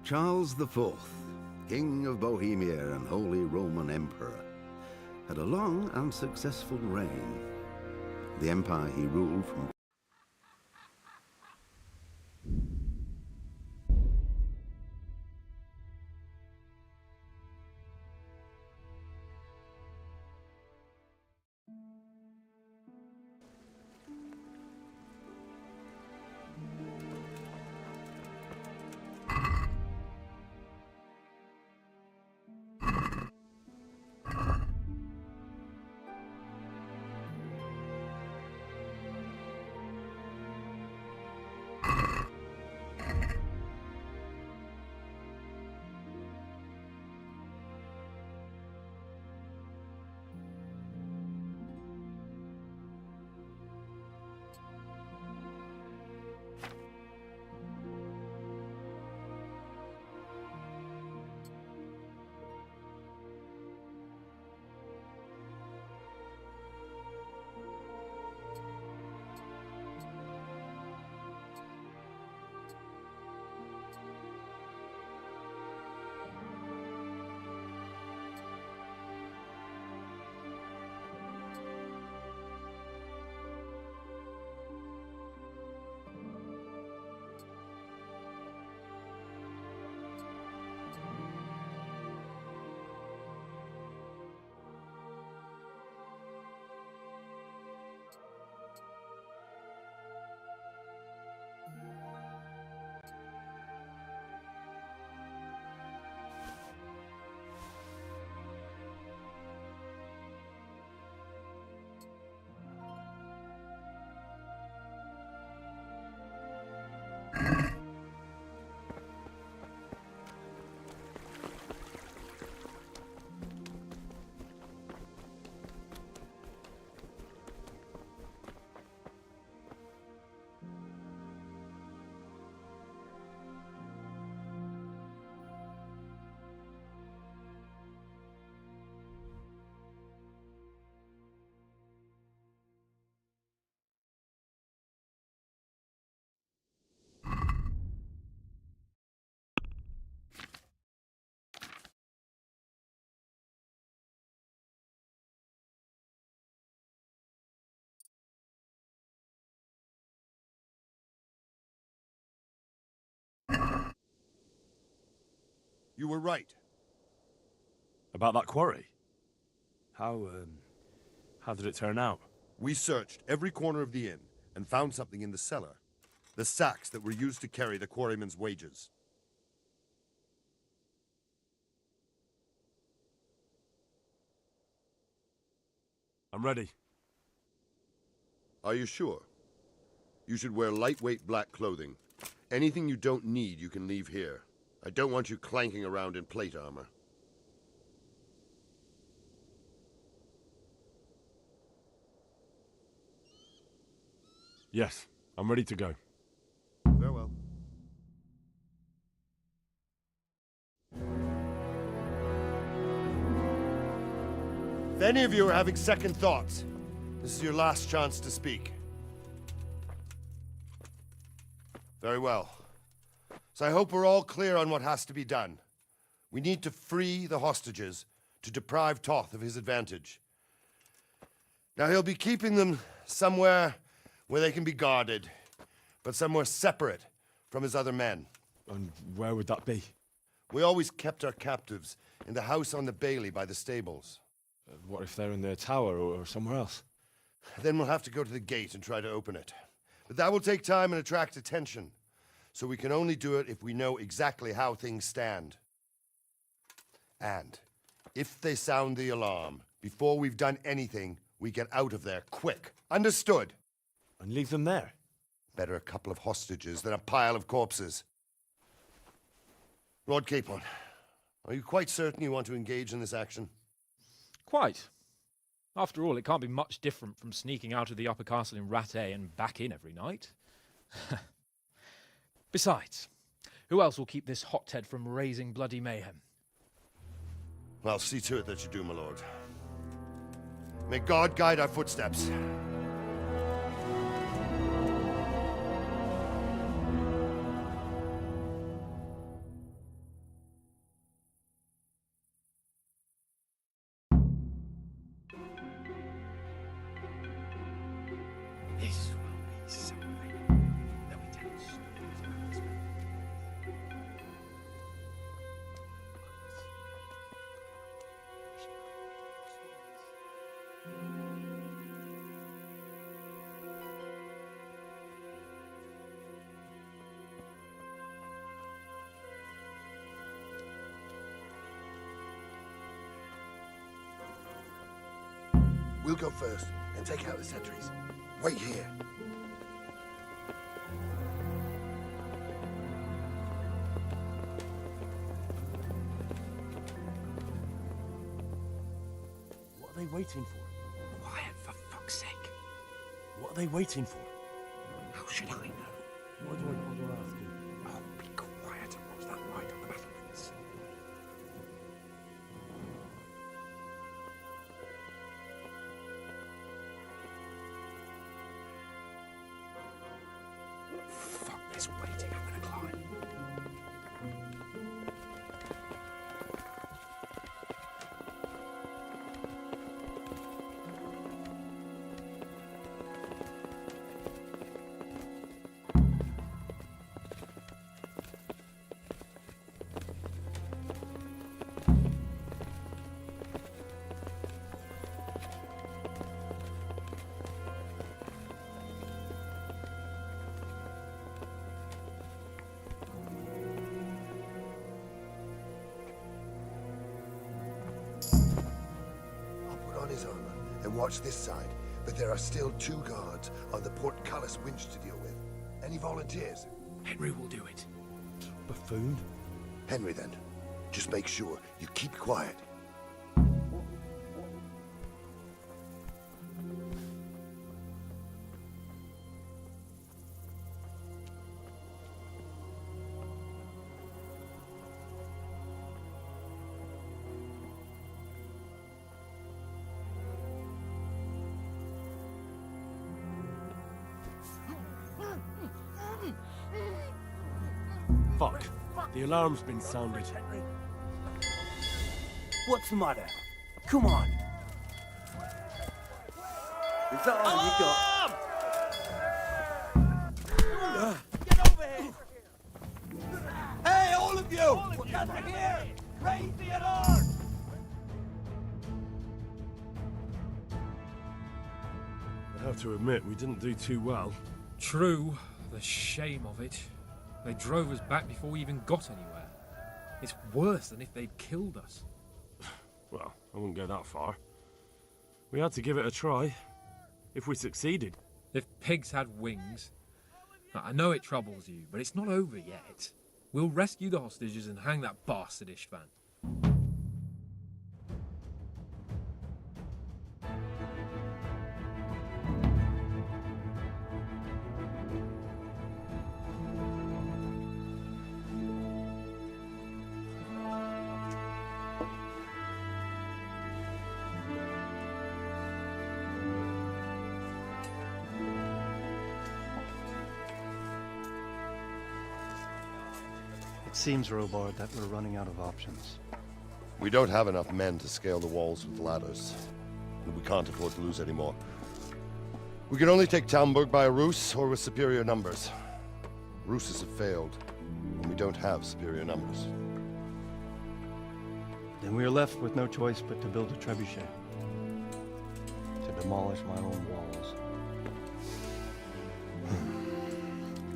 Charles IV, King of Bohemia and Holy Roman Emperor, had a long and successful reign. The empire he ruled from You were right. About that quarry? How did it turn out? We searched every corner of the inn and found something in the cellar. The sacks that were used to carry the quarrymen's wages. I'm ready. Are you sure? You should wear lightweight black clothing. Anything you don't need, you can leave here. I don't want you clanking around in plate armor. Yes, I'm ready to go. Farewell. If any of you are having second thoughts, this is your last chance to speak. Very well. So I hope we're all clear on what has to be done. We need to free the hostages to deprive Toth of his advantage. Now he'll be keeping them somewhere where they can be guarded, but somewhere separate from his other men. And where would that be? We always kept our captives in the house on the Bailey by the stables. What if they're in their tower or somewhere else? Then we'll have to go to the gate and try to open it. But that will take time and attract attention. So we can only do it if we know exactly how things stand. And if they sound the alarm, before we've done anything, we get out of there quick. Understood? And leave them there? Better a couple of hostages than a pile of corpses. Lord Capon, are you quite certain you want to engage in this action? Quite. After all, it can't be much different from sneaking out of the upper castle in Rattay and back in every night. Besides, who else will keep this hothead from raising bloody mayhem? I'll see to it that you do, my lord. May God guide our footsteps. We'll go first and take out the sentries. Wait here. What are they waiting for? Quiet, for fuck's sake. What are they waiting for? How should I know? Why do I bother asking? Oh, be quiet. What was that light on the battlements? Fuck this waiting. I'm gonna climb. His armor and watch this side, but there are still 2 guards on the portcullis winch to deal with. Any volunteers? Henry will do it. Buffoon? Henry, then. Just make sure you keep quiet. Fuck. The alarm's been sounded. What's the matter? Come on. Is that all you got? Get over here! Hey, all of you! Gather here! Raise the alarm! I have to admit, we didn't do too well. True. The shame of it. They drove us back before we even got anywhere. It's worse than if they'd killed us. Well, I wouldn't go that far. We had to give it a try. If we succeeded. If pigs had wings... I know it troubles you, but it's not over yet. We'll rescue the hostages and hang that bastard Ishvan. It seems, Robard, that we're running out of options. We don't have enough men to scale the walls with ladders, and we can't afford to lose any more. We can only take Talmberg by a ruse or with superior numbers. Ruses have failed, and we don't have superior numbers. Then we are left with no choice but to build a trebuchet. To demolish my own walls.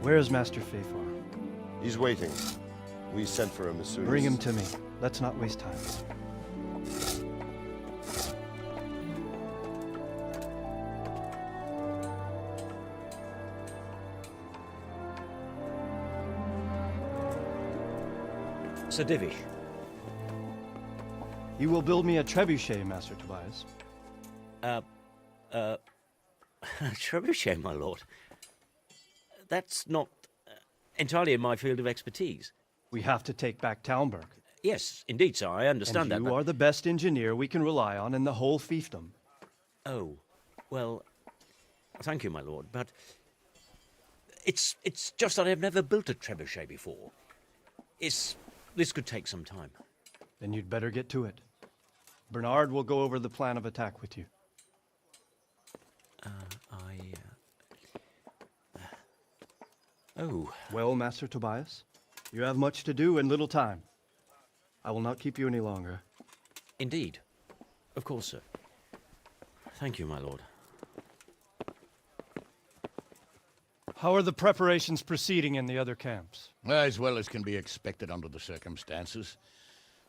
Where is Master Fafar? He's waiting. We sent for him as soon as... Bring him to me. Let's not waste time. Sir Divish. You will build me a trebuchet, Master Tobias. Trebuchet, my lord. That's not entirely in my field of expertise. We have to take back Talmberg. Yes, indeed, sir, I understand and that. you are the best engineer we can rely on in the whole fiefdom. Oh, well, thank you, my lord, but it's just that I've never built a trebuchet before. This could take some time. Then you'd better get to it. Bernard will go over the plan of attack with you. Oh. Well, Master Tobias, you have much to do and little time. I will not keep you any longer. Indeed. Of course, sir. Thank you, my lord. How are the preparations proceeding in the other camps? As well as can be expected under the circumstances.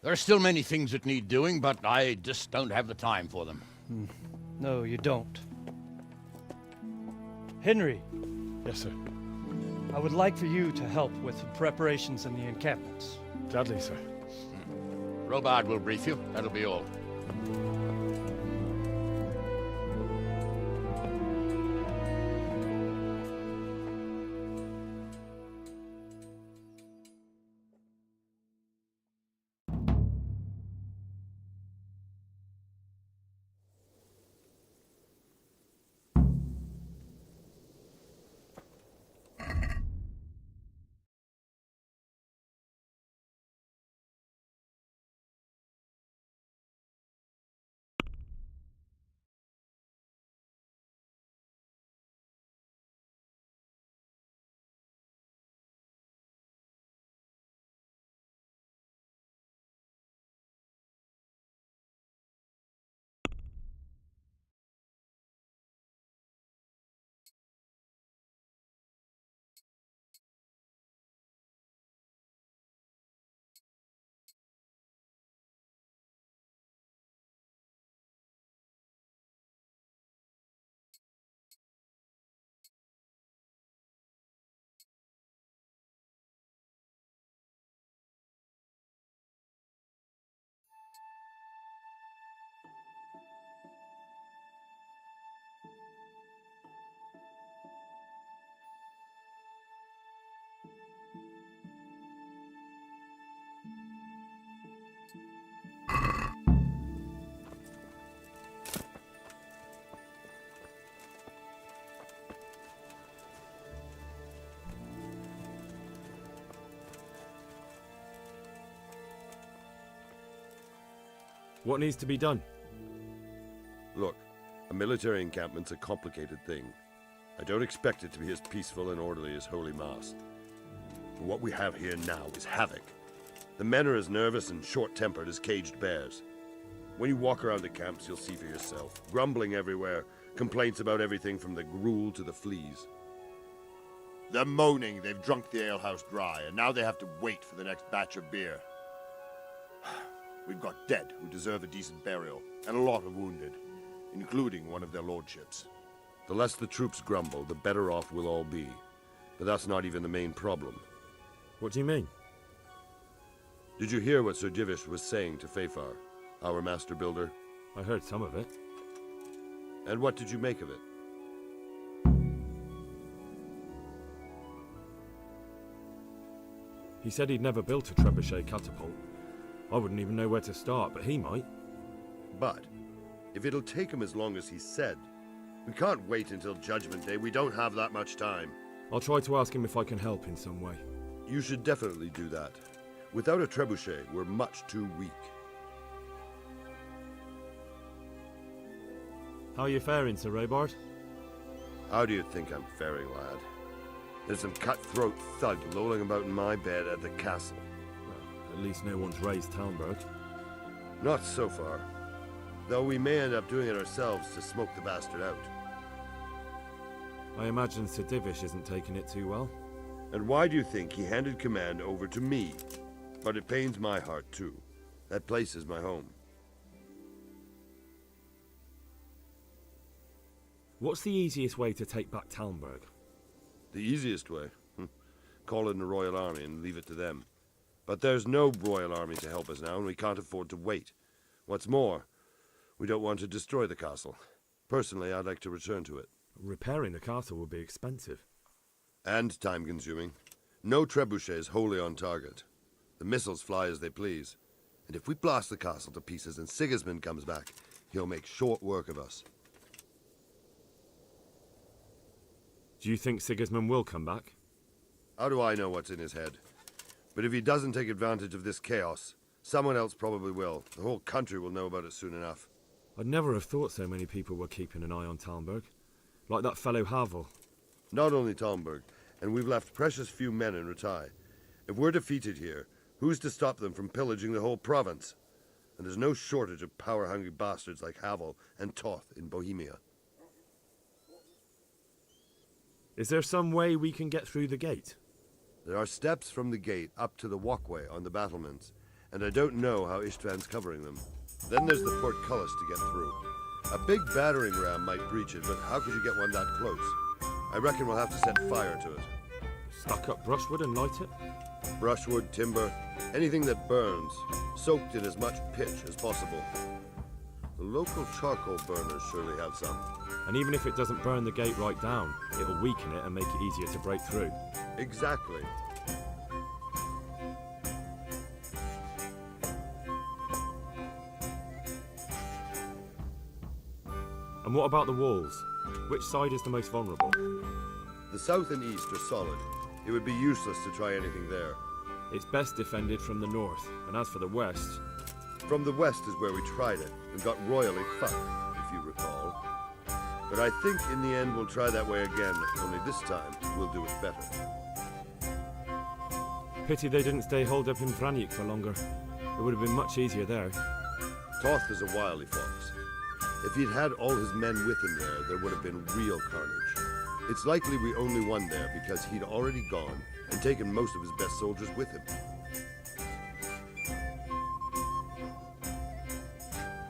There are still many things that need doing, but I just don't have the time for them. No, you don't. Henry, Yes, sir. I would like for you to help with the preparations in the encampments. Gladly, sir. ProBot will brief you. That'll be all. What needs to be done? Look, a military encampment's a complicated thing. I don't expect it to be as peaceful and orderly as Holy Mass. But what we have here now is havoc. The men are as nervous and short-tempered as caged bears. When you walk around the camps, you'll see for yourself. Grumbling everywhere, complaints about everything from the gruel to the fleas. They're moaning they've drunk the alehouse dry, and now they have to wait for the next batch of beer. We've got dead who deserve a decent burial, and a lot of wounded, including one of their lordships. The less the troops grumble, the better off we'll all be. But that's not even the main problem. What do you mean? Did you hear what Sir Divish was saying to Fafar, our master builder? I heard some of it. And what did you make of it? He said he'd never built a trebuchet catapult. I wouldn't even know where to start, but he might. But if it'll take him as long as he said, we can't wait until Judgment Day. We don't have that much time. I'll try to ask him if I can help in some way. You should definitely do that. Without a trebuchet, we're much too weak. How are you faring, Sir Robard? How do you think I'm faring, lad? There's some cutthroat thug lolling about in my bed at the castle. At least no one's raised Talmberg. Not so far. Though we may end up doing it ourselves to smoke the bastard out. I imagine Sir Divish isn't taking it too well. And why do you think he handed command over to me? But it pains my heart too. That place is my home. What's the easiest way to take back Talmberg? The easiest way? Call in the Royal Army and leave it to them. But there's no Royal Army to help us now, and we can't afford to wait. What's more, we don't want to destroy the castle. Personally, I'd like to return to it. Repairing the castle would be expensive. And time-consuming. No trebuchet is wholly on target. The missiles fly as they please. And if we blast the castle to pieces and Sigismund comes back, he'll make short work of us. Do you think Sigismund will come back? How do I know what's in his head? But if he doesn't take advantage of this chaos, someone else probably will. The whole country will know about it soon enough. I'd never have thought so many people were keeping an eye on Talmberg. Like that fellow Havel. Not only Talmberg, and we've left precious few men in Ratai. If we're defeated here, who's to stop them from pillaging the whole province? And there's no shortage of power-hungry bastards like Havel and Toth in Bohemia. Is there some way we can get through the gate? There are steps from the gate up to the walkway on the battlements, and I don't know how Istvan's covering them. Then there's the portcullis to get through. A big battering ram might breach it, but how could you get one that close? I reckon we'll have to set fire to it. Stack up brushwood and light it? Brushwood, timber, anything that burns, soaked in as much pitch as possible. The local charcoal burners surely have some. And even if it doesn't burn the gate right down, it'll weaken it and make it easier to break through. Exactly. And what about the walls? Which side is the most vulnerable? The south and east are solid. It would be useless to try anything there. It's best defended from the north, and as for the west... From the west is where we tried it, and got royally fucked, if you recall. But I think in the end we'll try that way again, only this time we'll do it better. Pity they didn't stay holed up in Vranic for longer. It would have been much easier there. Toth is a wily fox. If he'd had all his men with him there would have been real carnage. It's likely we only won there because he'd already gone and taken most of his best soldiers with him.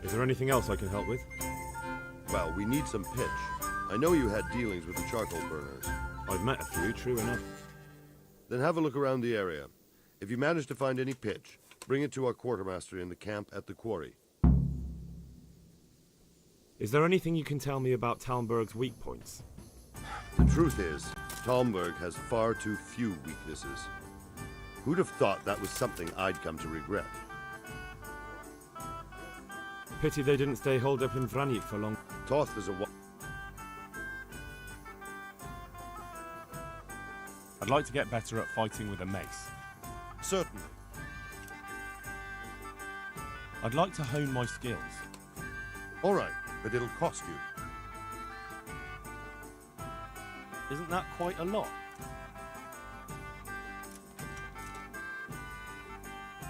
Is there anything else I can help with? Well, we need some pitch. I know you had dealings with the charcoal burners. I've met a few, true enough. Then have a look around the area. If you manage to find any pitch, bring it to our quartermaster in the camp at the quarry. Is there anything you can tell me about Talmberg's weak points? The truth is, Talmberg has far too few weaknesses. Who'd have thought that was something I'd come to regret? Pity they didn't stay holed up in Vranic for long. Toth is a I'd like to get better at fighting with a mace. Certainly. I'd like to hone my skills. All right, but it'll cost you. Isn't that quite a lot?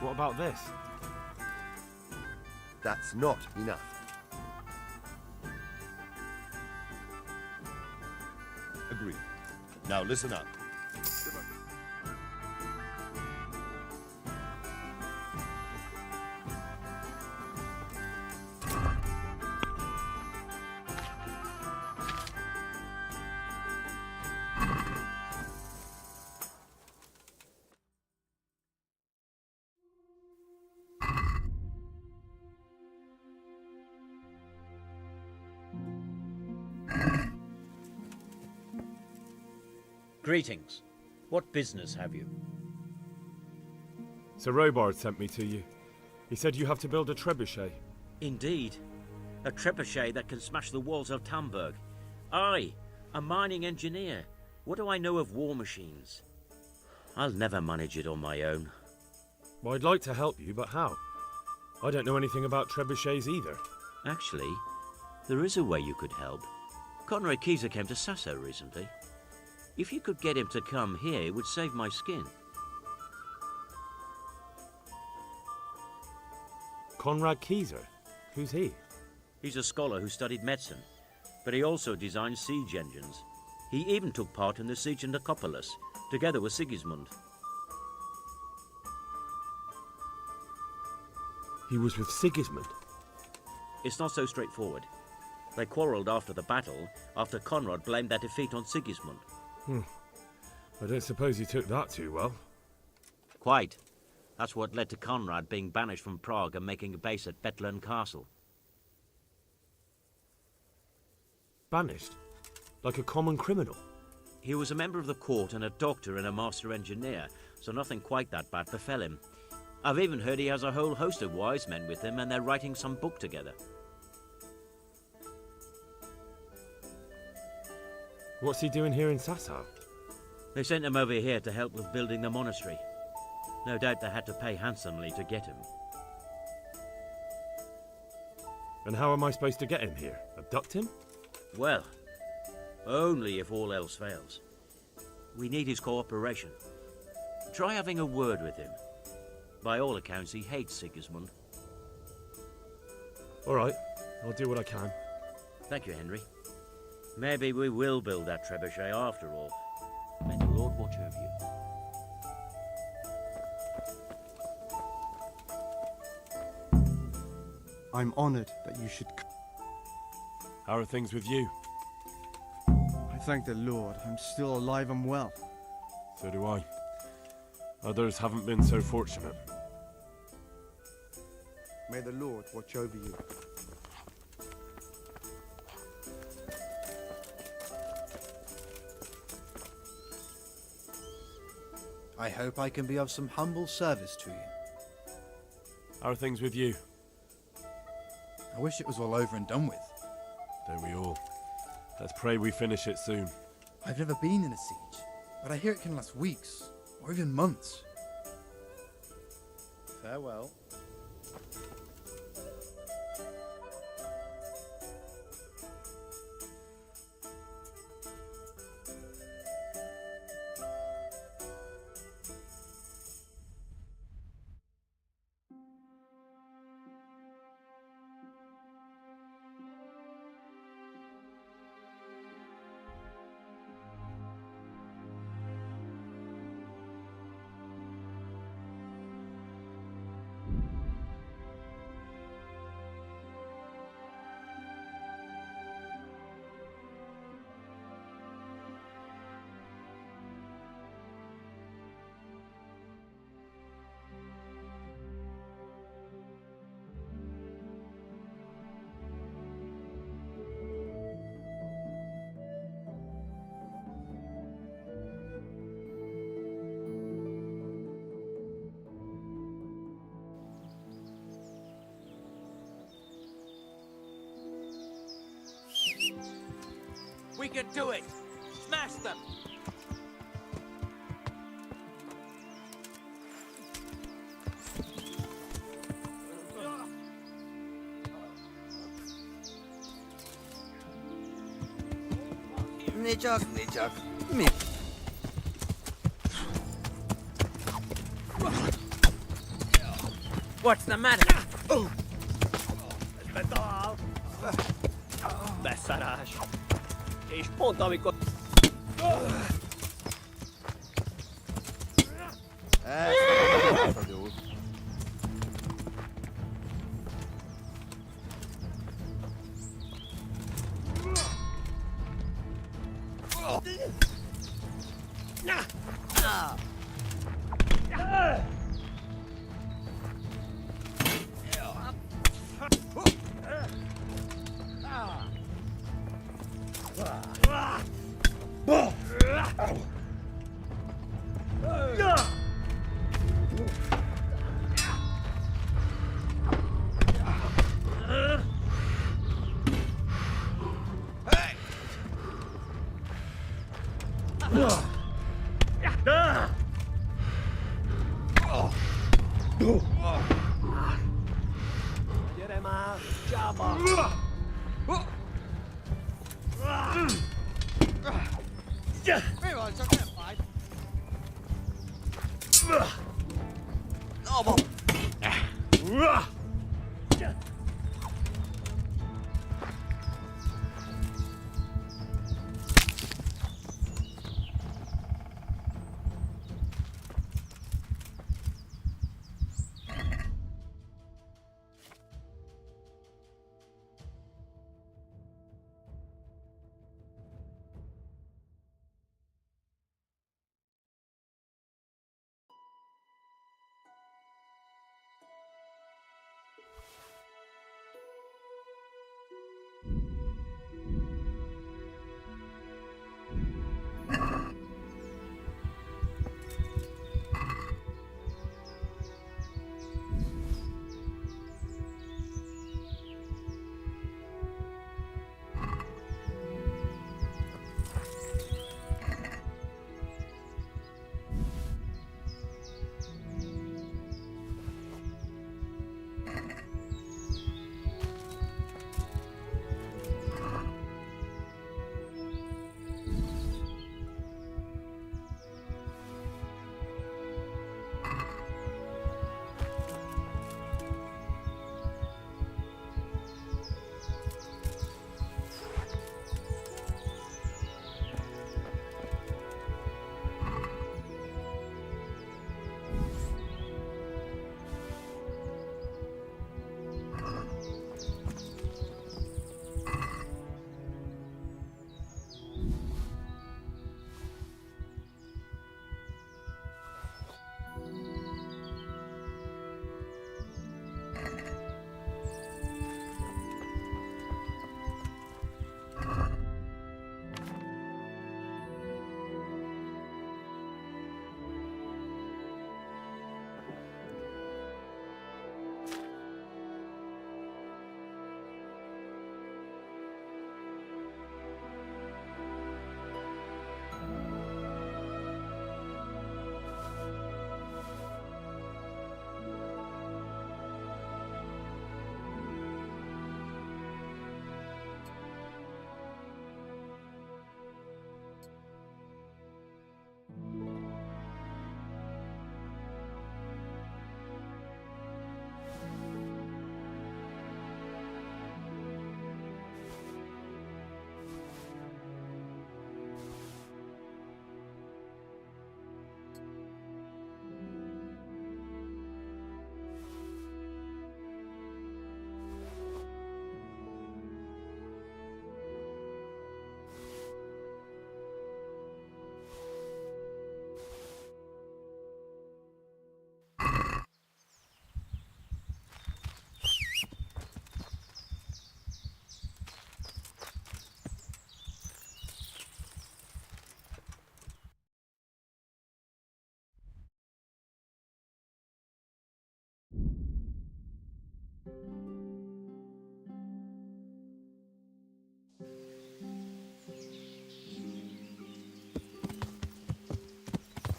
What about this? That's not enough. Agreed. Now listen up. Greetings. What business have you? Sir Robard sent me to you. He said you have to build a trebuchet. Indeed. A trebuchet that can smash the walls of Talmberg. I, a mining engineer. What do I know of war machines? I'll never manage it on my own. Well, I'd like to help you, but how? I don't know anything about trebuchets either. Actually, there is a way you could help. Conrad Keyser came to Sasso recently. If you could get him to come here, it would save my skin. Conrad Keyser? Who's he? He's a scholar who studied medicine, but he also designed siege engines. He even took part in the siege of Nicopolis, together with Sigismund. He was with Sigismund? It's not so straightforward. They quarrelled after the battle, after Conrad blamed their defeat on Sigismund. I don't suppose you took that too well. Quite. That's what led to Conrad being banished from Prague and making a base at Bethlen Castle. Banished? Like a common criminal? He was a member of the court and a doctor and a master engineer, so nothing quite that bad befell him. I've even heard he has a whole host of wise men with him and they're writing some book together. What's he doing here in Sasau? They sent him over here to help with building the monastery. No doubt they had to pay handsomely to get him. And how am I supposed to get him here? Abduct him? Well, only if all else fails. We need his cooperation. Try having a word with him. By all accounts, he hates Sigismund. All right, I'll do what I can. Thank you, Henry. Maybe we will build that trebuchet after all. May the Lord watch over you. I'm honored that you should... How are things with you? I thank the Lord I'm still alive and well. So do I. Others haven't been so fortunate. May the Lord watch over you. I hope I can be of some humble service to you. How are things with you? I wish it was all over and done with. Don't we all? Let's pray we finish it soon. I've never been in a siege, but I hear it can last weeks, or even months. Farewell. We can do it! Smash them! Niczak. What's the matter? Beszarás. És pont amikor... Gyere már, csába! Mi van, csak nem fáj? Abba!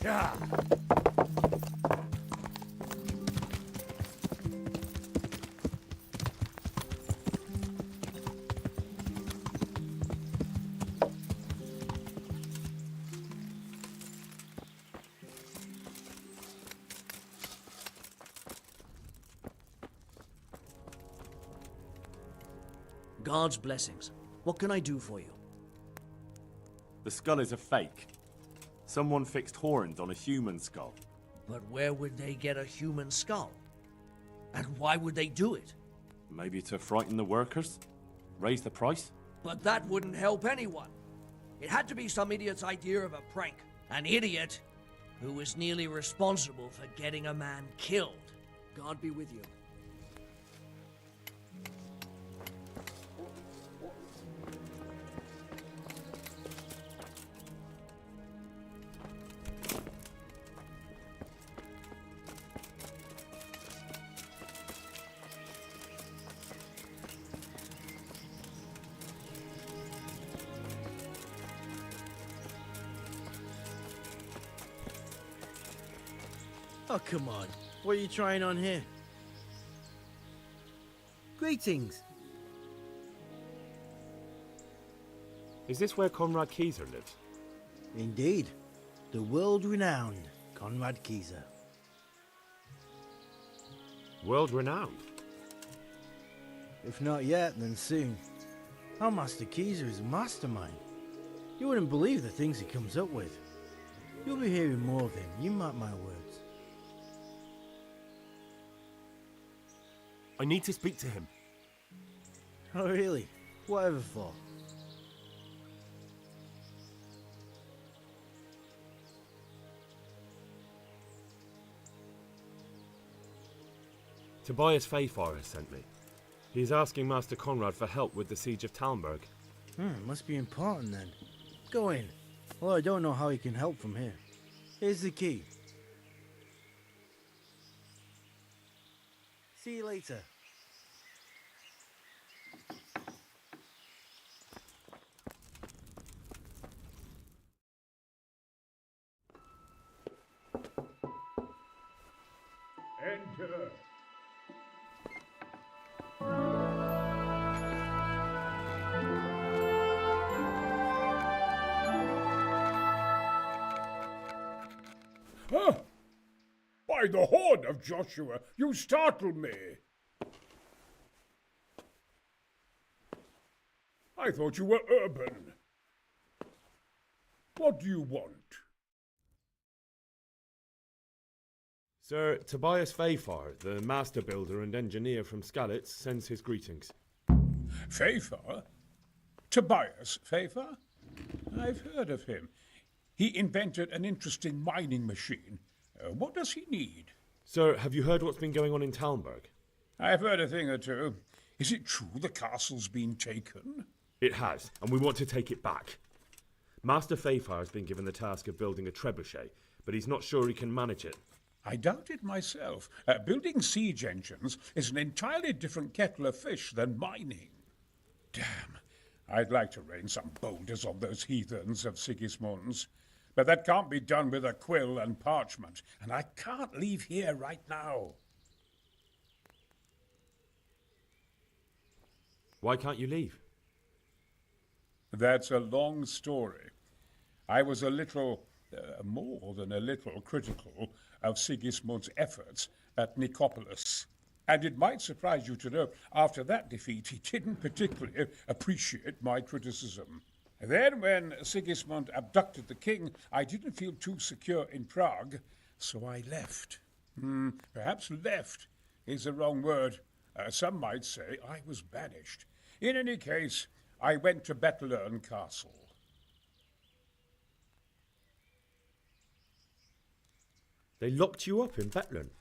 Yeah. God's blessings. What can I do for you? The skull is a fake. Someone fixed horns on a human skull. But where would they get a human skull? And why would they do it? Maybe to frighten the workers? Raise the price? But that wouldn't help anyone. It had to be some idiot's idea of a prank. An idiot who was nearly responsible for getting a man killed. God be with you. Oh, come on. What are you trying on here? Greetings. Is this where Conrad Keyser lives? Indeed. The world-renowned Conrad Keyser. World-renowned? If not yet, then soon. Our Master Keyser is a mastermind. You wouldn't believe the things he comes up with. You'll be hearing more of him, you mark my words. I need to speak to him. Oh, really? Whatever for? Tobias Fayfar has sent me. He's asking Master Conrad for help with the siege of Talmberg. Must be important then. Go in. Well, I don't know how he can help from here. Here's the key. See you later. Enter. Huh? By the horn of Joshua, you startled me. I thought you were urban. What do you want? Sir Tobias Fayfar, the master builder and engineer from Skalitz, sends his greetings. Fayfar? Tobias Fayfar? I've heard of him. He invented an interesting mining machine. What does he need? Sir, have you heard what's been going on in Talmberg? I've heard a thing or two. Is it true the castle's been taken? It has, and we want to take it back. Master Fayfar has been given the task of building a trebuchet, but he's not sure he can manage it. I doubt it myself. Building siege engines is an entirely different kettle of fish than mining. Damn, I'd like to rain some boulders on those heathens of Sigismund's. But that can't be done with a quill and parchment, and I can't leave here right now. Why can't you leave? That's a long story. I was a little, more than a little, critical of Sigismund's efforts at Nicopolis. And it might surprise you to know, after that defeat, he didn't particularly appreciate my criticism. Then, when Sigismund abducted the king, I didn't feel too secure in Prague, so I left. Perhaps left is the wrong word. Some might say I was banished. In any case, I went to Bettelern Castle. They locked you up in Bettelern?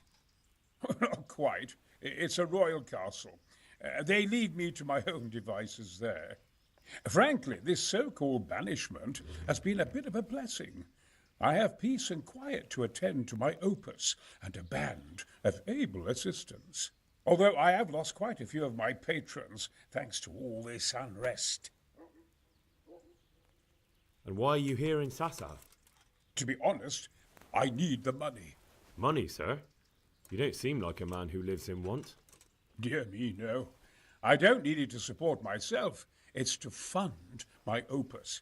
Not quite. It's a royal castle. They leave me to my own devices there. Frankly, this so-called banishment has been a bit of a blessing. I have peace and quiet to attend to my opus and a band of able assistants. Although I have lost quite a few of my patrons thanks to all this unrest. And why are you here in Sasa? To be honest, I need the money. Money, sir? You don't seem like a man who lives in want. Dear me, no. I don't need it to support myself. It's to fund my opus.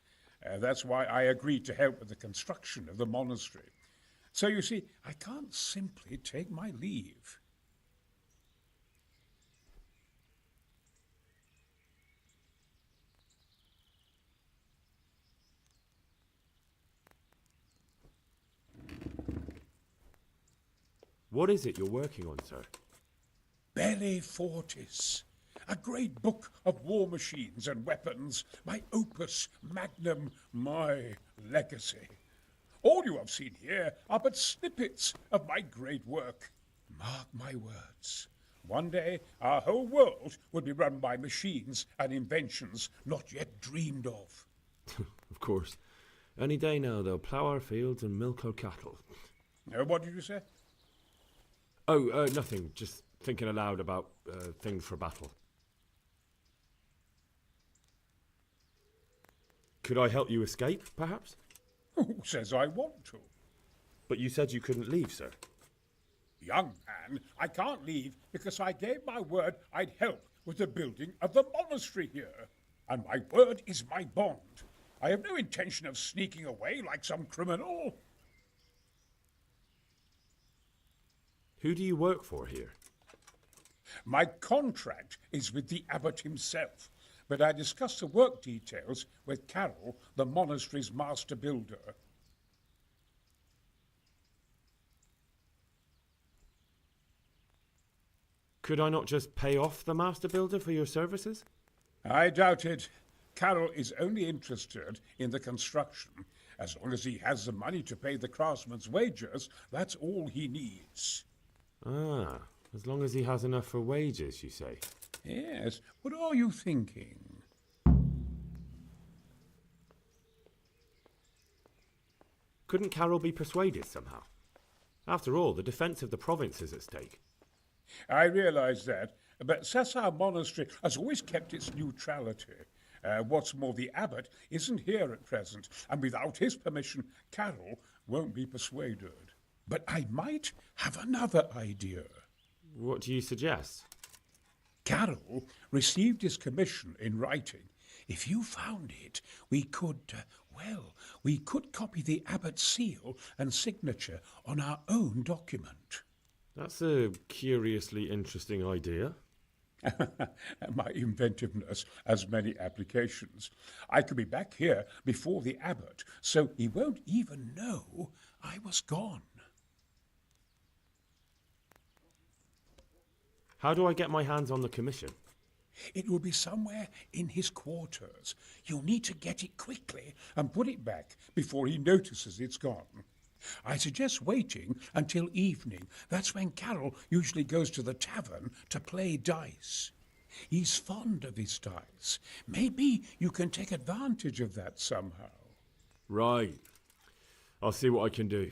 That's why I agreed to help with the construction of the monastery. So you see, I can't simply take my leave. What is it you're working on, sir? Belli Fortis, a great book of war machines and weapons, my opus magnum, my legacy. All you have seen here are but snippets of my great work. Mark my words. One day, our whole world will be run by machines and inventions not yet dreamed of. Of course. Any day now, they'll plough our fields and milk our cattle. What did you say? Oh, nothing. Just thinking aloud about things for battle. Could I help you escape, perhaps? Who says I want to? But you said you couldn't leave, sir. Young man, I can't leave because I gave my word I'd help with the building of the monastery here. And my word is my bond. I have no intention of sneaking away like some criminal. Who do you work for here? My contract is with the abbot himself, but I discussed the work details with Carol, the monastery's master builder. Could I not just pay off the master builder for your services? I doubt it. Carol is only interested in the construction. As long as he has the money to pay the craftsman's wages, that's all he needs. Ah, as long as he has enough for wages, you say? Yes. What are you thinking? Couldn't Carol be persuaded somehow? After all, the defence of the province is at stake. I realize that, but Sasa Monastery has always kept its neutrality. What's more, the abbot isn't here at present, and without his permission, Carol won't be persuaded. But I might have another idea. What do you suggest? Carol received his commission in writing. If you found it, we could copy the abbot's seal and signature on our own document. That's a curiously interesting idea. My inventiveness has many applications. I could be back here before the abbot, so he won't even know I was gone. How do I get my hands on the commission? It will be somewhere in his quarters. You'll need to get it quickly and put it back before he notices it's gone. I suggest waiting until evening. That's when Carol usually goes to the tavern to play dice. He's fond of his dice. Maybe you can take advantage of that somehow. Right. I'll see what I can do.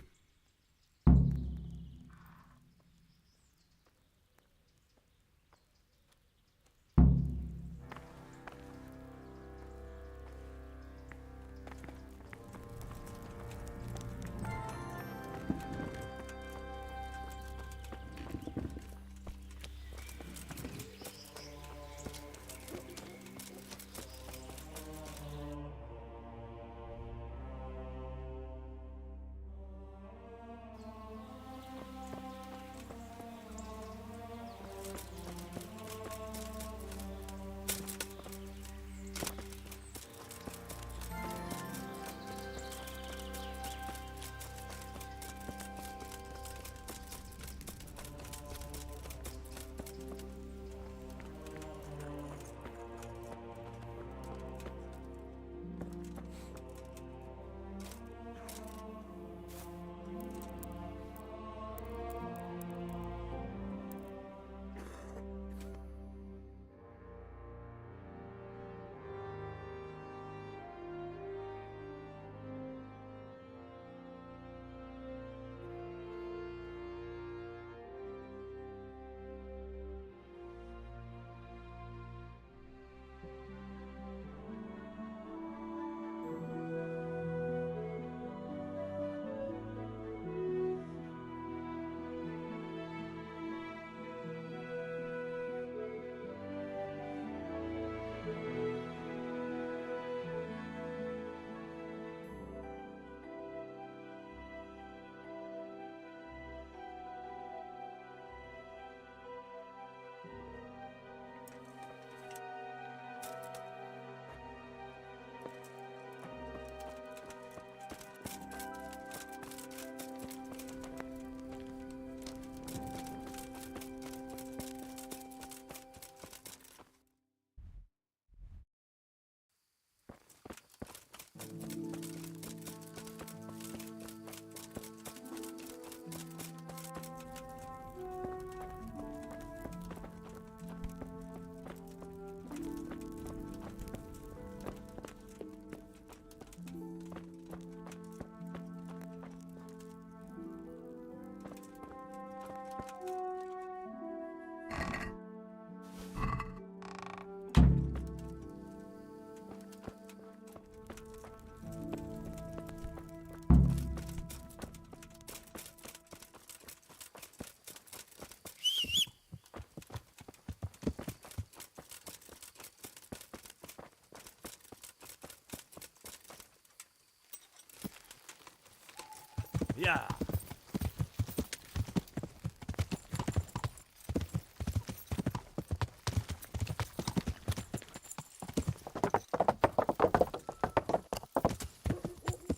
Yeah.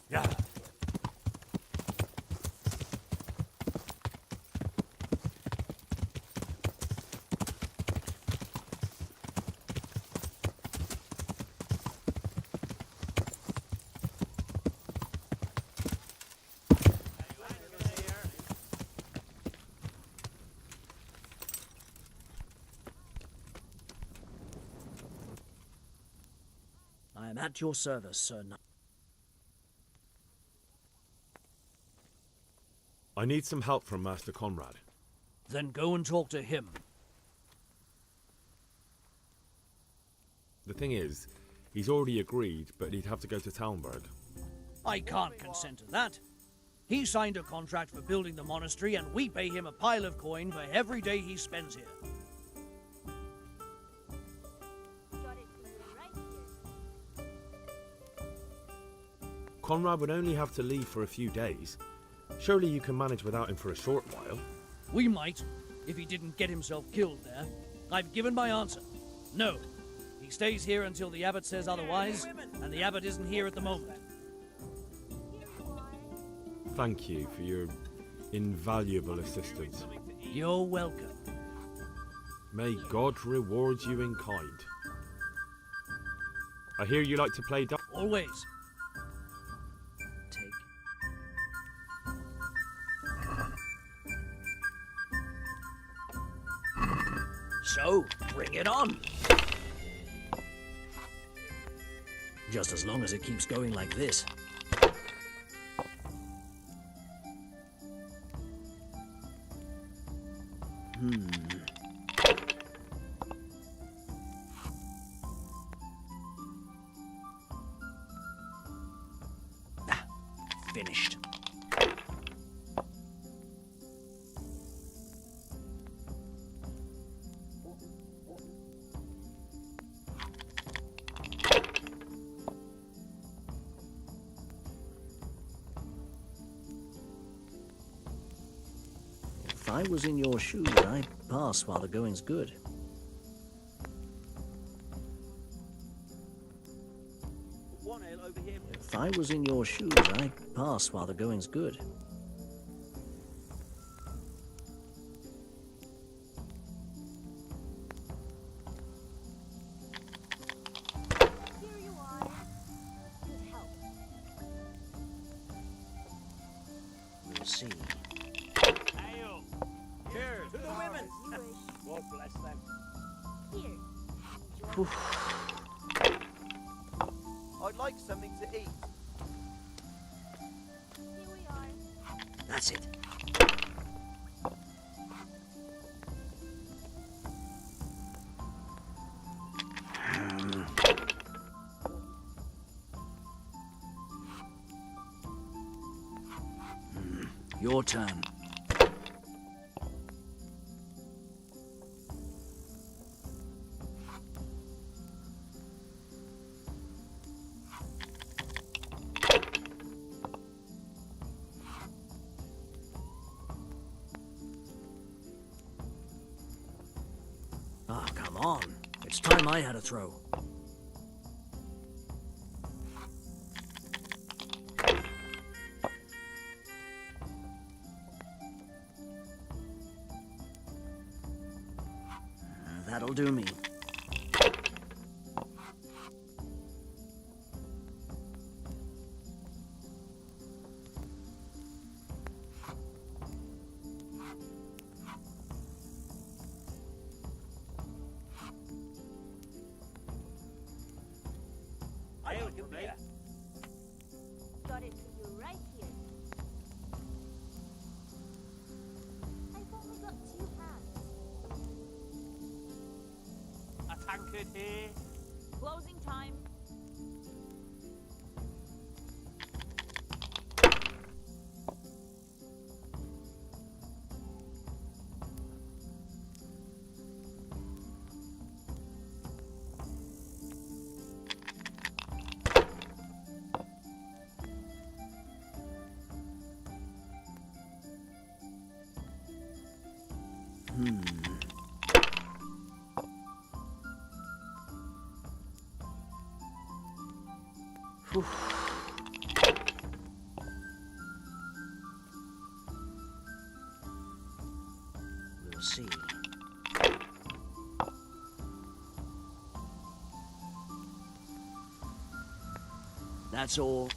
Yeah. I am at your service, Sir Knight. I need some help from Master Conrad. Then go and talk to him. The thing is, he's already agreed, but he'd have to go to Talmberg. I can't consent to that. He signed a contract for building the monastery, and we pay him a pile of coin for every day he spends here. Conrad would only have to leave for a few days. Surely you can manage without him for a short while. We might, if he didn't get himself killed there. I've given my answer. No. He stays here until the abbot says otherwise, and the abbot isn't here at the moment. Thank you for your invaluable assistance. You're welcome. May God reward you in kind. I hear you like to play Always. So, bring it on. Just as long as it keeps going like this. Finished. If I was in your shoes, I'd pass while the going's good. One ale over here. If I was in your shoes, I'd pass while the going's good. We'll see. Ale. Cheers to the women. God bless them. I'd like something to eat. That's it. Your turn. Ah, come on. It's time I had a throw. That'll do me. Ale can be. Got it for you right here. I've only got 2 hands. A tankard here. Closing time. Whew. We'll see. That's all.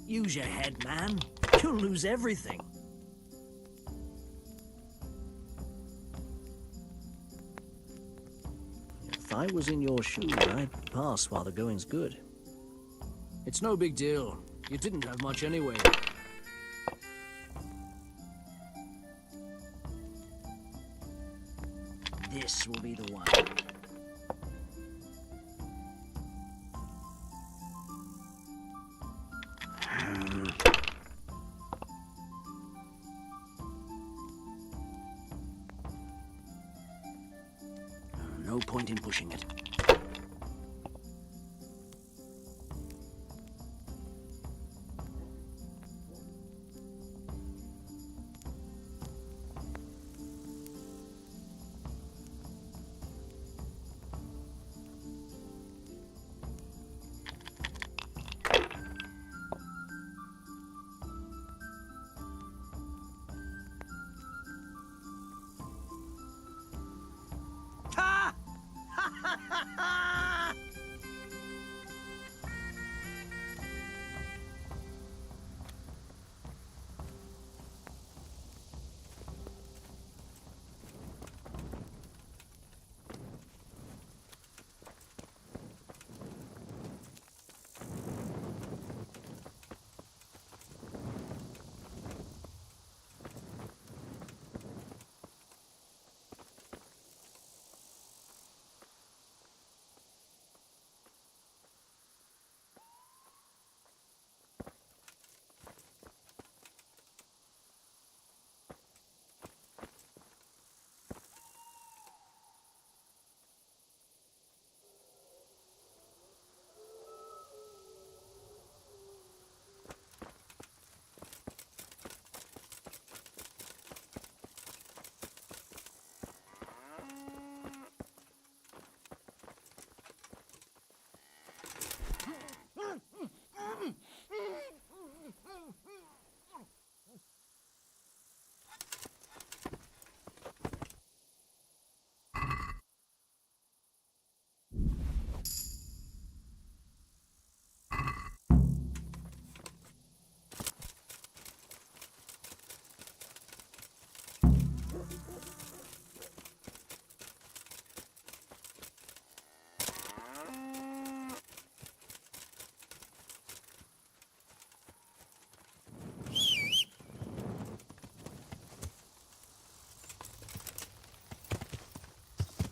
Use your head, man. You'll lose everything. If I was in your shoes, I'd pass while the going's good. It's no big deal. You didn't have much anyway. This will be the one. No point in pushing it.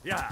Yeah.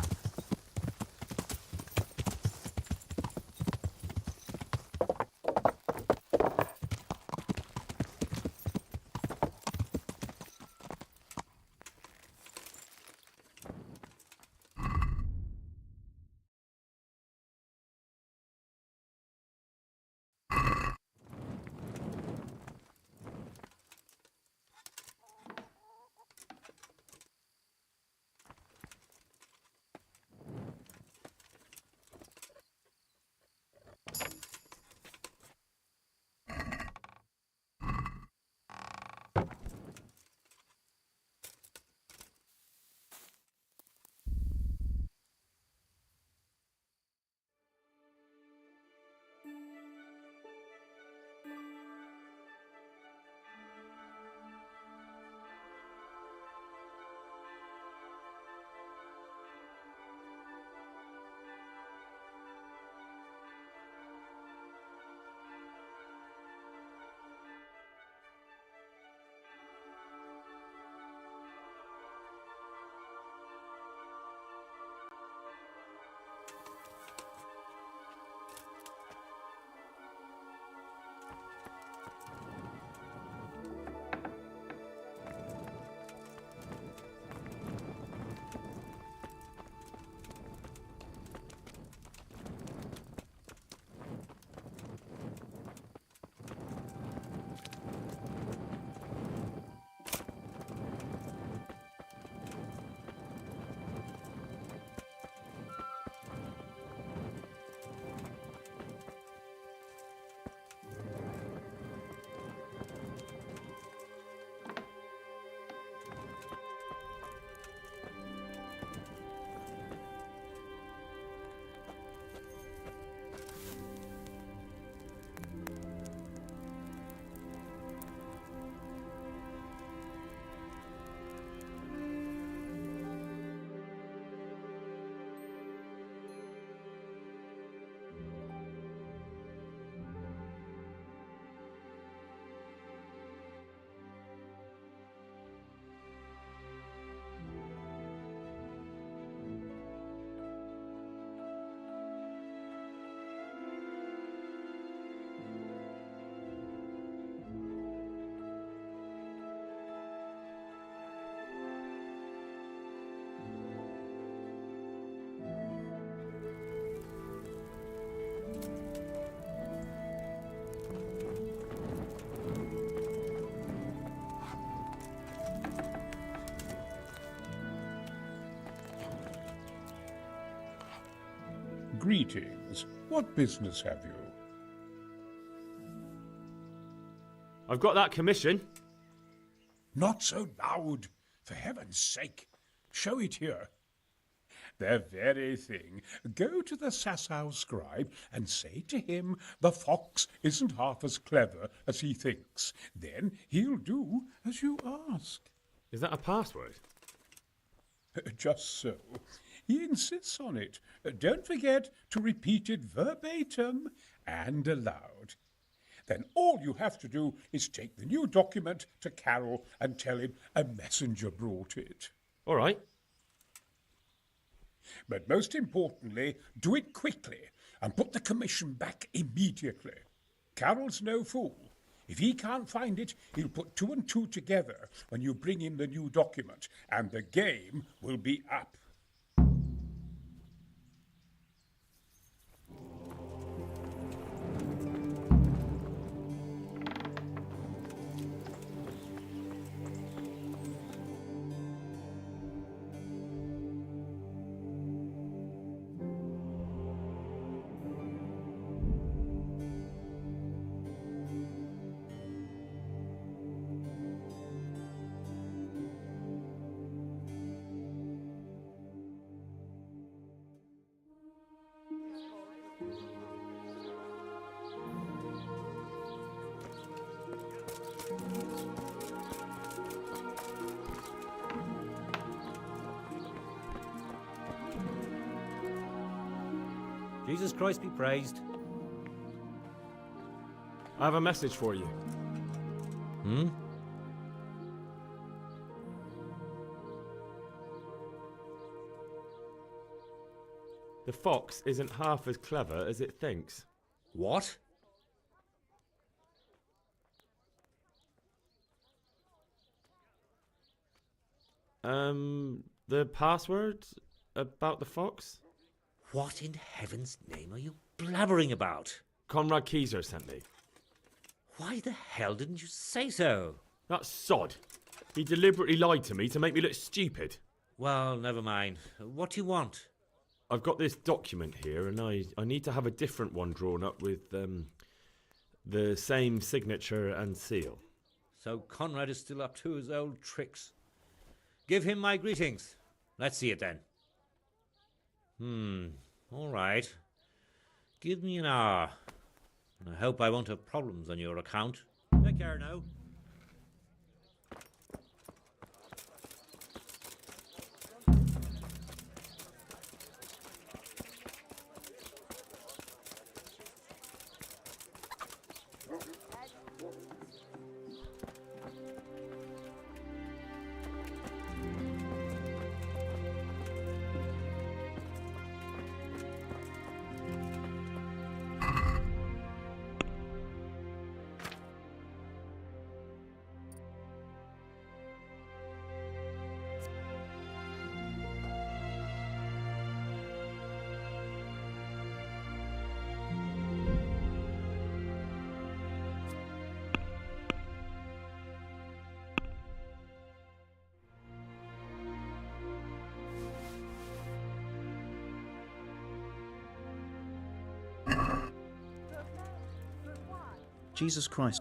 Greetings. What business have you? I've got that commission. Not so loud, for heaven's sake. Show it here. The very thing. Go to the Sasau scribe and say to him the fox isn't half as clever as he thinks. Then he'll do as you ask. Is that a password? Just so. He insists on it. Don't forget to repeat it verbatim and aloud. Then all you have to do is take the new document to Carol and tell him a messenger brought it. All right. But most importantly, do it quickly and put the commission back immediately. Carol's no fool. If he can't find it, he'll put 2 and 2 together when you bring him the new document, and the game will be up. Jesus Christ be praised. I have a message for you. Hmm? The fox isn't half as clever as it thinks. What? The password about the fox? What in heaven's name are you blabbering about? Conrad Keyser sent me. Why the hell didn't you say so? That sod. He deliberately lied to me to make me look stupid. Well, never mind. What do you want? I've got this document here, and I need to have a different one drawn up with the same signature and seal. So Conrad is still up to his old tricks. Give him my greetings. Let's see it then. All right. Give me an hour. And I hope I won't have problems on your account. Take care now. Jesus Christ.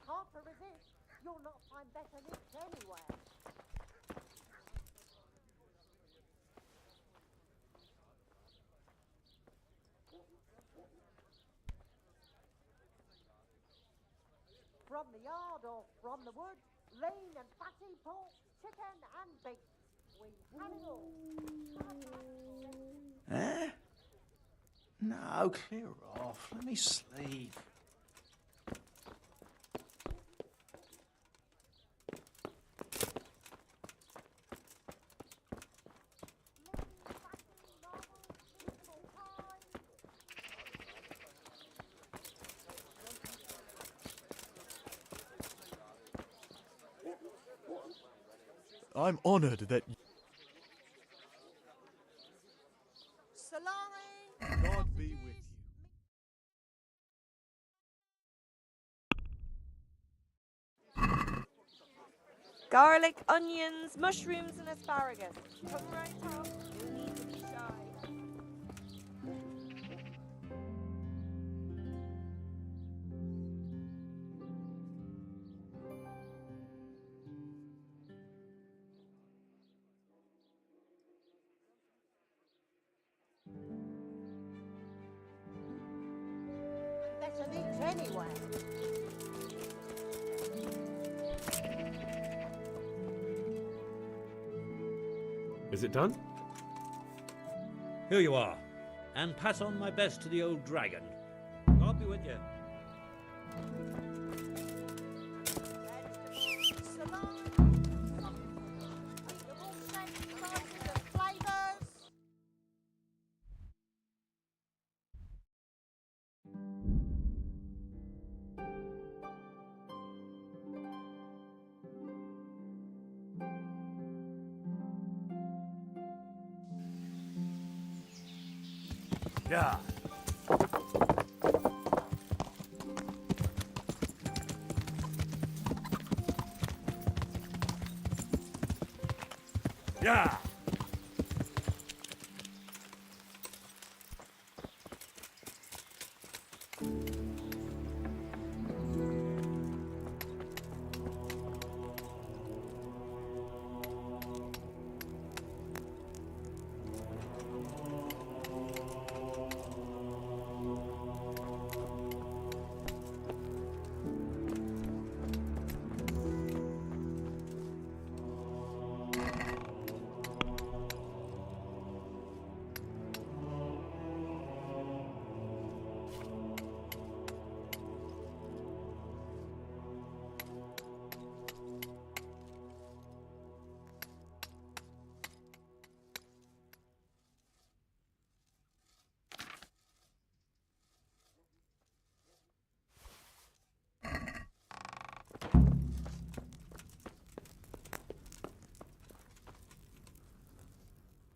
hard to resist. You'll not find better meat anywhere. From the yard or from the wood, lean and fatty pork, chicken and beef. We've had it all. Eh? No, clear off. Let me sleep. I'm honored that Salami! God be with you. Garlic, onions, mushrooms, and asparagus. Tongue right up. You need to be shy. Better meat anyway. Is it done? Here you are. And pass on my best to the old dragon. God be with you. Yeah. Yeah.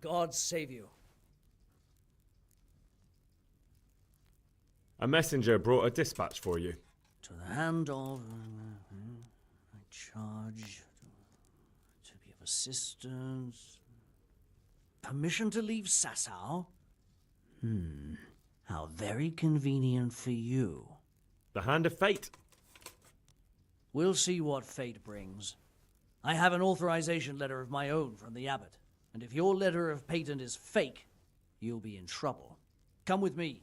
God save you. A messenger brought a dispatch for you. To the hand of... I charge to be of assistance. Permission to leave Sasau? How very convenient for you. The hand of fate. We'll see what fate brings. I have an authorization letter of my own from the abbot, and if your letter of patent is fake, you'll be in trouble. Come with me.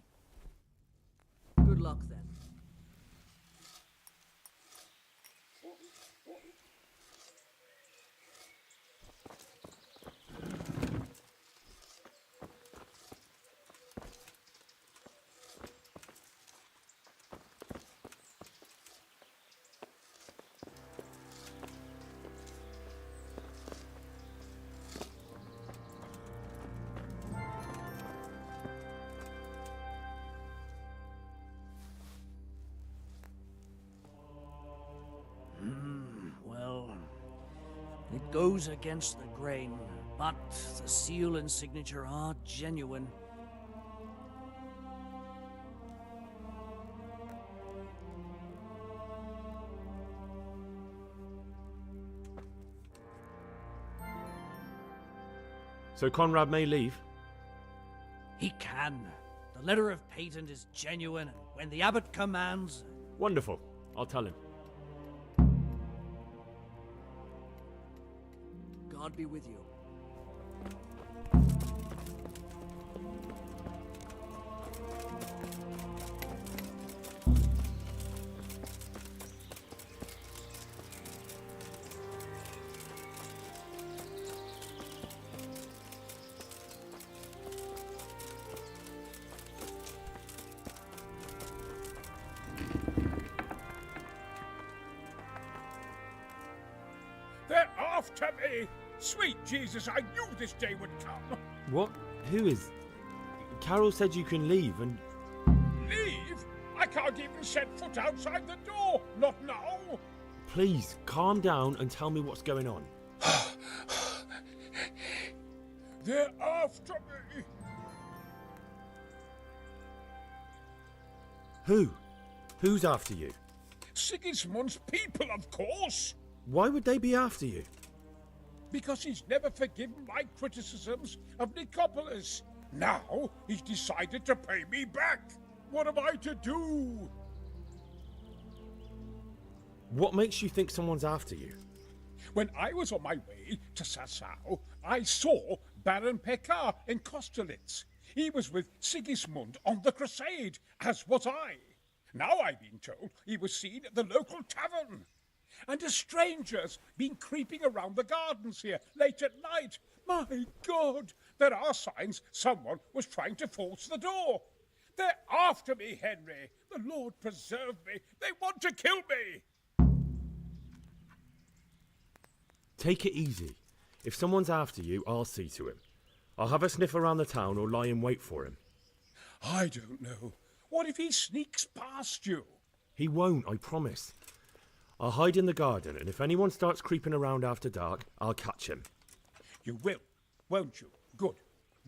Good luck, then. Well, it goes against the grain, but the seal and signature are genuine. So Conrad may leave? He can. The letter of patent is genuine, and when the abbot commands... Wonderful. I'll tell him. God be with you. They're after me! Sweet Jesus, I knew this day would come! What? Who is... Carol said you can leave and... Leave? I can't even set foot outside the door! Not now! Please, calm down and tell me what's going on. They're after me! Who? Who's after you? Sigismund's people, of course! Why would they be after you? Because he's never forgiven my criticisms of Nicopolis. Now he's decided to pay me back. What am I to do? What makes you think someone's after you? When I was on my way to Sassau, I saw Baron Pekar in Kostelitz. He was with Sigismund on the crusade, as was I. Now I've been told he was seen at the local tavern. And a stranger's been creeping around the gardens here late at night. My God, there are signs someone was trying to force the door. They're after me, Henry. The Lord preserve me. They want to kill me. Take it easy. If someone's after you, I'll see to him. I'll have a sniff around the town or lie in wait for him. I don't know. What if he sneaks past you? He won't, I promise. I'll hide in the garden, and if anyone starts creeping around after dark, I'll catch him. You will, won't you? Good,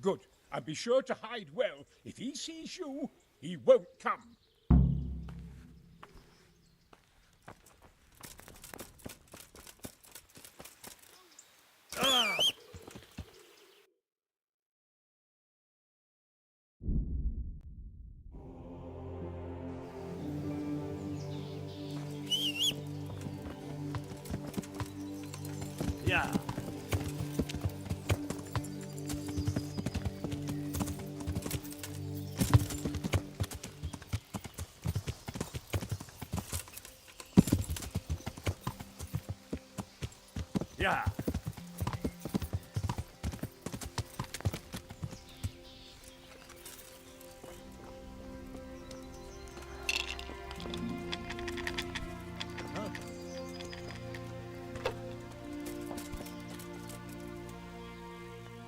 good. And be sure to hide well. If he sees you, he won't come. Ah! Yeah. Yeah.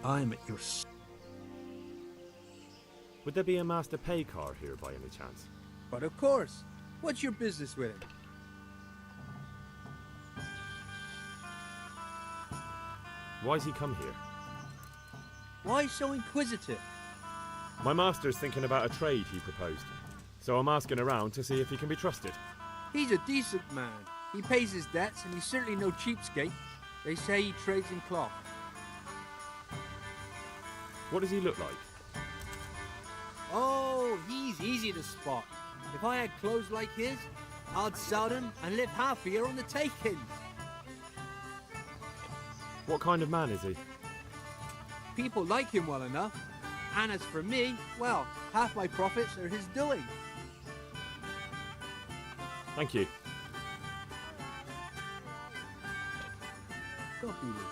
I'm at your... Would there be a Master Pekar here by any chance? But of course. What's your business with him? Why's he come here? Why so inquisitive? My master's thinking about a trade he proposed, so I'm asking around to see if he can be trusted. He's a decent man. He pays his debts and he's certainly no cheapskate. They say he trades in cloth. What does he look like? Oh, he's easy to spot. If I had clothes like his, I'd sell them and live half a year on the takings. What kind of man is he? People like him well enough. And as for me, well, half my profits are his doing. Thank you. God be with you.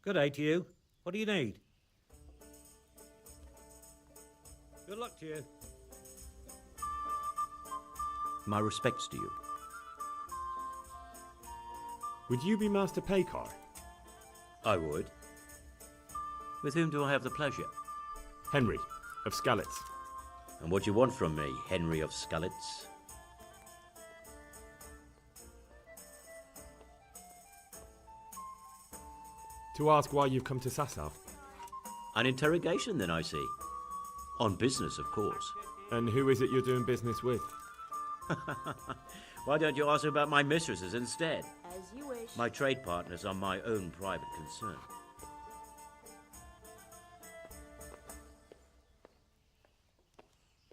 Good day to you. What do you need? Good luck to you. My respects to you. Would you be Master Pekar? I would. With whom do I have the pleasure? Henry, of Skalitz. And what do you want from me, Henry of Skalitz? To ask why you've come to Sasau. An interrogation, then, I see. On business, of course. And who is it you're doing business with? Why don't you ask about my mistresses instead? As you wish. My trade partners are my own private concern.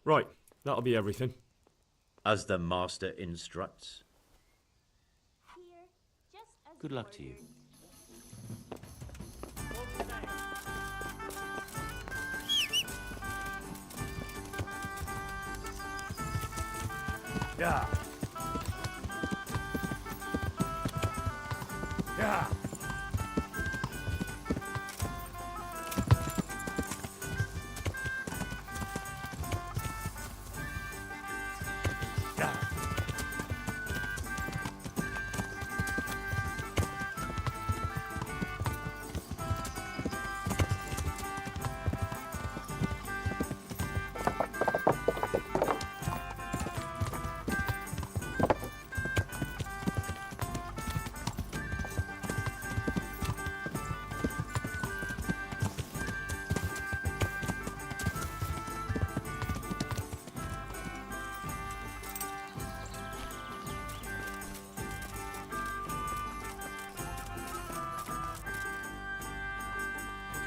Right, that'll be everything. As the master instructs. Good luck to you. Yeah. Yeah.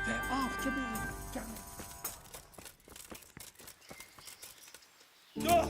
They're after me. Damn it. Ugh!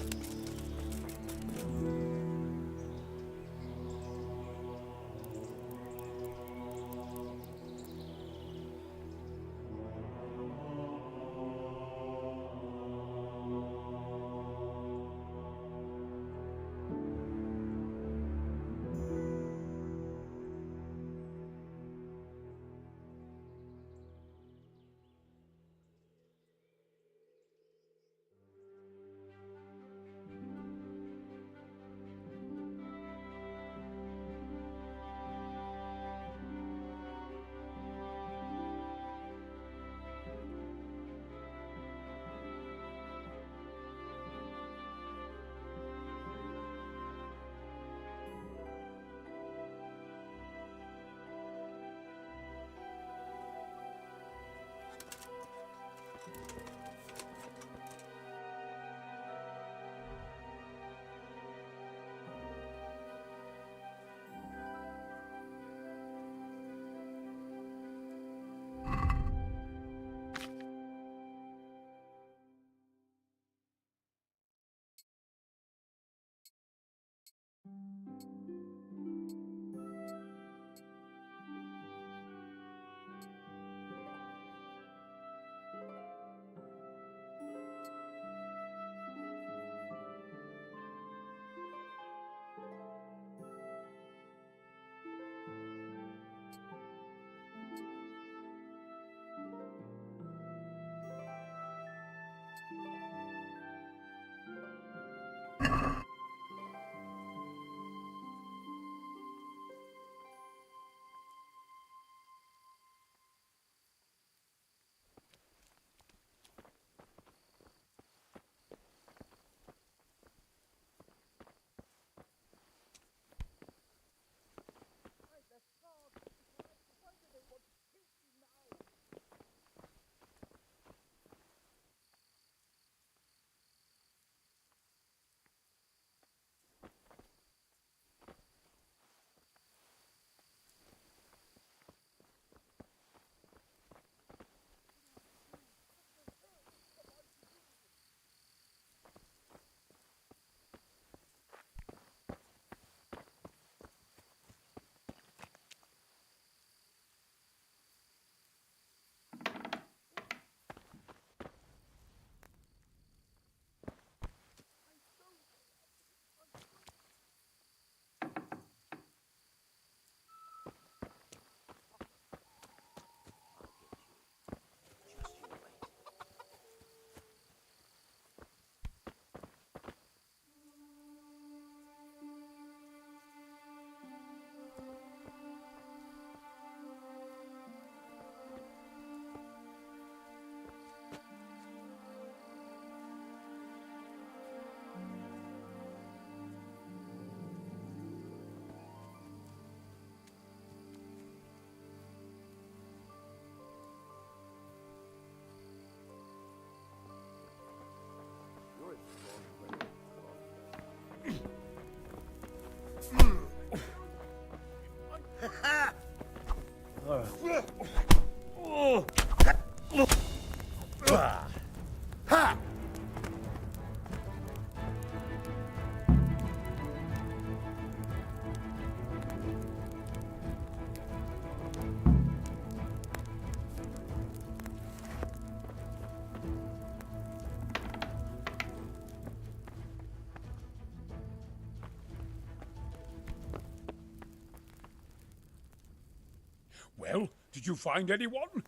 Well, did you find anyone?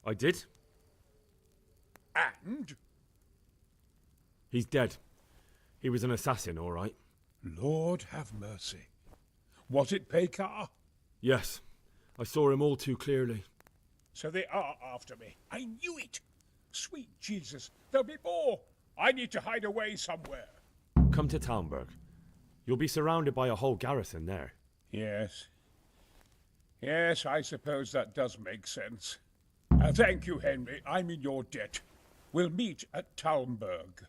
I did. And? He's dead. He was an assassin, all right. Lord have mercy. Was it Pekar? Yes. I saw him all too clearly. So they are after me. I knew it. Sweet Jesus, there'll be more. I need to hide away somewhere. Come to Talmberg. You'll be surrounded by a whole garrison there. Yes. Yes, I suppose that does make sense. Thank you, Henry. I'm in your debt. We'll meet at Talmberg.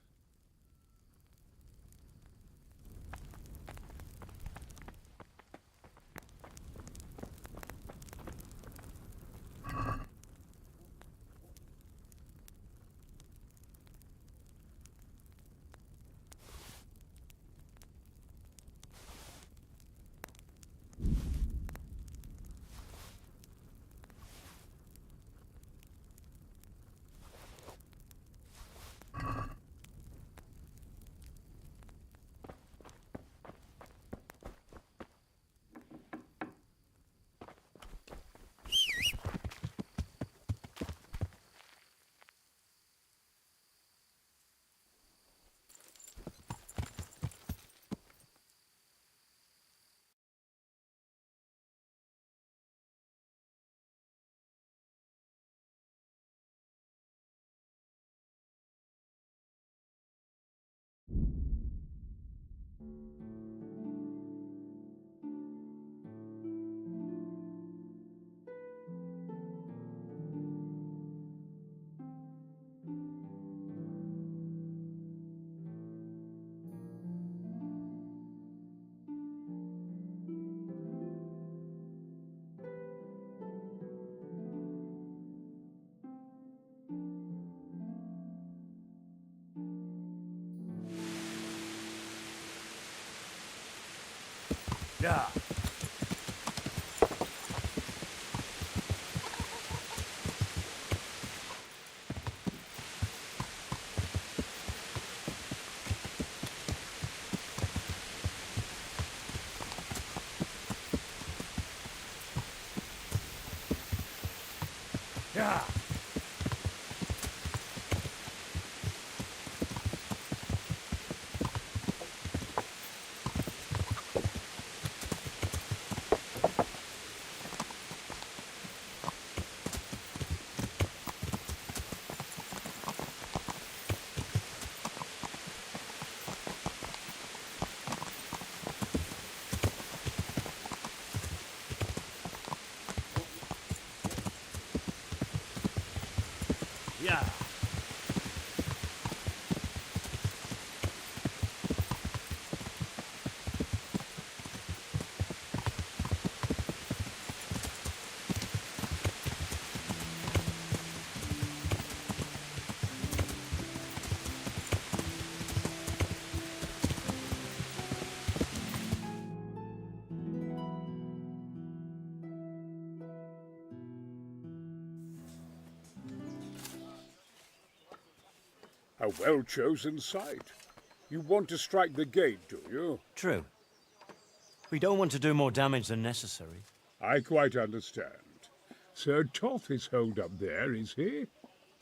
Yeah. Yeah. Yeah. A well-chosen site. You want to strike the gate, do you? True. We don't want to do more damage than necessary. I quite understand. Sir Toth is holed up there, is he?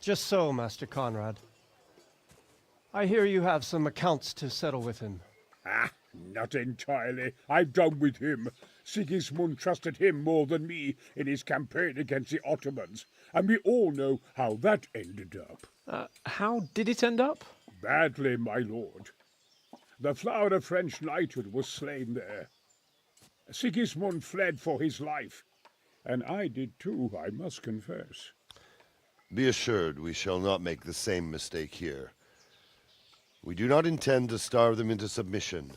Just so, Master Conrad. I hear you have some accounts to settle with him. Ah, not entirely. I've done with him. Sigismund trusted him more than me in his campaign against the Ottomans, and we all know how that ended up. How did it end up? Badly, my lord. The flower of French knighthood was slain there. Sigismund fled for his life, and I did too, I must confess. Be assured we shall not make the same mistake here. We do not intend to starve them into submission,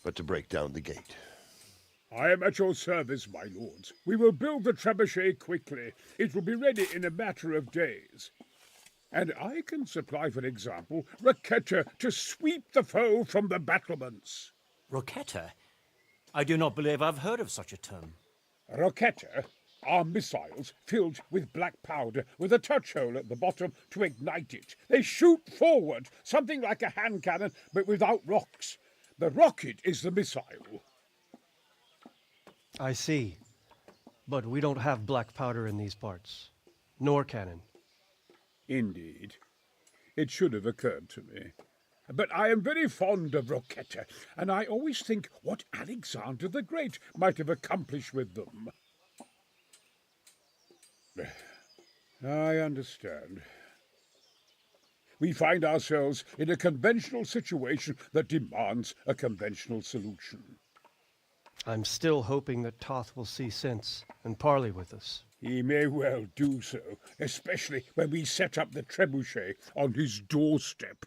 but to break down the gate. I am at your service, my lords. We will build the trebuchet quickly. It will be ready in a matter of days. And I can supply, for example, Roquetta to sweep the foe from the battlements. Roquetta? I do not believe I've heard of such a term. Roquetta are missiles filled with black powder with a touch hole at the bottom to ignite it. They shoot forward, something like a hand cannon, but without rocks. The rocket is the missile. I see. But we don't have black powder in these parts, nor cannon. Indeed. It should have occurred to me. But I am very fond of Rocchetta, and I always think what Alexander the Great might have accomplished with them. I understand. We find ourselves in a conventional situation that demands a conventional solution. I'm still hoping that Toth will see sense and parley with us. He may well do so, especially when we set up the trebuchet on his doorstep.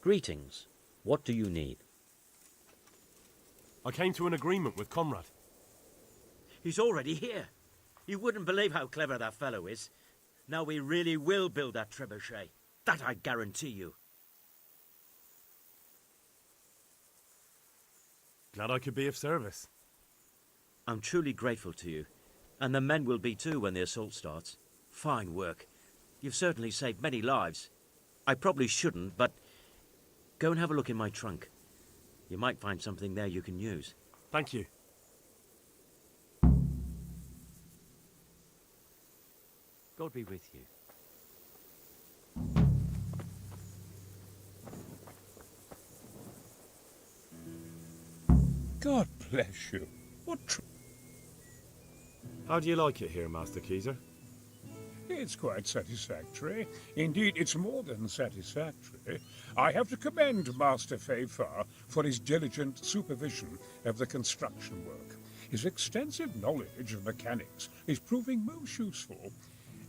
Greetings. What do you need? I came to an agreement with Conrad. He's already here. You wouldn't believe how clever that fellow is. Now we really will build that trebuchet. That I guarantee you. Glad I could be of service. I'm truly grateful to you. And the men will be too when the assault starts. Fine work. You've certainly saved many lives. I probably shouldn't, but go and have a look in my trunk. You might find something there you can use. Thank you. God be with you. God bless you. What How do you like it here, Master Keezer? It's quite satisfactory. Indeed, it's more than satisfactory. I have to commend Master Fayfar for his diligent supervision of the construction work. His extensive knowledge of mechanics is proving most useful.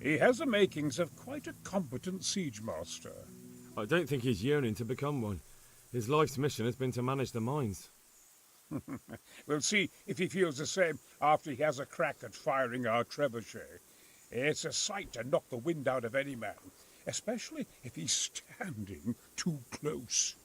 He has the makings of quite a competent siege master. I don't think he's yearning to become one. His life's mission has been to manage the mines. We'll see if he feels the same after he has a crack at firing our trebuchet. It's a sight to knock the wind out of any man, especially if he's standing too close.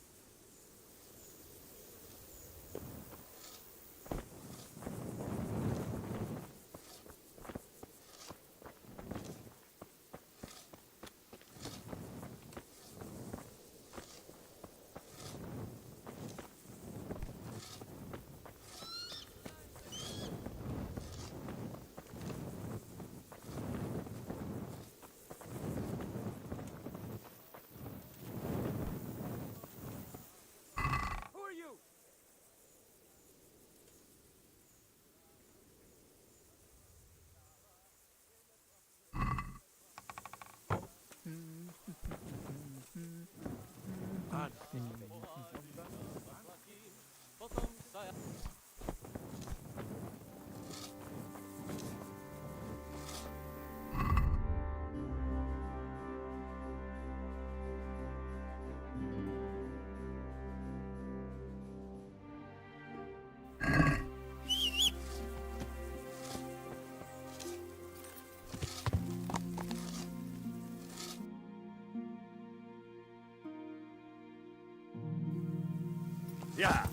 Yeah.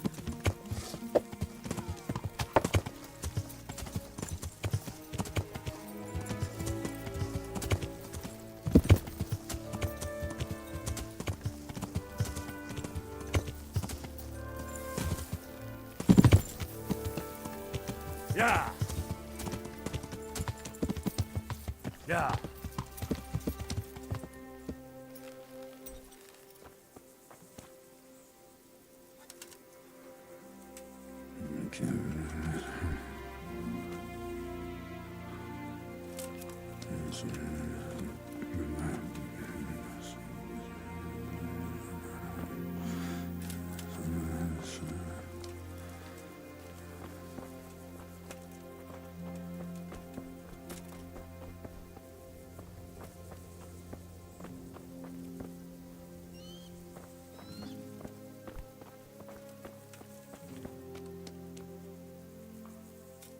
Yeah. Yeah.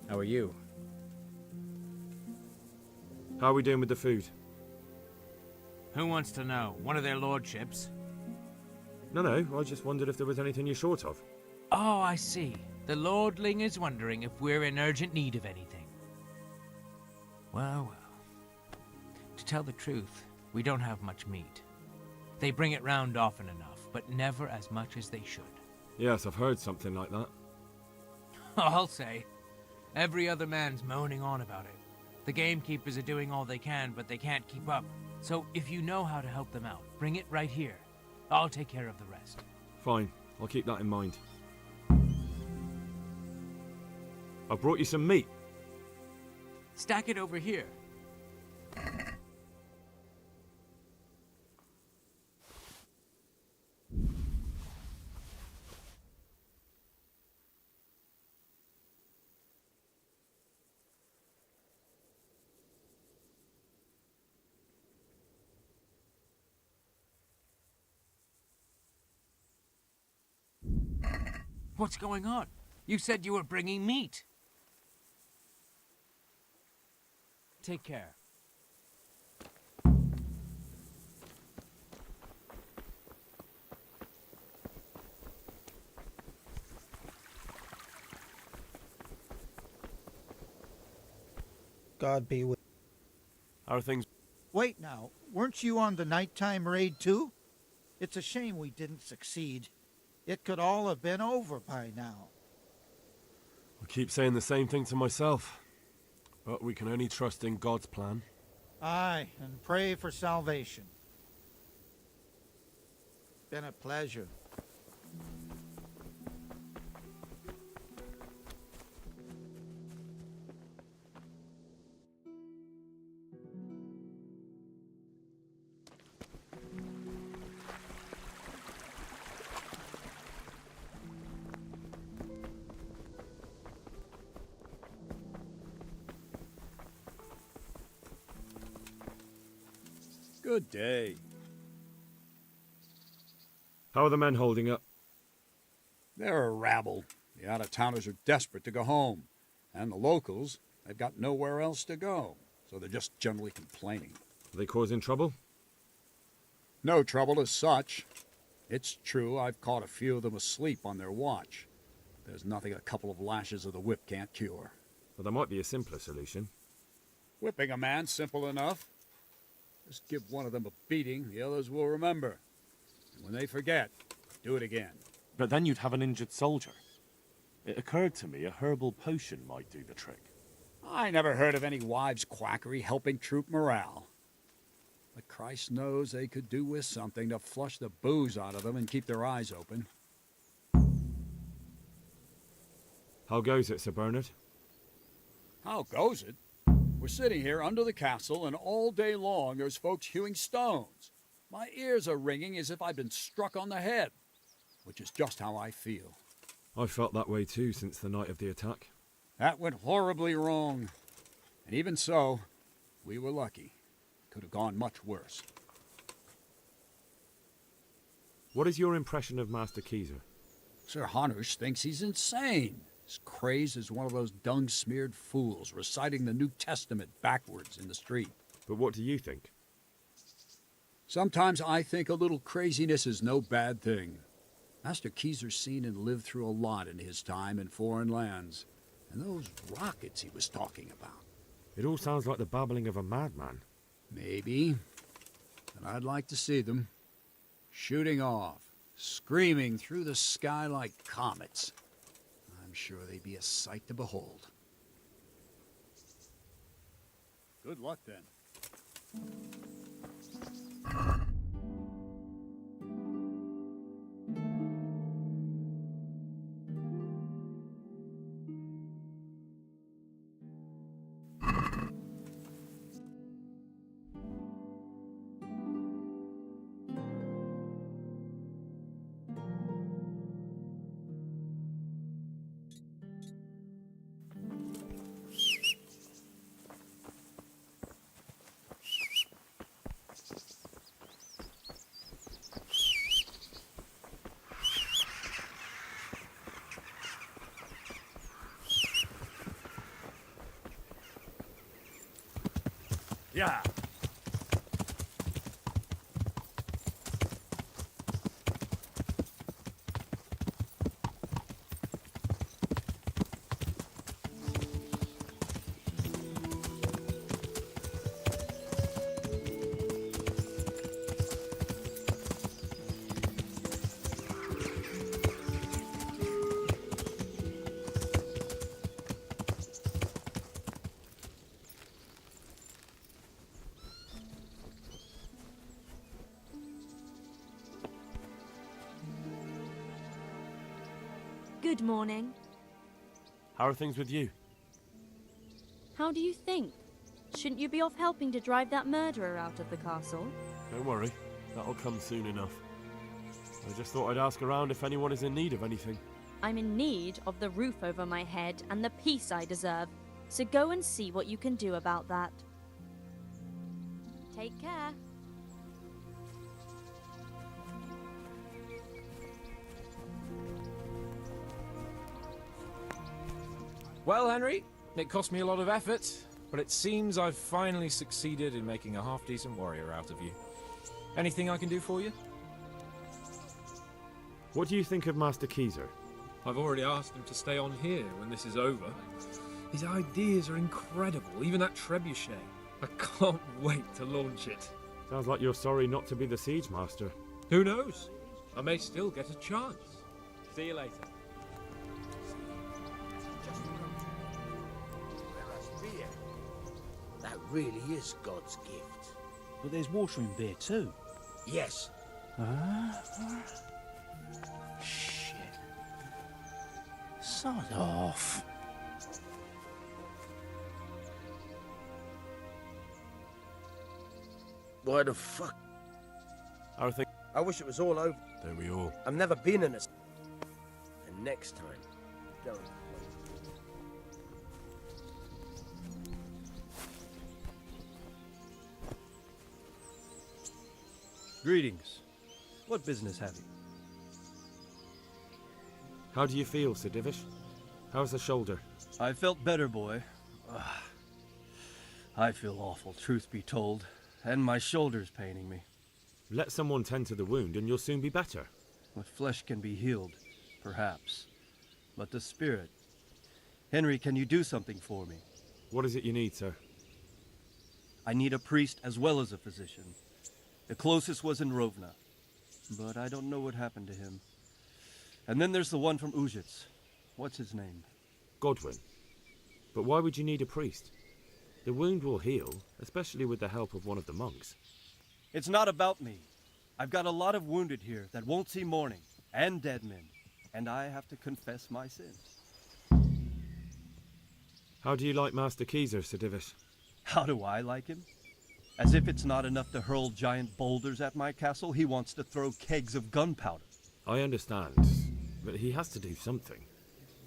How are you? How are we doing with the food? Who wants to know? One of their lordships? No, I just wondered if there was anything you're short of. Oh, I see. The lordling is wondering if we're in urgent need of anything. Well, well. To tell the truth, we don't have much meat. They bring it round often enough, but never as much as they should. Yes, I've heard something like that. I'll say. Every other man's moaning on about it. The gamekeepers are doing all they can, but they can't keep up. So if you know how to help them out, bring it right here. I'll take care of the rest. Fine, I'll keep that in mind. I brought you some meat. Stack it over here. What's going on? You said you were bringing meat. Take care. God be with. How are things? Wait now, weren't you on the nighttime raid too? It's a shame we didn't succeed. It could all have been over by now. I keep saying the same thing to myself, but we can only trust in God's plan. Aye, and pray for salvation. Been a pleasure. Good day. How are the men holding up? They're a rabble. The out-of-towners are desperate to go home. And the locals, they've got nowhere else to go. So they're just generally complaining. Are they causing trouble? No trouble as such. It's true I've caught a few of them asleep on their watch. There's nothing a couple of lashes of the whip can't cure. Well, there might be a simpler solution. Whipping a man, simple enough. Just give one of them a beating, the others will remember. And when they forget, do it again. But then you'd have an injured soldier. It occurred to me a herbal potion might do the trick. I never heard of any wives' quackery helping troop morale. But Christ knows they could do with something to flush the booze out of them and keep their eyes open. How goes it, Sir Bernard? How goes it? We're sitting here under the castle, and all day long there's folks hewing stones. My ears are ringing as if I'd been struck on the head, which is just how I feel. I've felt that way too since the night of the attack. That went horribly wrong. And even so, we were lucky. Could have gone much worse. What is your impression of Master Keyser? Sir Hanush thinks he's insane. As crazed as one of those dung-smeared fools reciting the New Testament backwards in the street. But what do you think? Sometimes I think a little craziness is no bad thing. Master Keyser's seen and lived through a lot in his time in foreign lands. And those rockets he was talking about. It all sounds like the babbling of a madman. Maybe. And I'd like to see them. Shooting off. Screaming through the sky like comets. I'm sure they'd be a sight to behold. Good luck, then. Yeah. Good morning. How are things with you? How do you think? Shouldn't you be off helping to drive that murderer out of the castle? Don't worry, that'll come soon enough. I just thought I'd ask around if anyone is in need of anything. I'm in need of the roof over my head and the peace I deserve, so go and see what you can do about that. Take care. Well, Henry, it cost me a lot of effort, but it seems I've finally succeeded in making a half-decent warrior out of you. Anything I can do for you? What do you think of Master Keyser? I've already asked him to stay on here when this is over. His ideas are incredible, even that trebuchet. I can't wait to launch it. Sounds like you're sorry not to be the siege master. Who knows? I may still get a chance. See you later. That really is God's gift. But there's water in beer too. Yes. Shit. Sod off. Why the fuck? How are things? I wish it was all over. Don't we all? I've never been in a... And next time, don't. Greetings. What business have you? How do you feel, Sir Divish? How's the shoulder? I felt better, boy. I feel awful, truth be told, and my shoulder's paining me. Let someone tend to the wound and you'll soon be better. The flesh can be healed, perhaps, but the spirit... Henry, can you do something for me? What is it you need, sir? I need a priest as well as a physician. The closest was in Rovna, but I don't know what happened to him. And then there's the one from Ujits. What's his name? Godwin. But why would you need a priest? The wound will heal, especially with the help of one of the monks. It's not about me. I've got a lot of wounded here that won't see morning, and dead men, and I have to confess my sins. How do you like Master Keyser, Sir Divish? How do I like him? As if it's not enough to hurl giant boulders at my castle, he wants to throw kegs of gunpowder. I understand, but he has to do something.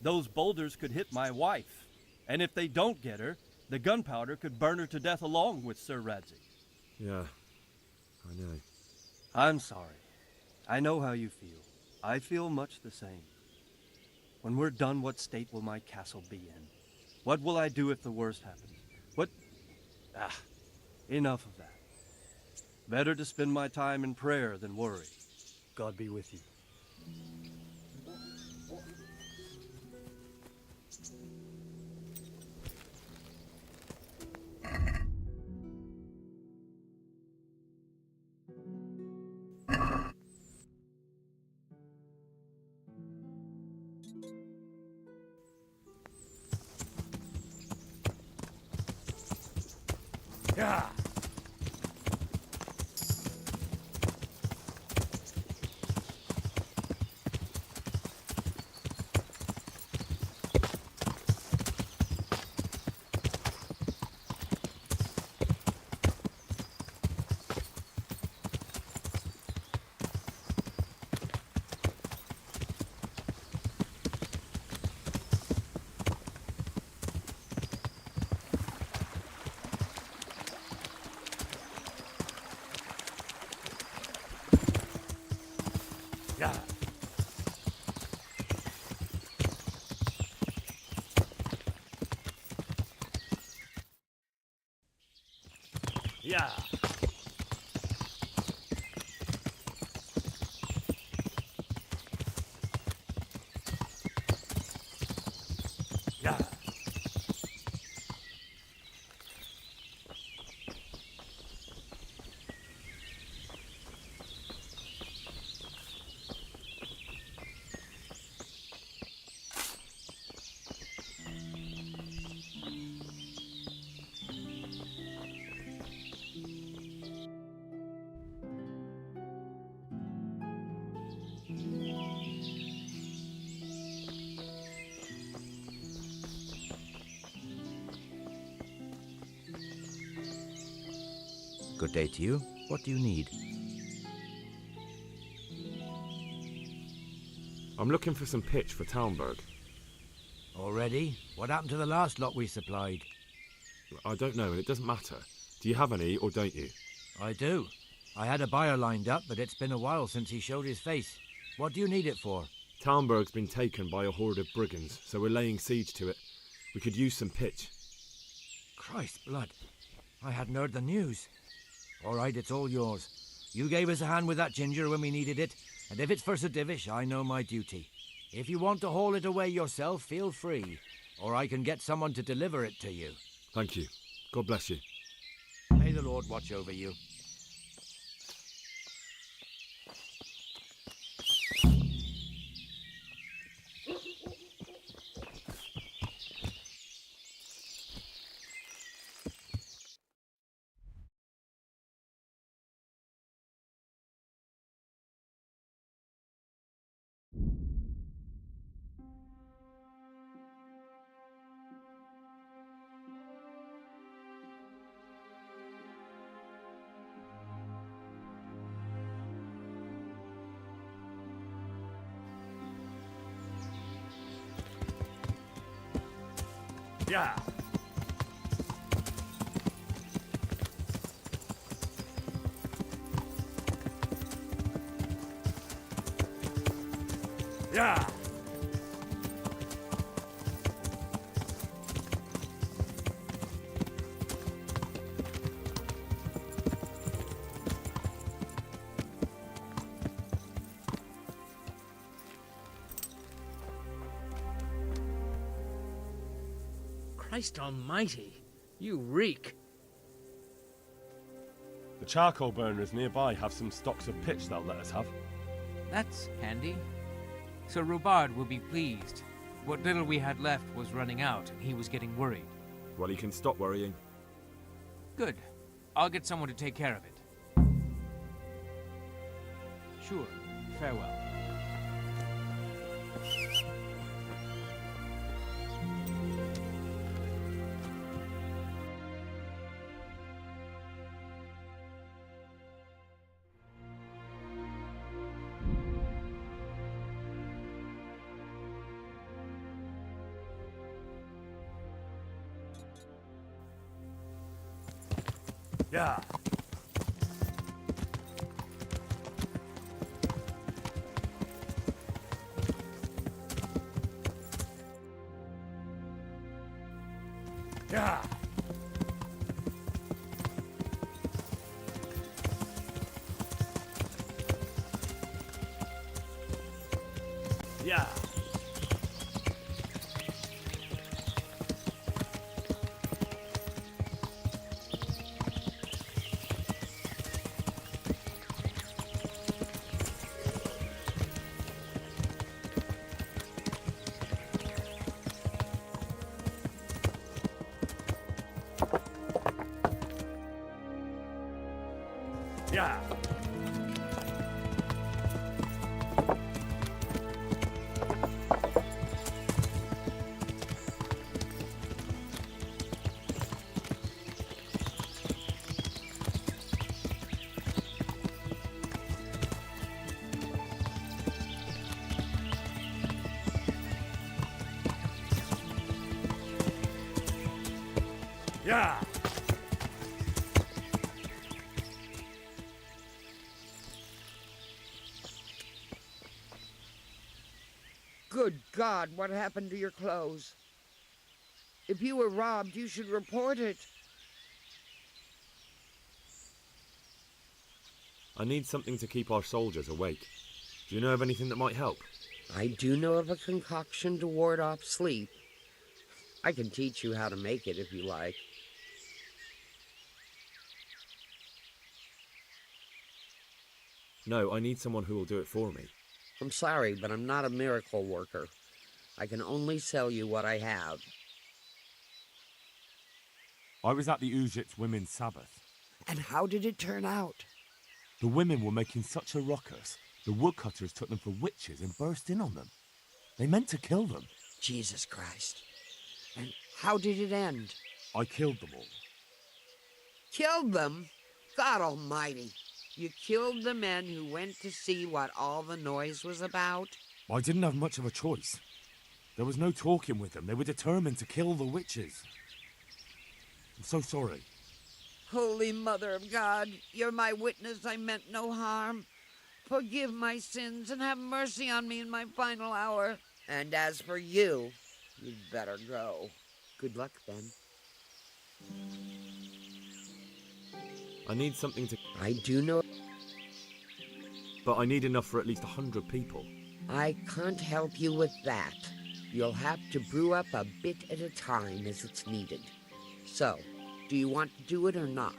Those boulders could hit my wife, and if they don't get her, the gunpowder could burn her to death along with Sir Radzi. Yeah, I know. I'm sorry. I know how you feel. I feel much the same. When we're done, what state will my castle be in? What will I do if the worst happens? Enough of that. Better to spend my time in prayer than worry. God be with you. Yeah. Yeah. Yeah. Yeah. Good day to you. What do you need? I'm looking for some pitch for Talmberg. Already? What happened to the last lot we supplied? I don't know, and it doesn't matter. Do you have any, or don't you? I do. I had a buyer lined up, but it's been a while since he showed his face. What do you need it for? Talmberg's been taken by a horde of brigands, so we're laying siege to it. We could use some pitch. Christ blood. I hadn't heard the news. All right, it's all yours. You gave us a hand with that ginger when we needed it, and if it's for Sir Divish, I know my duty. If you want to haul it away yourself, feel free, or I can get someone to deliver it to you. Thank you. God bless you. May the Lord watch over you. Yeah. Yeah. Christ almighty, you reek. The charcoal burners nearby have some stocks of pitch they'll let us have. That's handy. Sir Rubard will be pleased. What little we had left was running out, and he was getting worried. Well, he can stop worrying. Good. I'll get someone to take care of it. Sure. Farewell. Yeah. Yeah. Yeah. Yeah. Yeah. Good God, what happened to your clothes? If you were robbed, you should report it. I need something to keep our soldiers awake. Do you know of anything that might help? I do know of a concoction to ward off sleep. I can teach you how to make it if you like. No, I need someone who will do it for me. I'm sorry, but I'm not a miracle worker. I can only sell you what I have. I was at the Ujits Women's Sabbath. And how did it turn out? The women were making such a ruckus, the woodcutters took them for witches and burst in on them. They meant to kill them. Jesus Christ. And how did it end? I killed them all. Killed them? God almighty. You killed the men who went to see what all the noise was about? I didn't have much of a choice. There was no talking with them. They were determined to kill the witches. I'm so sorry. Holy Mother of God, you're my witness I meant no harm. Forgive my sins and have mercy on me in my final hour. And as for you, you'd better go. Good luck, then. I need something to... I do know... But I need enough for at least 100 people. I can't help you with that. You'll have to brew up a bit at a time as it's needed. So, do you want to do it or not?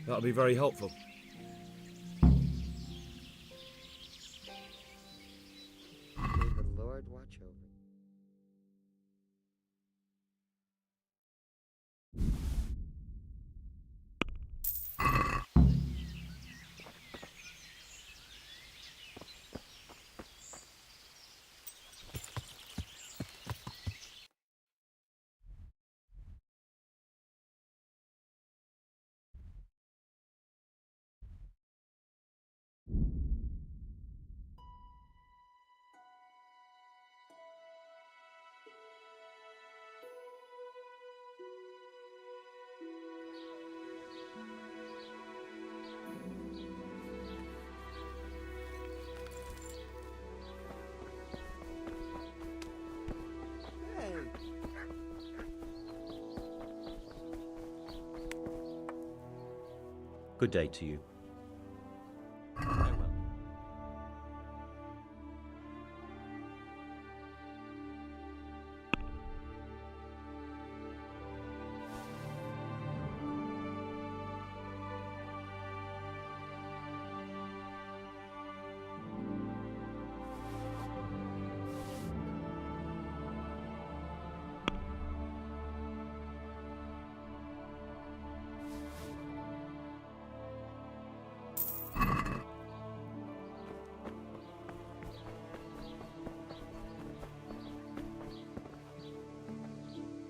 That'll be very helpful. May the Lord watch over you. Good day to you.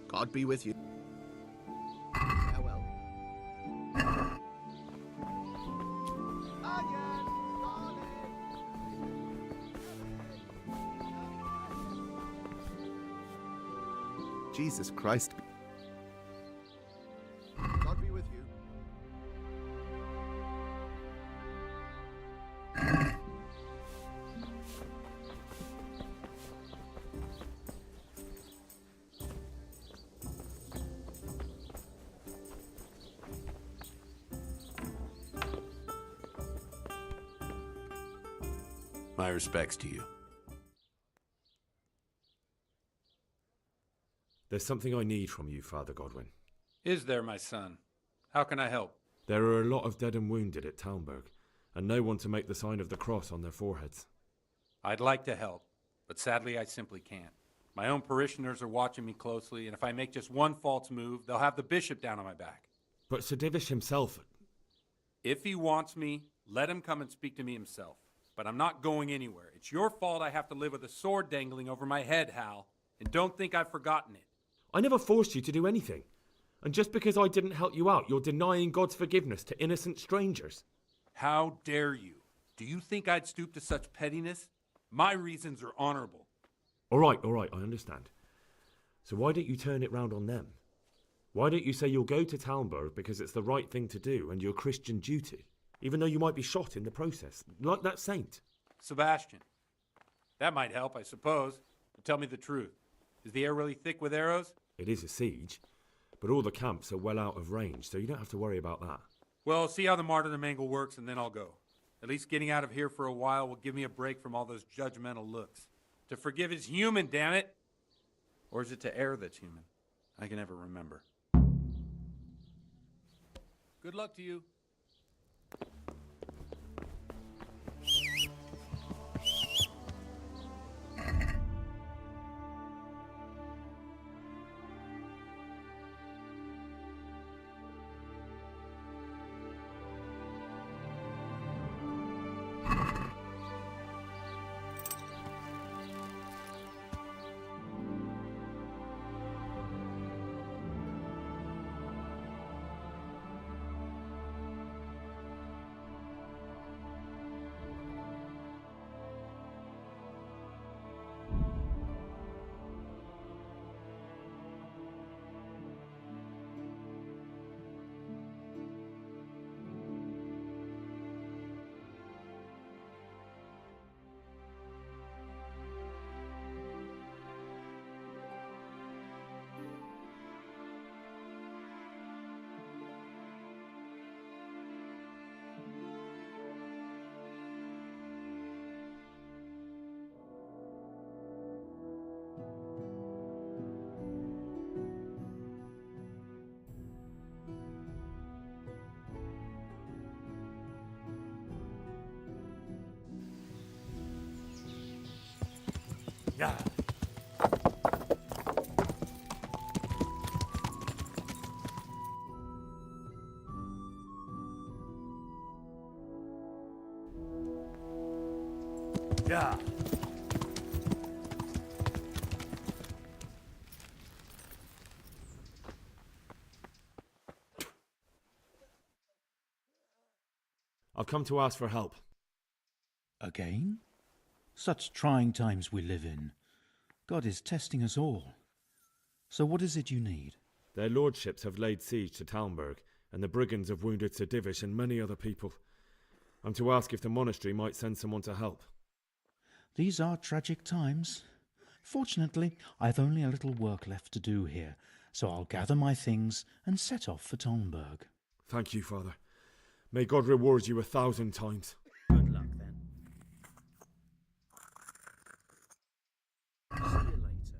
God be with you. Farewell. Jesus Christ. God be with you. My respects to you. There's something I need from you, Father Godwin. Is there, my son? How can I help? There are a lot of dead and wounded at Talmberg, and no one to make the sign of the cross on their foreheads. I'd like to help, but sadly I simply can't. My own parishioners are watching me closely, and if I make just one false move, they'll have the bishop down on my back. But Sir Divish himself... If he wants me, let him come and speak to me himself. But I'm not going anywhere. It's your fault I have to live with a sword dangling over my head, Hal. And don't think I've forgotten it. I never forced you to do anything. And just because I didn't help you out, you're denying God's forgiveness to innocent strangers. How dare you? Do you think I'd stoop to such pettiness? My reasons are honorable. All right, I understand. So why don't you turn it round on them? Why don't you say you'll go to Talmberg because it's the right thing to do and your Christian duty, even though you might be shot in the process, like that saint? Sebastian. That might help, I suppose. But tell me the truth. Is the air really thick with arrows? It is a siege, but all the camps are well out of range, so you don't have to worry about that. Well, see how the martyrdom angle works, and then I'll go. At least getting out of here for a while will give me a break from all those judgmental looks. To forgive is human, damn it! Or is it to err that's human? I can never remember. Good luck to you. Yeah. Yeah. I've come to ask for help. Again? Such trying times we live in. God is testing us all. So what is it you need? Their lordships have laid siege to Talmberg, and the brigands have wounded Sir Divish and many other people. I'm to ask if the monastery might send someone to help. These are tragic times. Fortunately, I've only a little work left to do here, so I'll gather my things and set off for Talmberg. Thank you, Father. May God reward you 1,000 times. Good luck, then. See you later.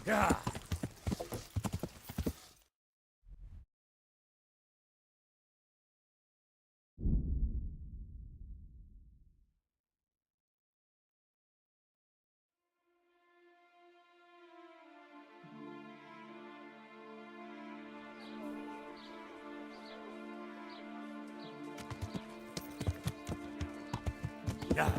Yeah. Yeah.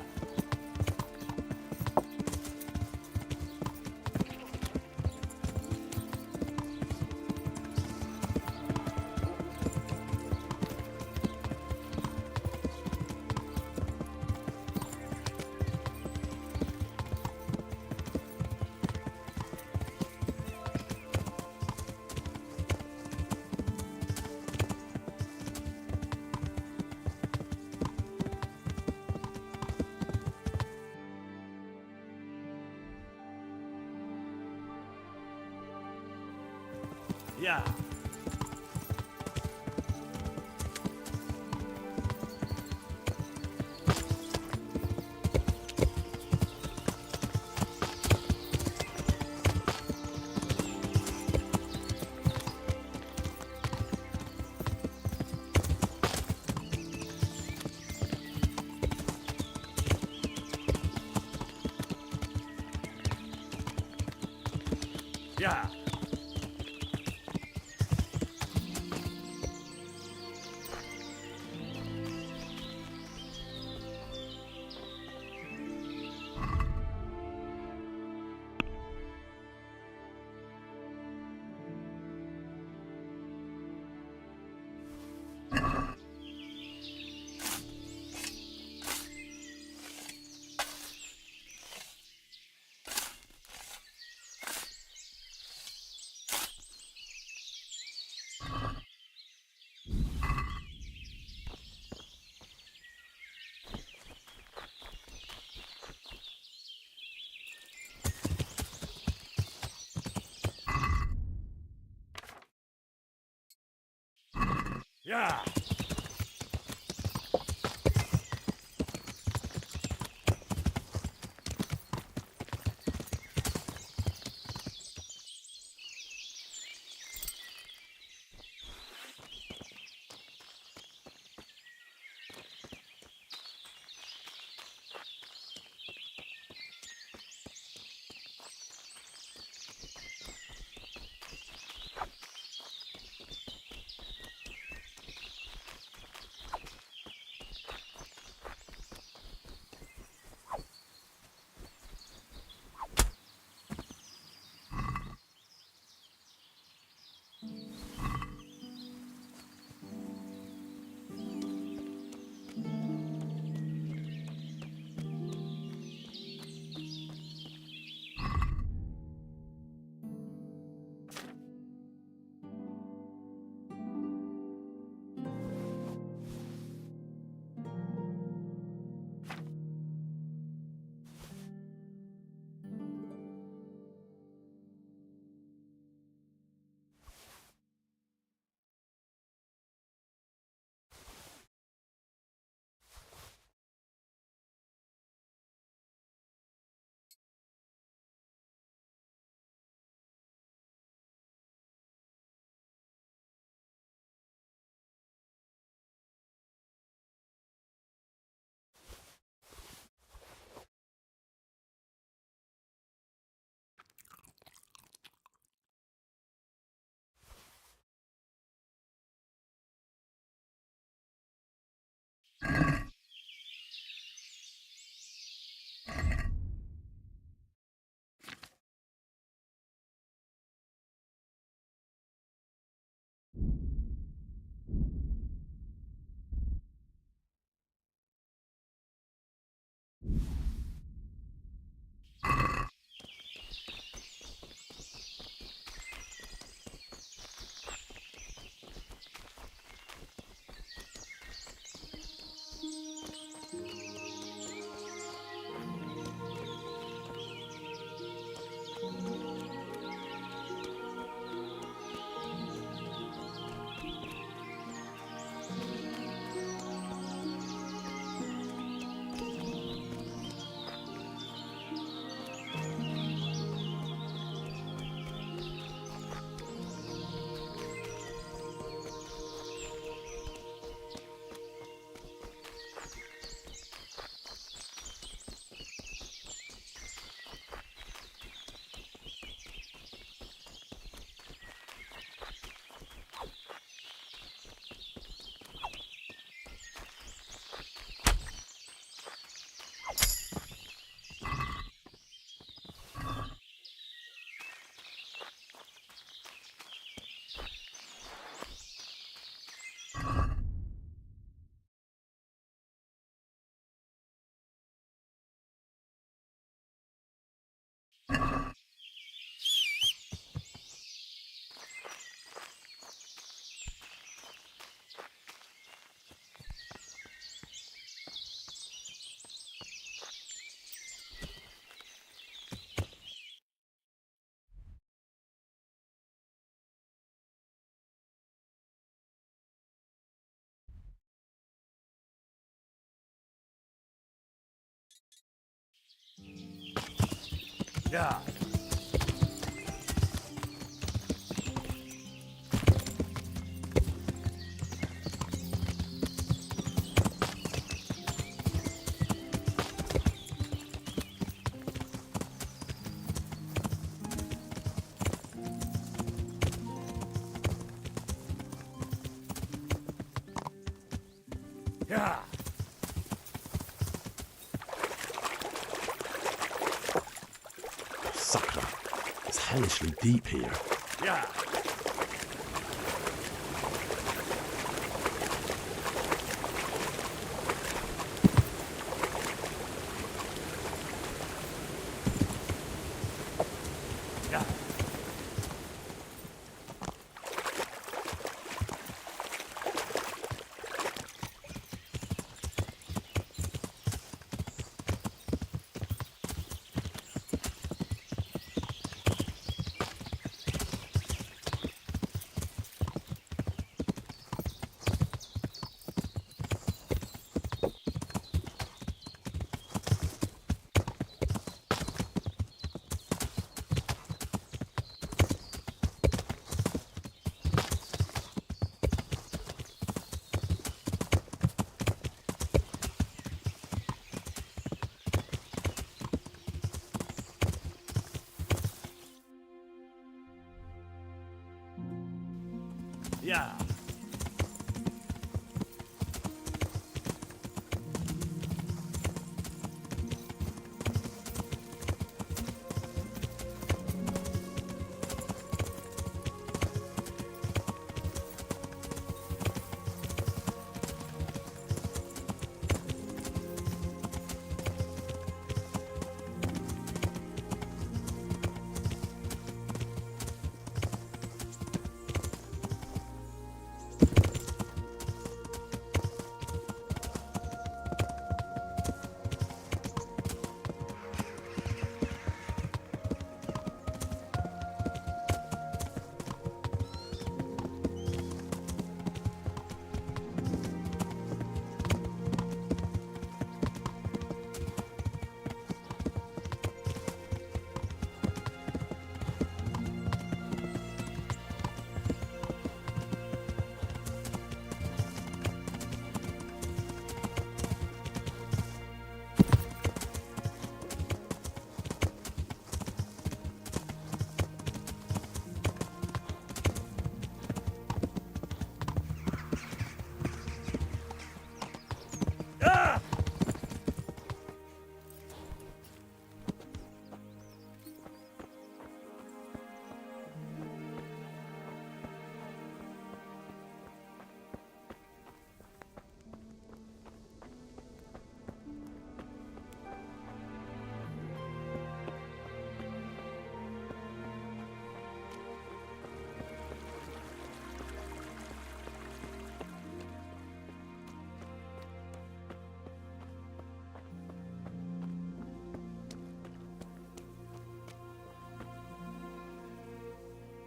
Yeah. Yeah. Yeah. Yeah. Yeah. Sucker. It's hellishly deep here. Yeah. Yeah. Yeah.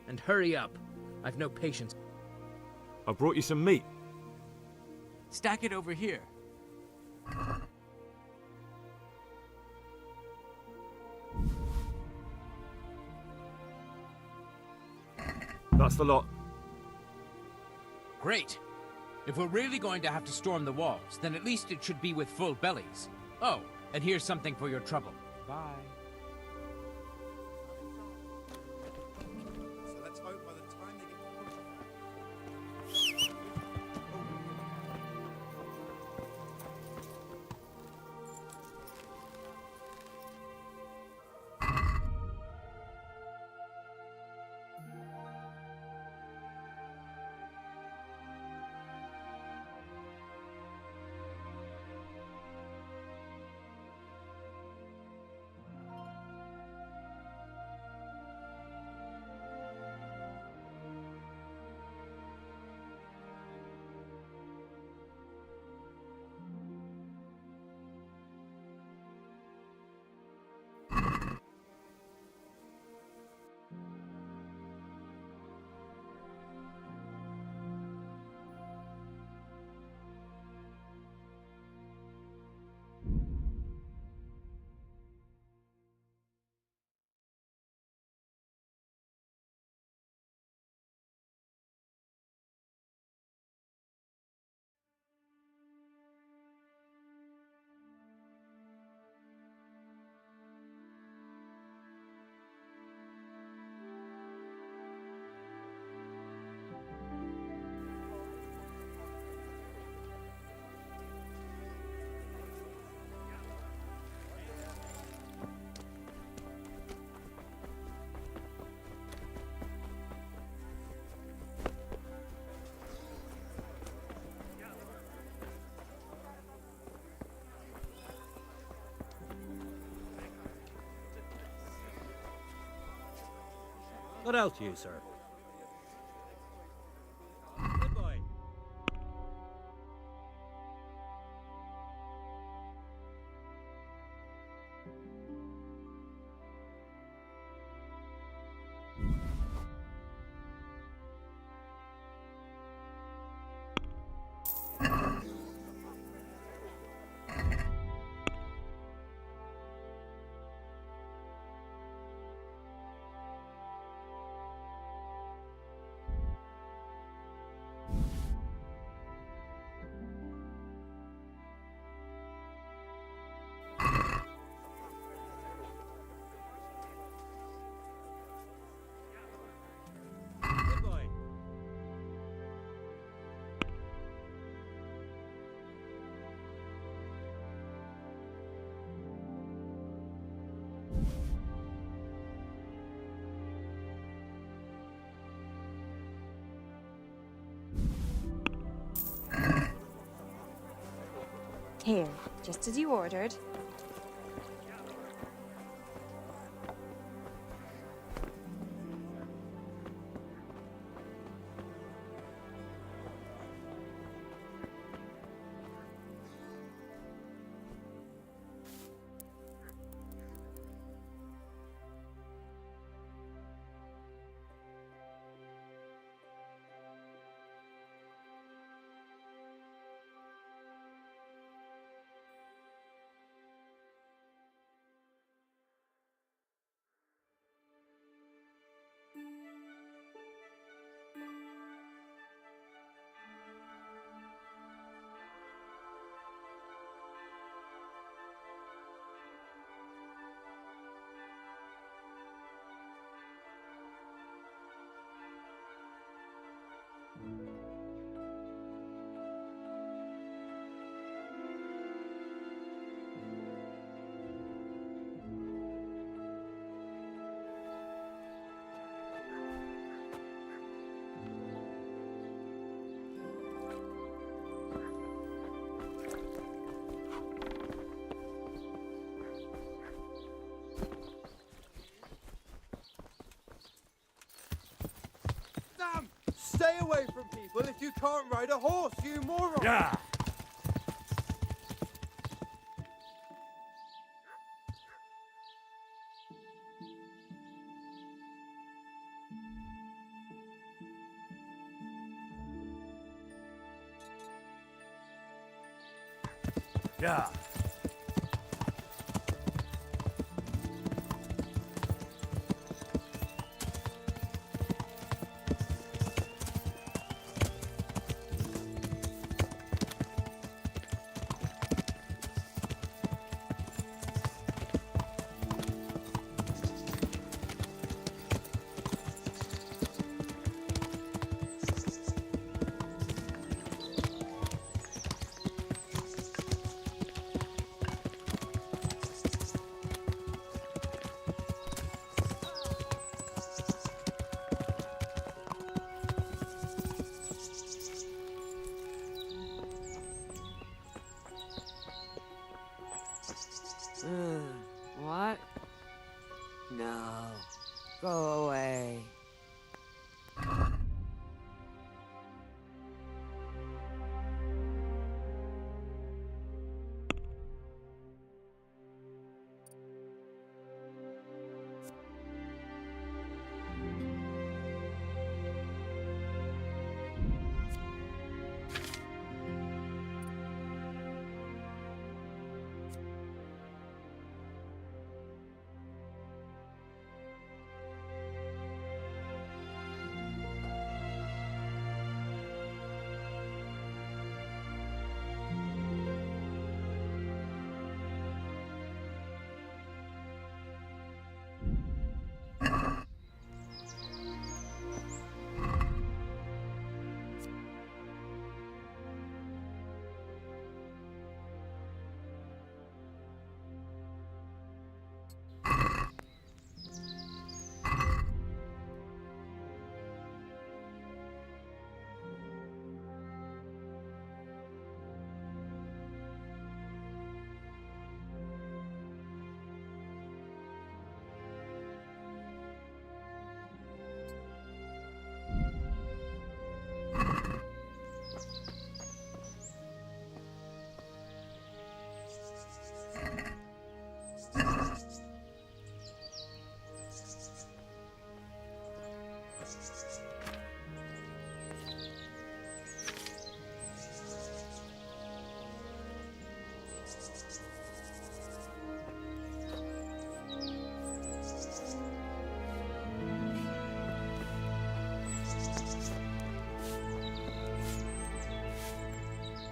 And hurry up. I've no patience. I brought you some meat. Stack it over here. That's the lot. Great. If we're really going to have to storm the walls, then at least it should be with full bellies. Oh, and here's something for your trouble. Bye. So let's hope by the time they get What else you, sir? Good boy. Good boy. Here, just as you ordered. Damn! Stay away from people if you can't ride a horse, you moron! Yeah! Yeah! What? No. Go away.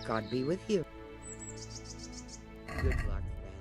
God be with you. Good luck, then.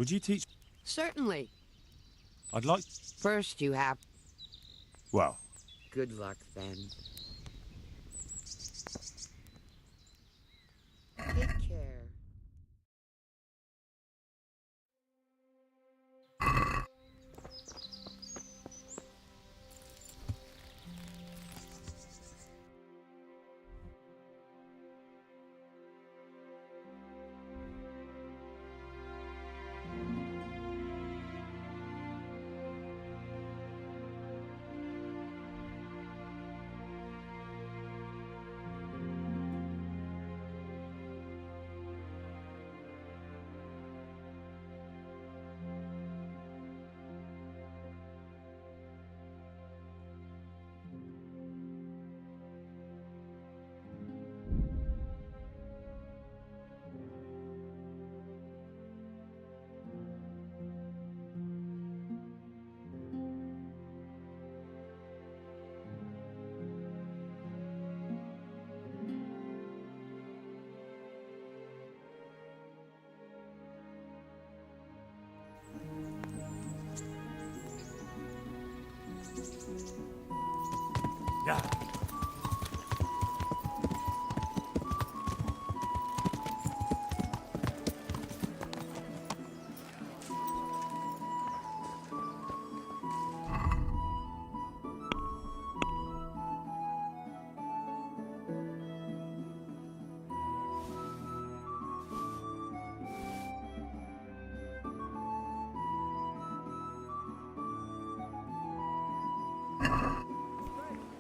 Would you teach? Certainly. I'd like. First, you have. Well. Good luck, then. Take care. Yeah.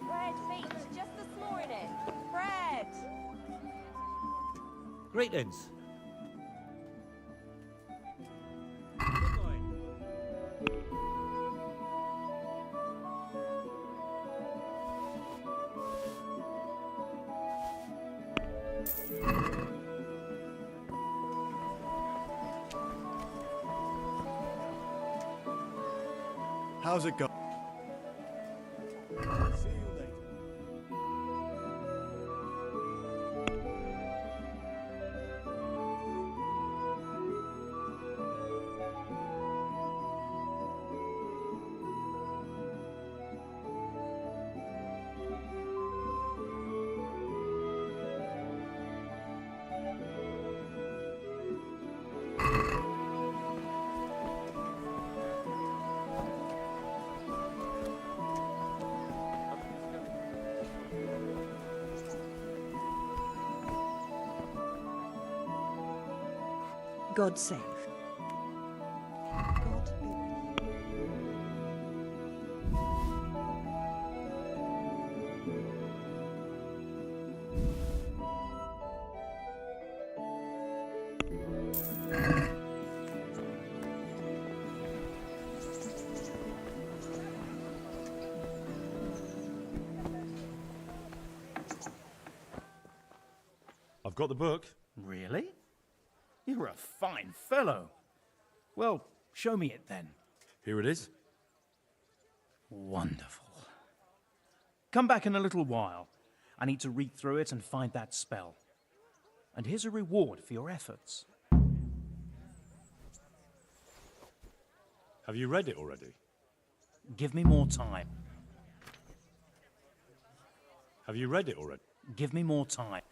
Fred faked just this morning. Fred! Greetings. How's it going? See you later. God save. God be I've got the book. Really? You're a fine fellow. Well, show me it then. Here it is. Wonderful. Come back in a little while. I need to read through it and find that spell. And here's a reward for your efforts. Have you read it already? Give me more time. Have you read it already? Give me more time.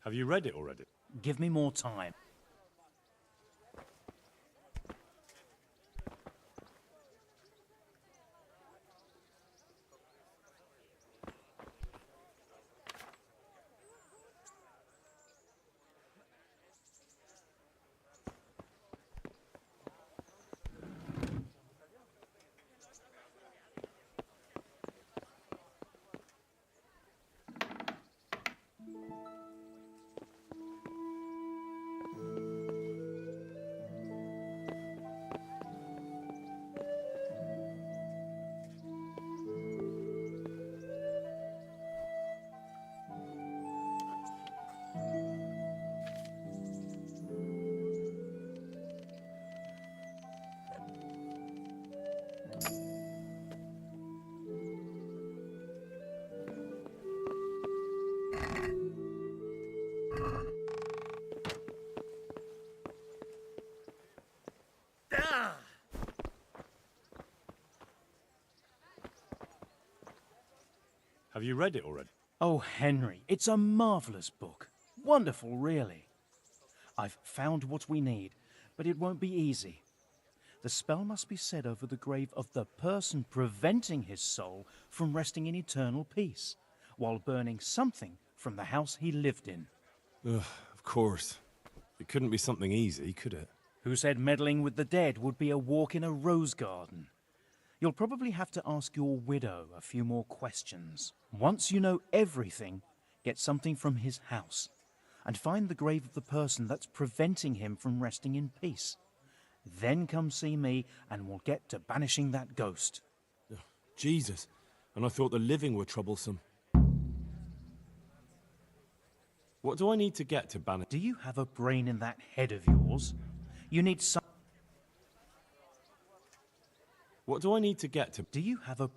Have you read it already? Give me more time. Have you read it already? Oh, Henry, it's a marvellous book. Wonderful, really. I've found what we need, but it won't be easy. The spell must be said over the grave of the person preventing his soul from resting in eternal peace, while burning something from the house he lived in. Ugh, of course. It couldn't be something easy, could it? Who said meddling with the dead would be a walk in a rose garden? You'll probably have to ask your widow a few more questions. Once you know everything, get something from his house, and find the grave of the person that's preventing him from resting in peace. Then come see me, and we'll get to banishing that ghost. Ugh, Jesus, and I thought the living were troublesome. What do I need to get to banish? Do you have a brain in that head of yours? You need some... What do I need to get to... Do you have a...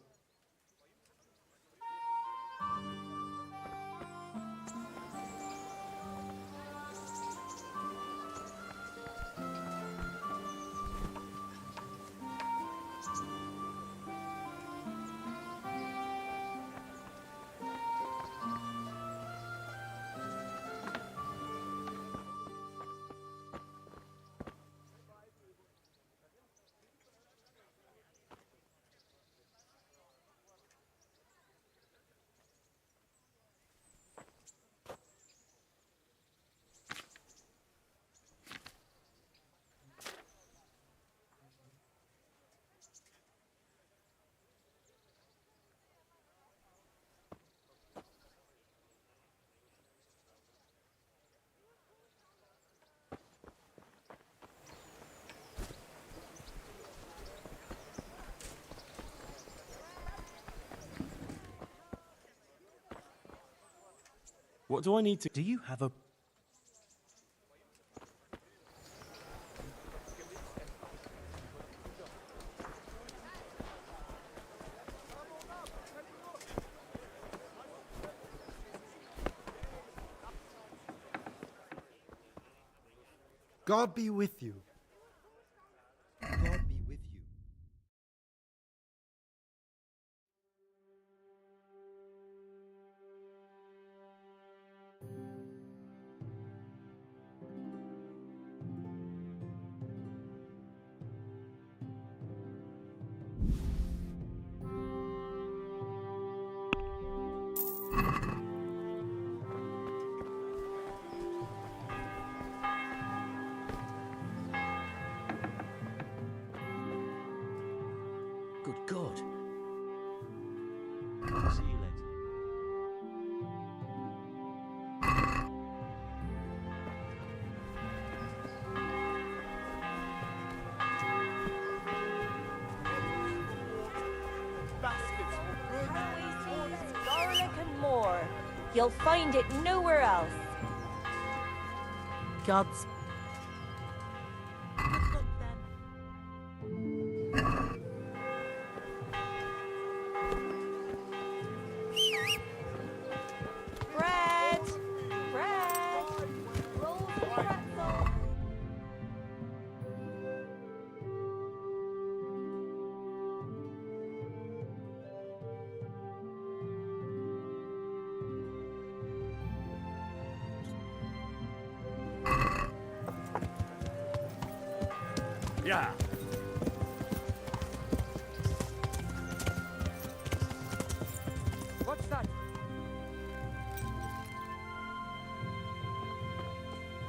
What do I need to... Do you have a... God be with you. God be with you. Good God. See you later. Garlic and more. You'll find it nowhere else. God's... Bread! Bread! Rolls and pretzel. Yeah. What's that?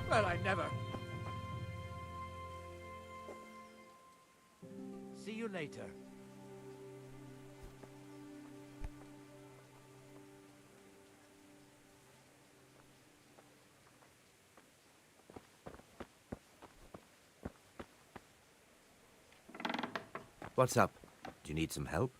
Well, I never. See you later. What's up? Do you need some help?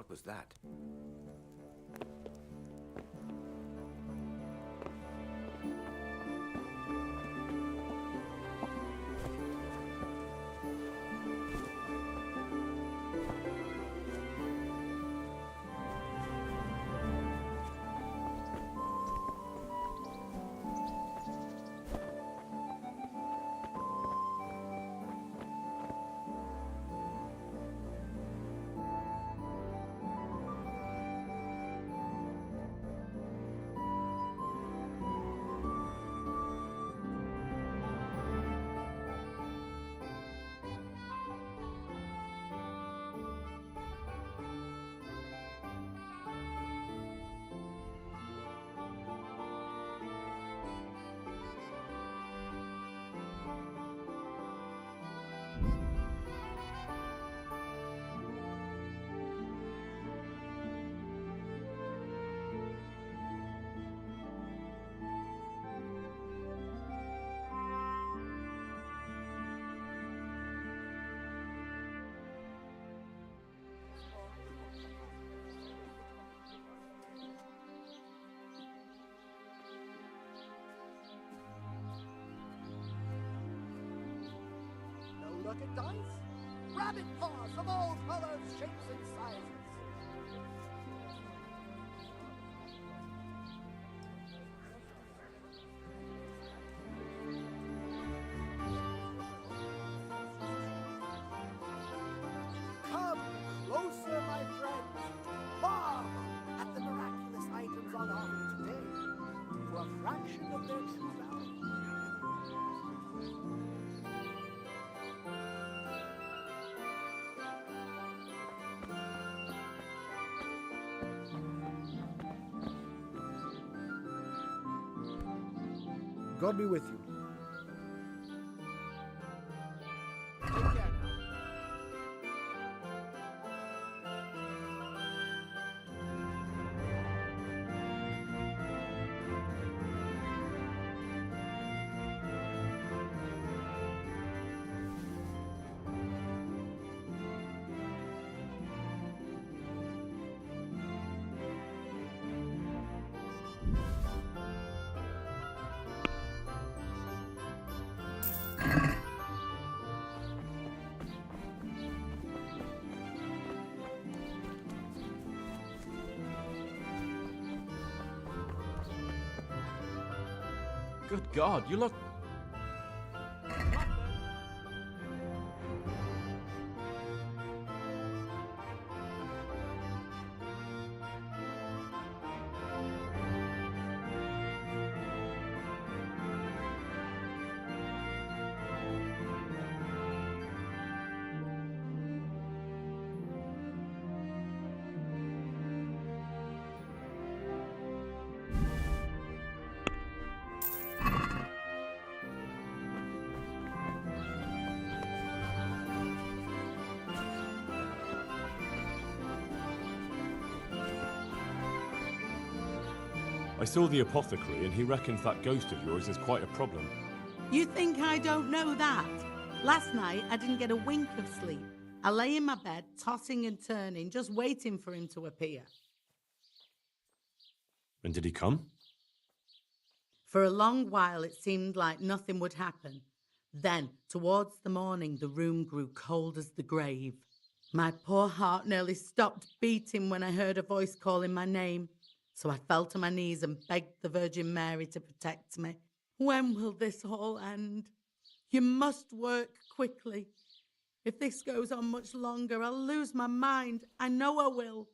What was that? Look at dice. Rabbit paws of all colors, shapes, and sizes. Come closer, my friends. Marvel at the miraculous items on offer today for a fraction of their true value. God be with you. Take care now. Good God, you look... I saw the apothecary and he reckons that ghost of yours is quite a problem. You think I don't know that? Last night I didn't get a wink of sleep. I lay in my bed, tossing and turning, just waiting for him to appear. And did he come? For a long while it seemed like nothing would happen. Then, towards the morning, the room grew cold as the grave. My poor heart nearly stopped beating when I heard a voice calling my name. So I fell to my knees and begged the Virgin Mary to protect me. When will this all end? You must work quickly. If this goes on much longer, I'll lose my mind. I know I will.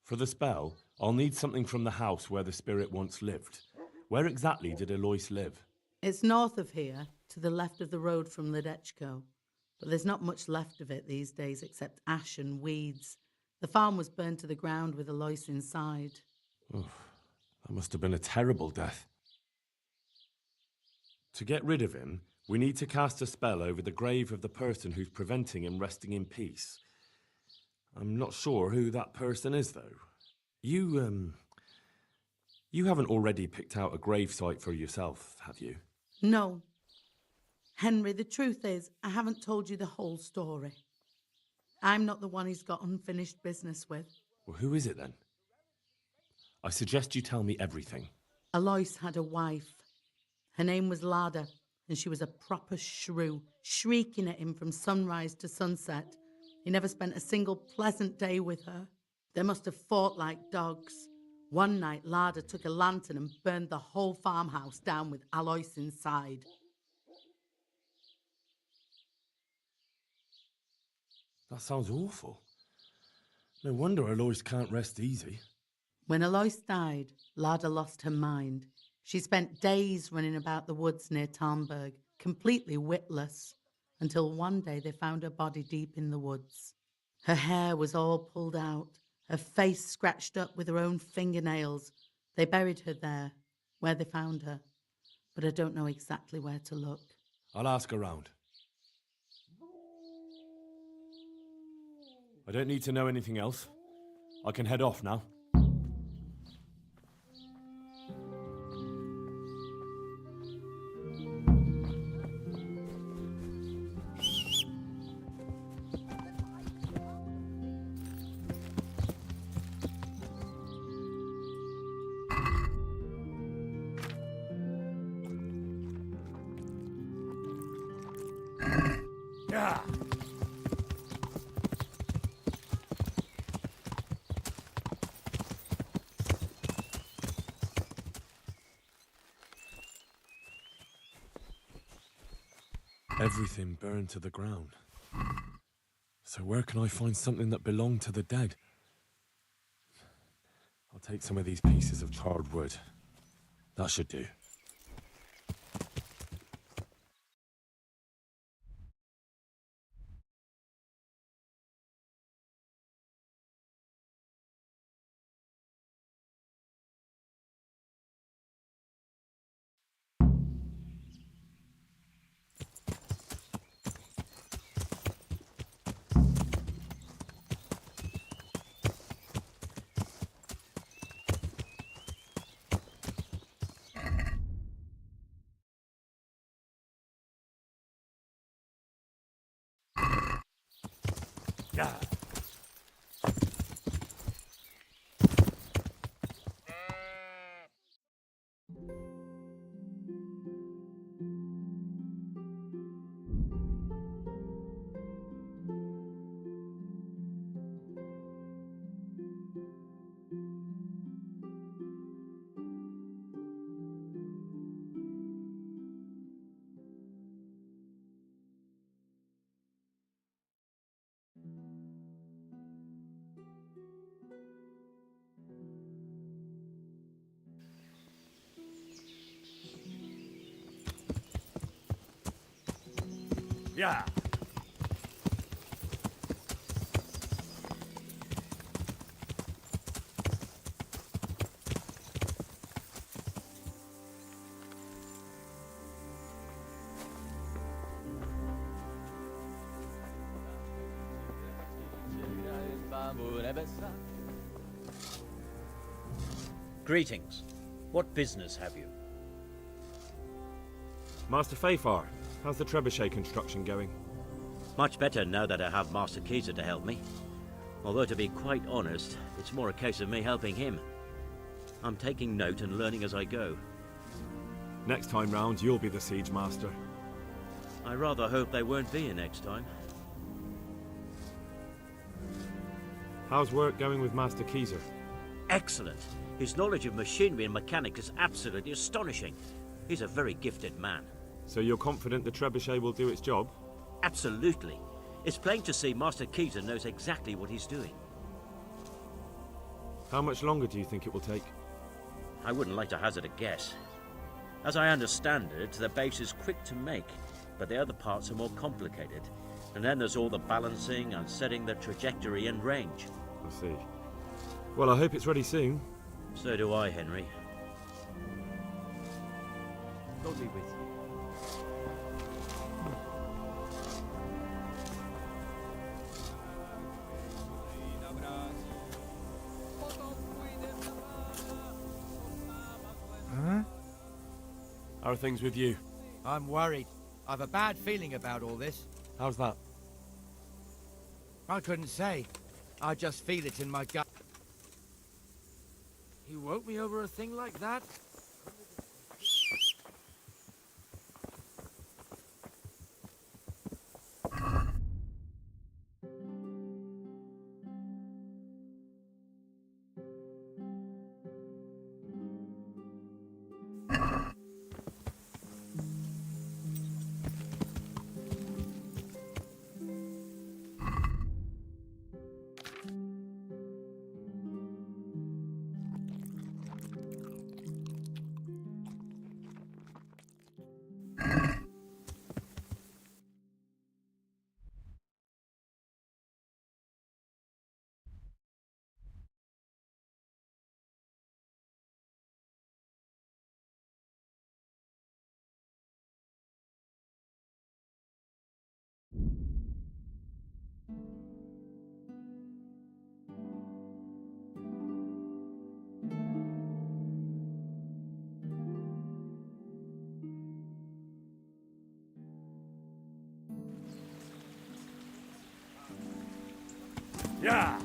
For the spell, I'll need something from the house where the spirit once lived. Where exactly did Eloise live? It's north of here, to the left of the road from Ledechko. But there's not much left of it these days except ash and weeds. The farm was burned to the ground with Alois inside. Oh, that must have been a terrible death. To get rid of him, we need to cast a spell over the grave of the person who's preventing him resting in peace. I'm not sure who that person is, though. You haven't already picked out a grave site for yourself, have you? No. Henry, the truth is, I haven't told you the whole story. I'm not the one he's got unfinished business with. Well, who is it then? I suggest you tell me everything. Alois had a wife. Her name was Lada, and she was a proper shrew, shrieking at him from sunrise to sunset. He never spent a single pleasant day with her. They must have fought like dogs. One night, Lada took a lantern and burned the whole farmhouse down with Alois inside. That sounds awful. No wonder Alois can't rest easy. When Alois died, Lada lost her mind. She spent days running about the woods near Talmberg, completely witless, until one day they found her body deep in the woods. Her hair was all pulled out, her face scratched up with her own fingernails. They buried her there, where they found her, but I don't know exactly where to look. I'll ask around. I don't need to know anything else. I can head off now. Yeah. Everything burned to the ground. So where can I find something that belonged to the dead? I'll take some of these pieces of charred wood. That should do. Yeah. Yeah. Greetings. What business have you? Master Fafar, how's the trebuchet construction going? Much better now that I have Master Keyser to help me. Although, to be quite honest, it's more a case of me helping him. I'm taking note and learning as I go. Next time round, you'll be the siege master. I rather hope they won't be here next time. How's work going with Master Keyser? Excellent. His knowledge of machinery and mechanics is absolutely astonishing. He's a very gifted man. So you're confident the trebuchet will do its job? Absolutely. It's plain to see Master Keyser knows exactly what he's doing. How much longer do you think it will take? I wouldn't like to hazard a guess. As I understand it, the base is quick to make, but the other parts are more complicated. And then there's all the balancing and setting the trajectory and range. I see. Well, I hope it's ready soon. So do I, Henry. God be with you. How are things with you? I'm worried. I've a bad feeling about all this. How's that? I couldn't say. I just feel it in my gut. You woke me over a thing like that? Yeah!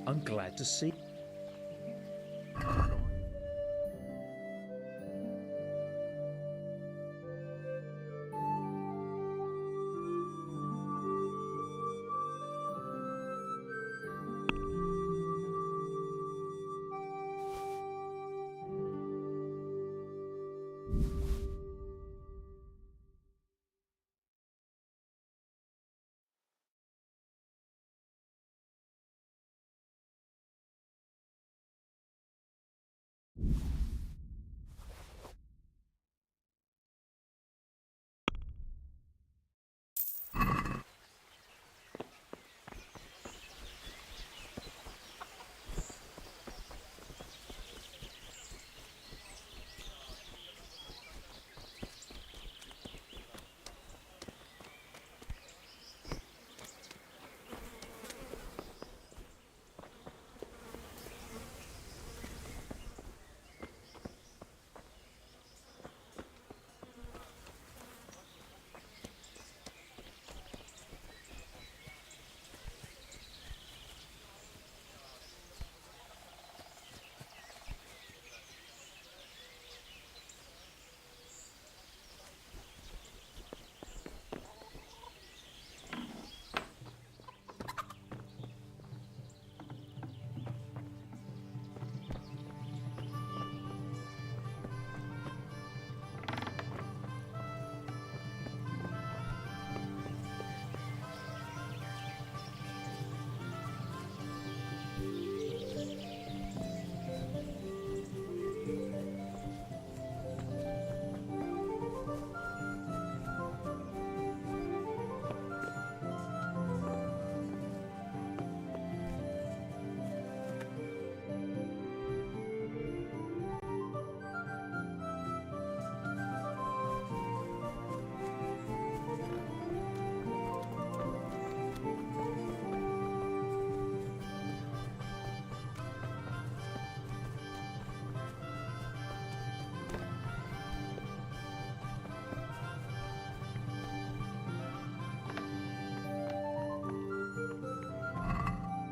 I'm glad to see.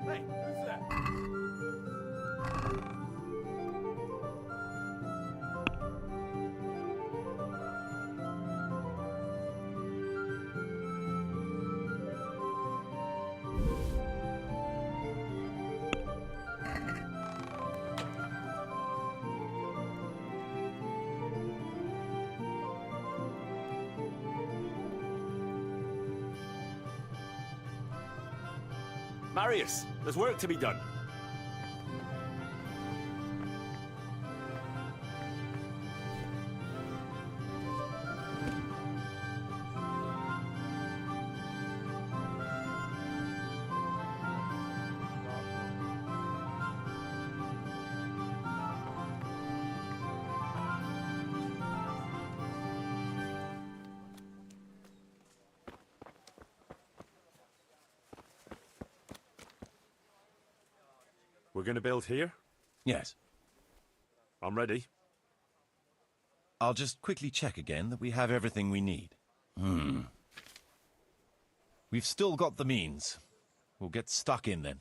Hey, who's that? Marius, there's work to be done. We're going to build here? Yes. I'm ready. I'll just quickly check again that we have everything we need. We've still got the means. We'll get stuck in then.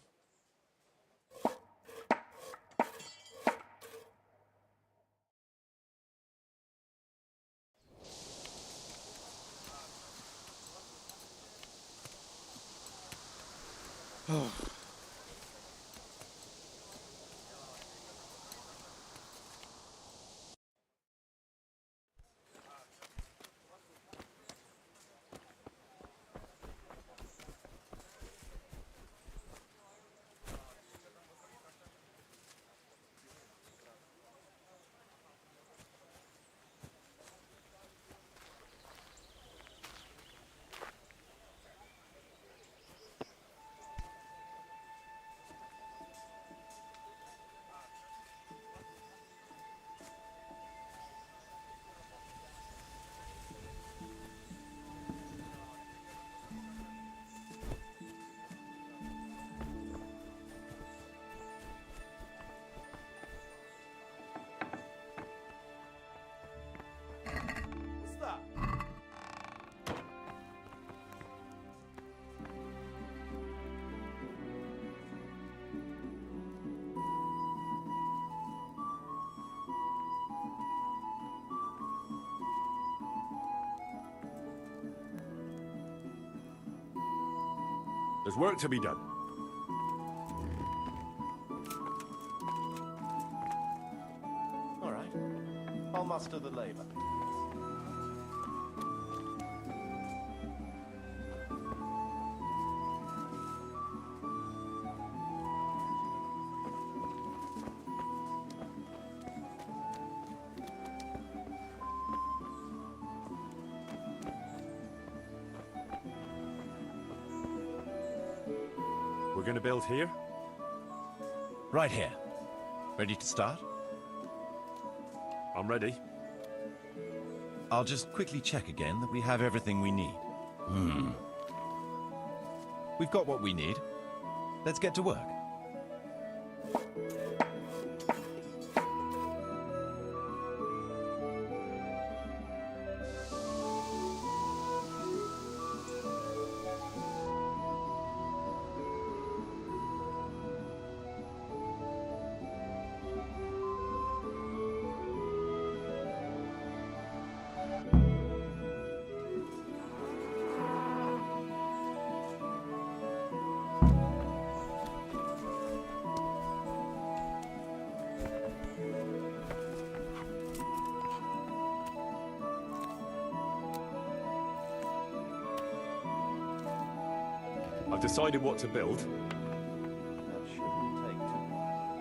What's that? There's work to be done. All right. I'll muster the labor. We're going to build here? Right here. Ready to start? I'm ready. I'll just quickly check again that we have everything we need. We've got what we need. Let's get to work. I've decided what to build. That shouldn't take too long.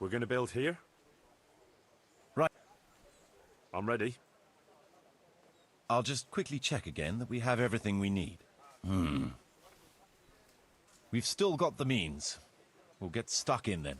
We're going to build here? Right. I'm ready. I'll just quickly check again that we have everything we need. We've still got the means. We'll get stuck in then.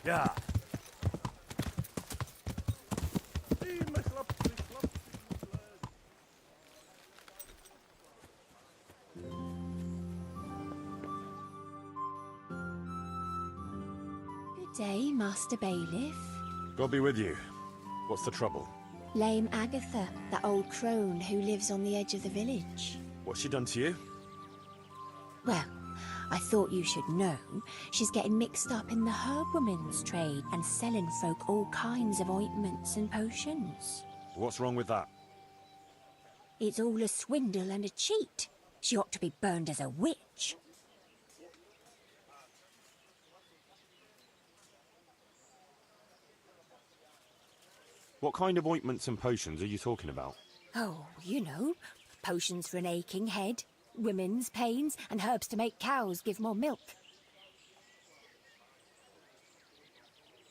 Yeah. Good day, Master Bailiff. God be with you. What's the trouble? Lame Agatha, that old crone who lives on the edge of the village. What's she done to you? Well, I thought you should know. She's getting mixed up in the herb woman's trade and selling folk all kinds of ointments and potions. What's wrong with that? It's all a swindle and a cheat. She ought to be burned as a witch. What kind of ointments and potions are you talking about? Oh, you know, potions for an aching head, women's pains, and herbs to make cows give more milk.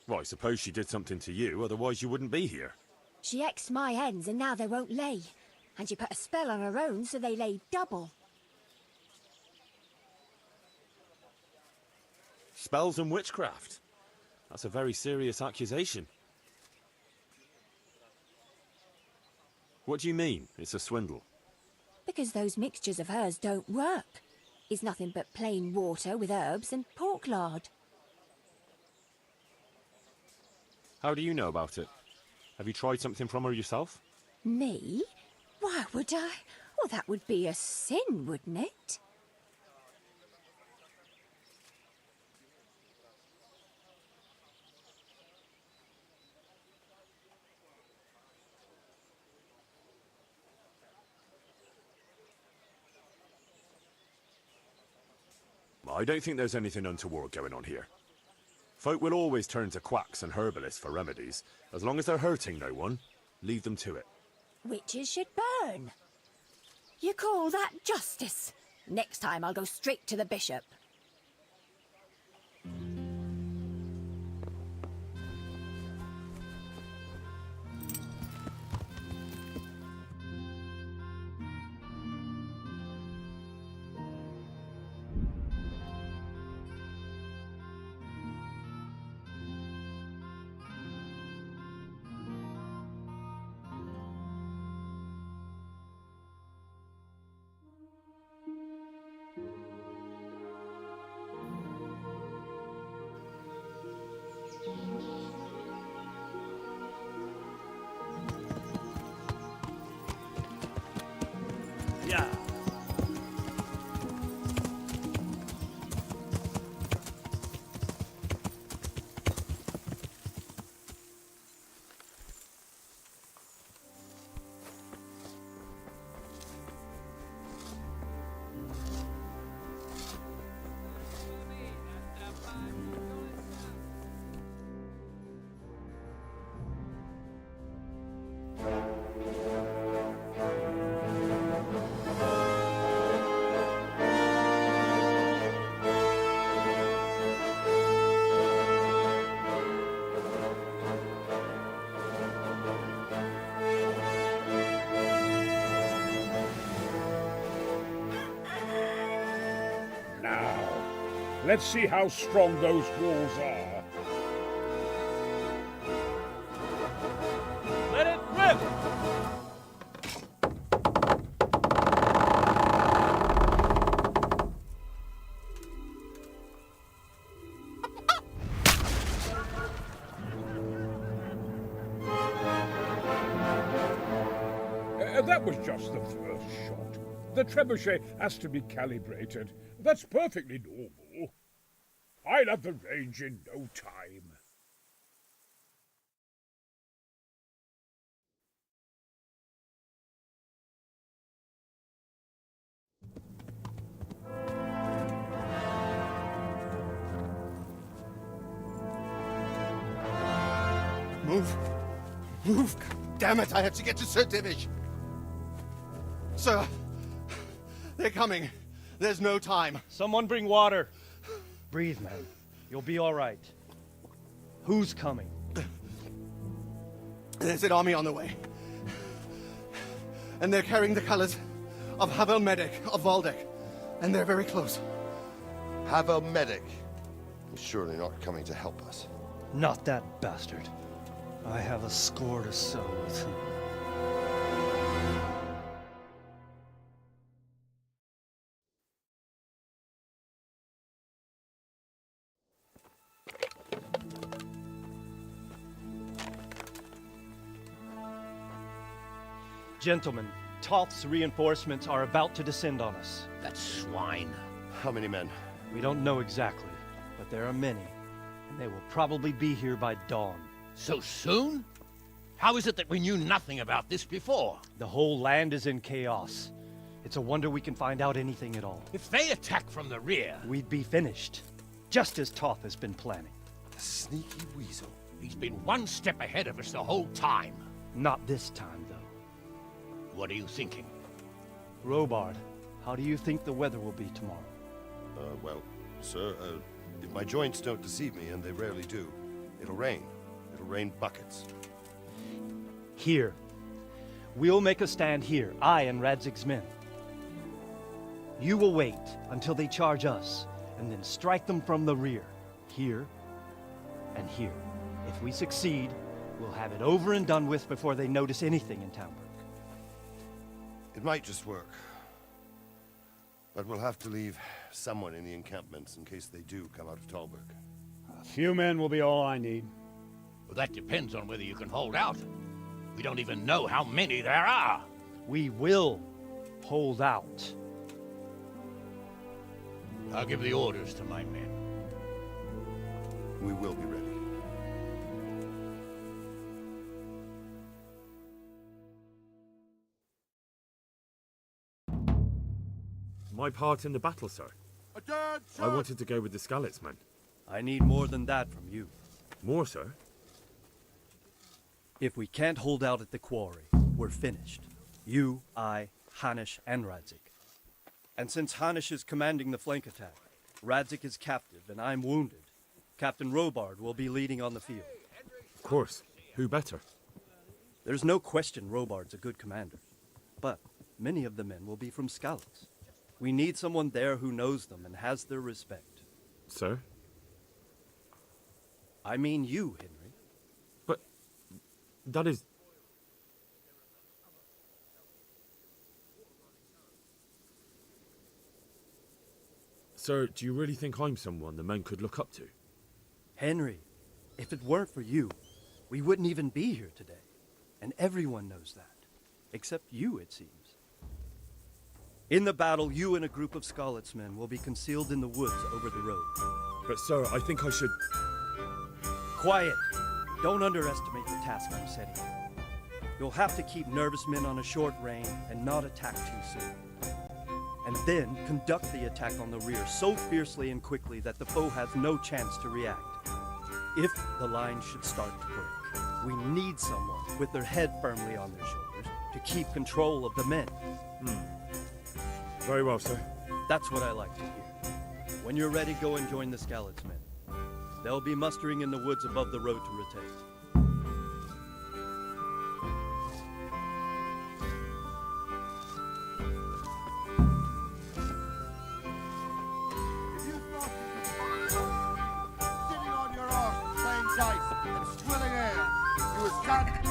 Well, I suppose she did something to you, otherwise you wouldn't be here. She X'd my hens and now they won't lay. And she put a spell on her own so they lay double. Spells and witchcraft? That's a very serious accusation. What do you mean, it's a swindle? Because those mixtures of hers don't work. It's nothing but plain water with herbs and pork lard. How do you know about it? Have you tried something from her yourself? Me? Why would I? Well, that would be a sin, wouldn't it? I don't think there's anything untoward going on here. Folk will always turn to quacks and herbalists for remedies. As long as they're hurting no one, leave them to it. Witches should burn. You call that justice? Next time I'll go straight to the bishop. Yeah. Let's see how strong those walls are. Let it rip! That was just the first shot. The trebuchet has to be calibrated. That's perfectly normal. I'll have the range in no time. Move! Move! Damn it, I have to get to Sir Divish! Sir! They're coming. There's no time. Someone bring water. Breathe, man. You'll be all right. Who's coming? There's an army on the way. And they're carrying the colors of Havel Medic of Valdek. And they're very close. Havel Medic? He's surely not coming to help us. Not that bastard. I have a score to settle with him. Gentlemen, Toth's reinforcements are about to descend on us. That swine. How many men? We don't know exactly, but there are many, and they will probably be here by dawn. So soon? How is it that we knew nothing about this before? The whole land is in chaos. It's a wonder we can find out anything at all. If they attack from the rear... We'd be finished, just as Toth has been planning. The sneaky weasel. He's been one step ahead of us the whole time. Not this time, though. What are you thinking? Robard, how do you think the weather will be tomorrow? Well, sir, if my joints don't deceive me, and they rarely do, it'll rain. It'll rain buckets. Here. We'll make a stand here, I and Radzig's men. You will wait until they charge us, and then strike them from the rear. Here and here. If we succeed, we'll have it over and done with before they notice anything in Talmberg. It might just work. But we'll have to leave someone in the encampments in case they do come out of Talberg. A few men will be all I need. Well, that depends on whether you can hold out. We don't even know how many there are. We will hold out. I'll give the orders to my men. We will be ready. My part in the battle, sir. I wanted to go with the Skalitz men. I need more than that from you. More, sir? If we can't hold out at the quarry, we're finished. You, I, Hanish, and Radzik. And since Hanish is commanding the flank attack, Radzik is captive and I'm wounded, Captain Robard will be leading on the field. Of course. Who better? There's no question Robard's a good commander. But many of the men will be from Skalitz. We need someone there who knows them and has their respect. Sir? I mean you, Henry. But that is... Sir, do you really think I'm someone the men could look up to? Henry, if it weren't for you, we wouldn't even be here today. And everyone knows that. Except you, it seems. In the battle, you and a group of Skalitz men will be concealed in the woods over the road. But sir, I think I should... Quiet! Don't underestimate the task I'm setting you. You'll have to keep nervous men on a short range and not attack too soon. And then conduct the attack on the rear so fiercely and quickly that the foe has no chance to react. If the line should start to break, we need someone with their head firmly on their shoulders to keep control of the men. Very well, sir. That's what I like to hear. When you're ready, go and join the Skalitz men. They'll be mustering in the woods above the road to rotate. If you thought you could sitting on your arse, playing dice, and swilling ale, you was can't.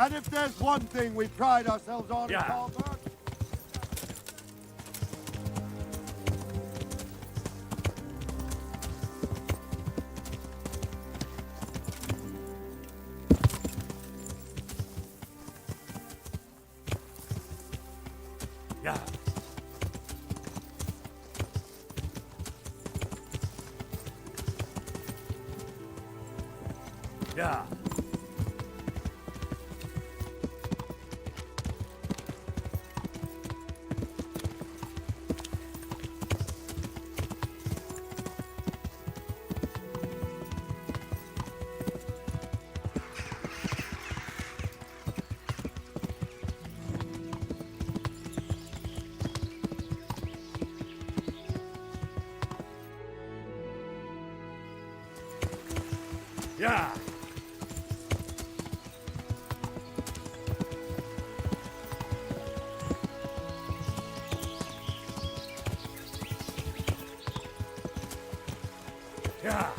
And if there's one thing we pride ourselves on in Talberg, Yeah. Yeah. Yeah.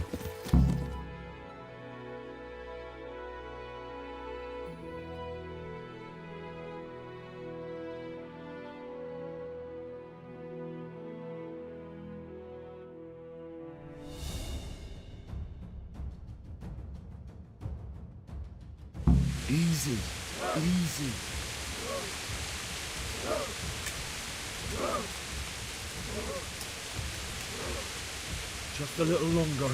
Easy, easy. Just a little longer.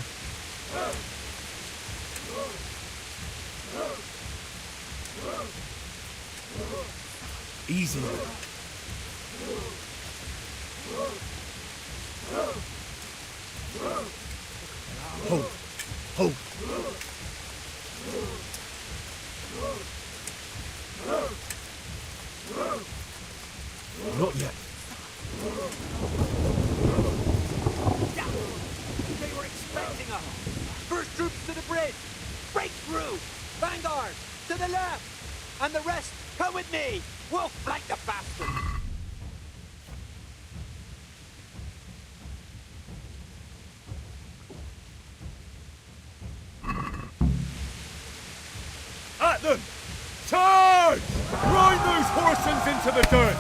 Easy. Hold. Hold. Not yet. They were expecting us! First troops to the bridge! Break through! Vanguard! To the left! And the rest, come with me! We'll flank the bastards! At them! Charge! Ride those horsens into the dirt!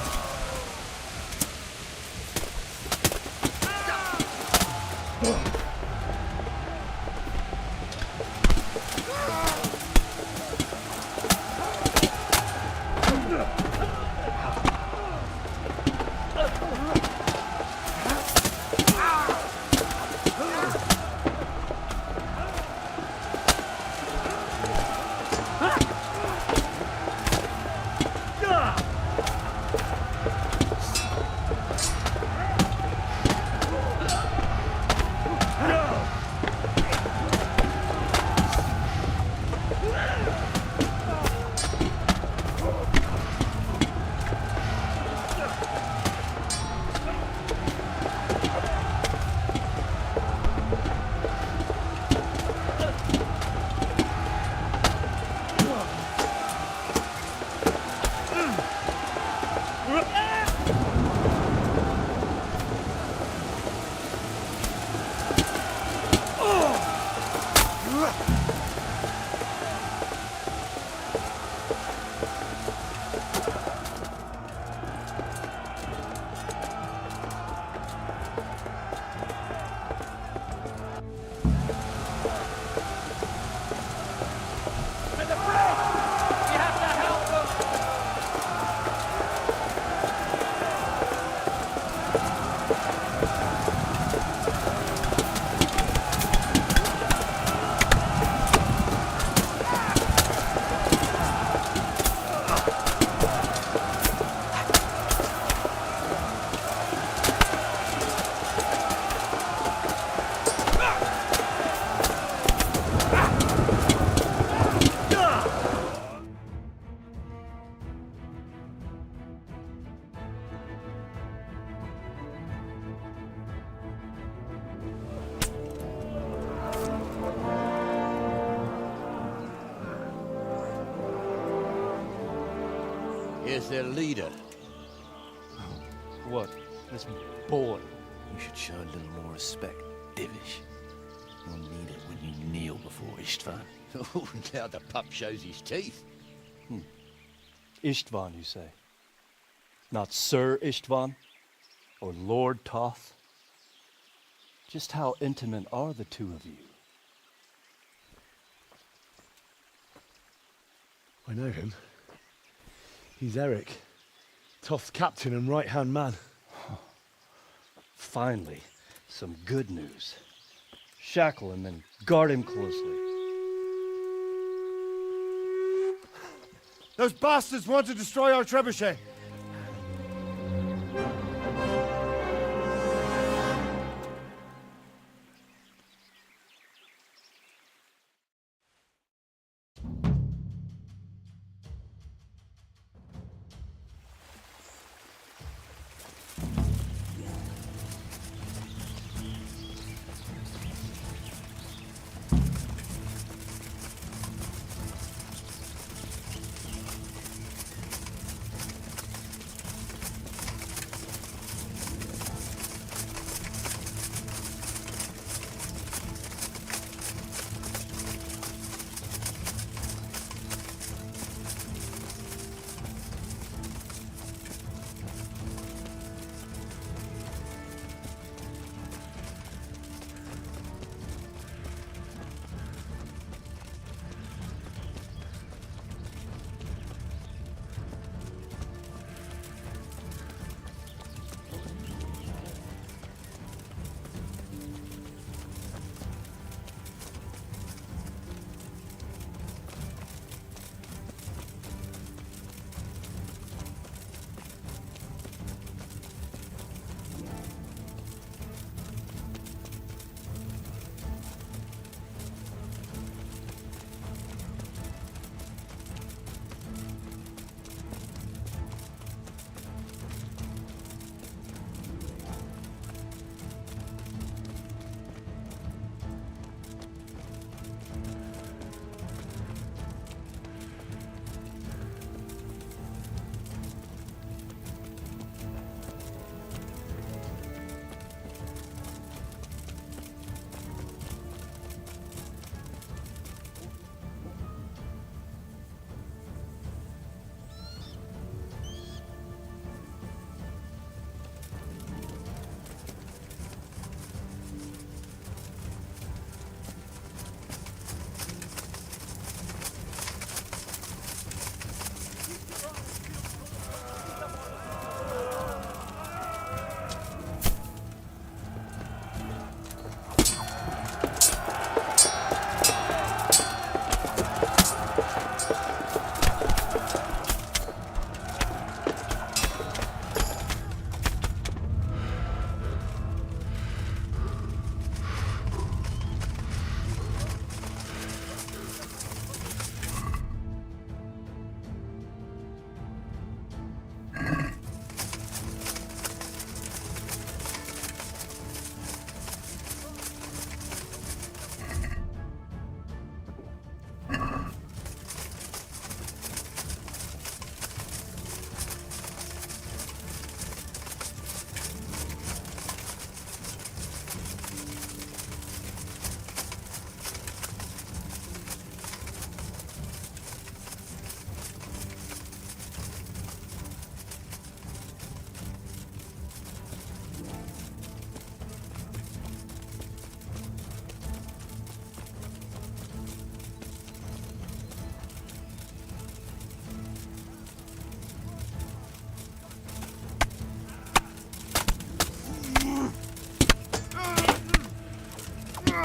Here's their leader. What? This boy? You should show a little more respect, Divish. You'll need it when you kneel before Istvan. Oh, now the pup shows his teeth. Istvan, you say? Not Sir Istvan? Or Lord Toth? Just how intimate are the two of you? I know him. He's Eric, Toth's captain and right-hand man. Finally, some good news. Shackle him and guard him closely. Those bastards want to destroy our trebuchet.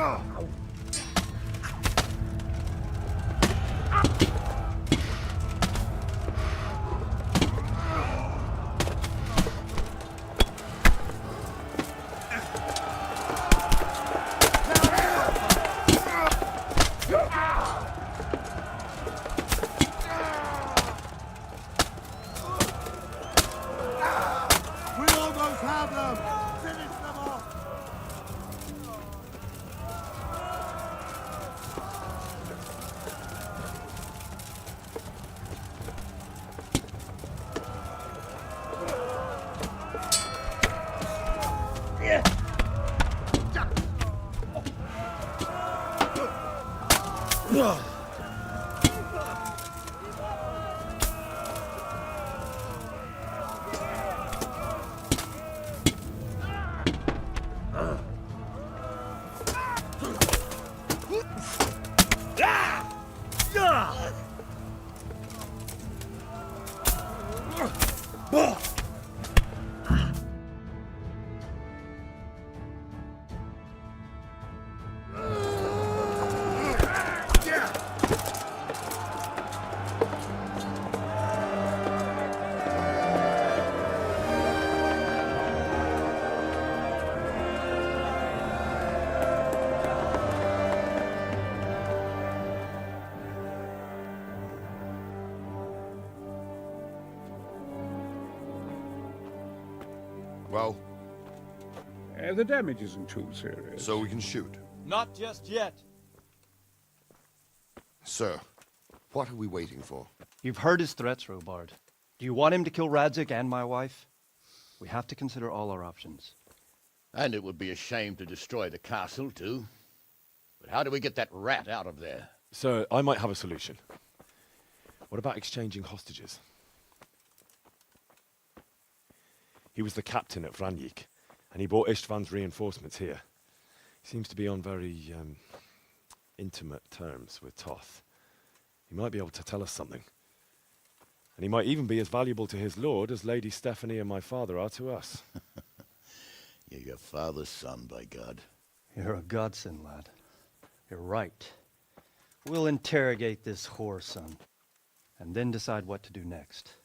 We almost have them! Finish them off! Well? The damage isn't too serious. So we can shoot. Not just yet. Sir, what are we waiting for? You've heard his threats, Robard. Do you want him to kill Radzig and my wife? We have to consider all our options. And it would be a shame to destroy the castle, too. But how do we get that rat out of there? Sir, I might have a solution. What about exchanging hostages? He was the captain at Vranjik, and he brought Istvan's reinforcements here. He seems to be on very, intimate terms with Toth. He might be able to tell us something. And he might even be as valuable to his lord as Lady Stephanie and my father are to us. You're your father's son, by God. You're a godsend, lad. You're right. We'll interrogate this whore, son, and then decide what to do next.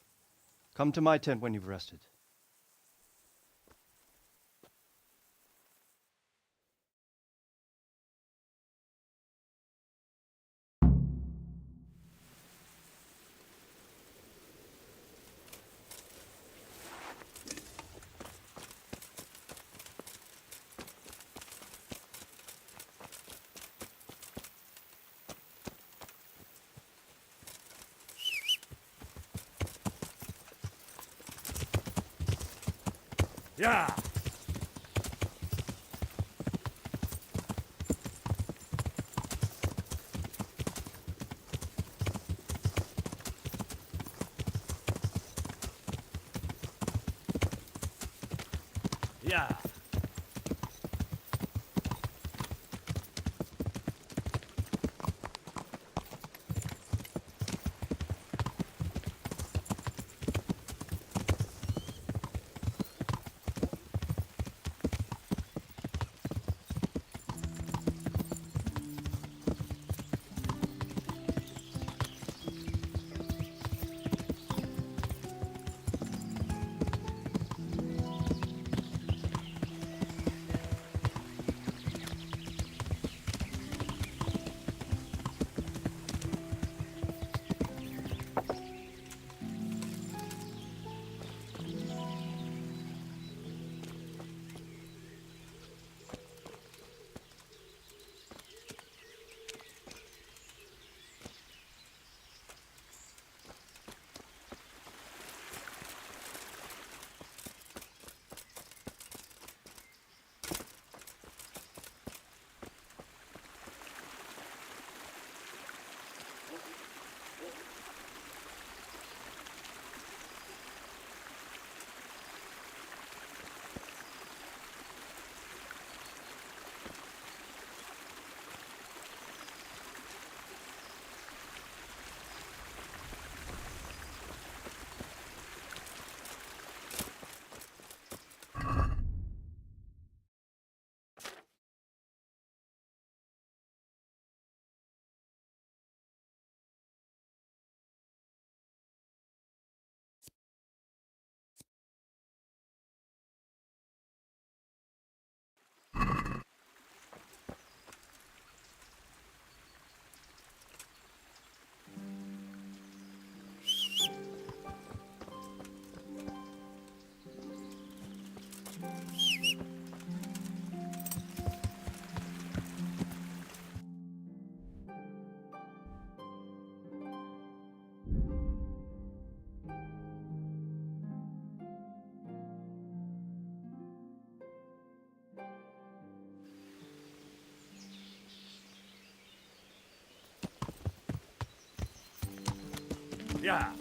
Come to my tent when you've rested. Yeah! Yeah! Yeah.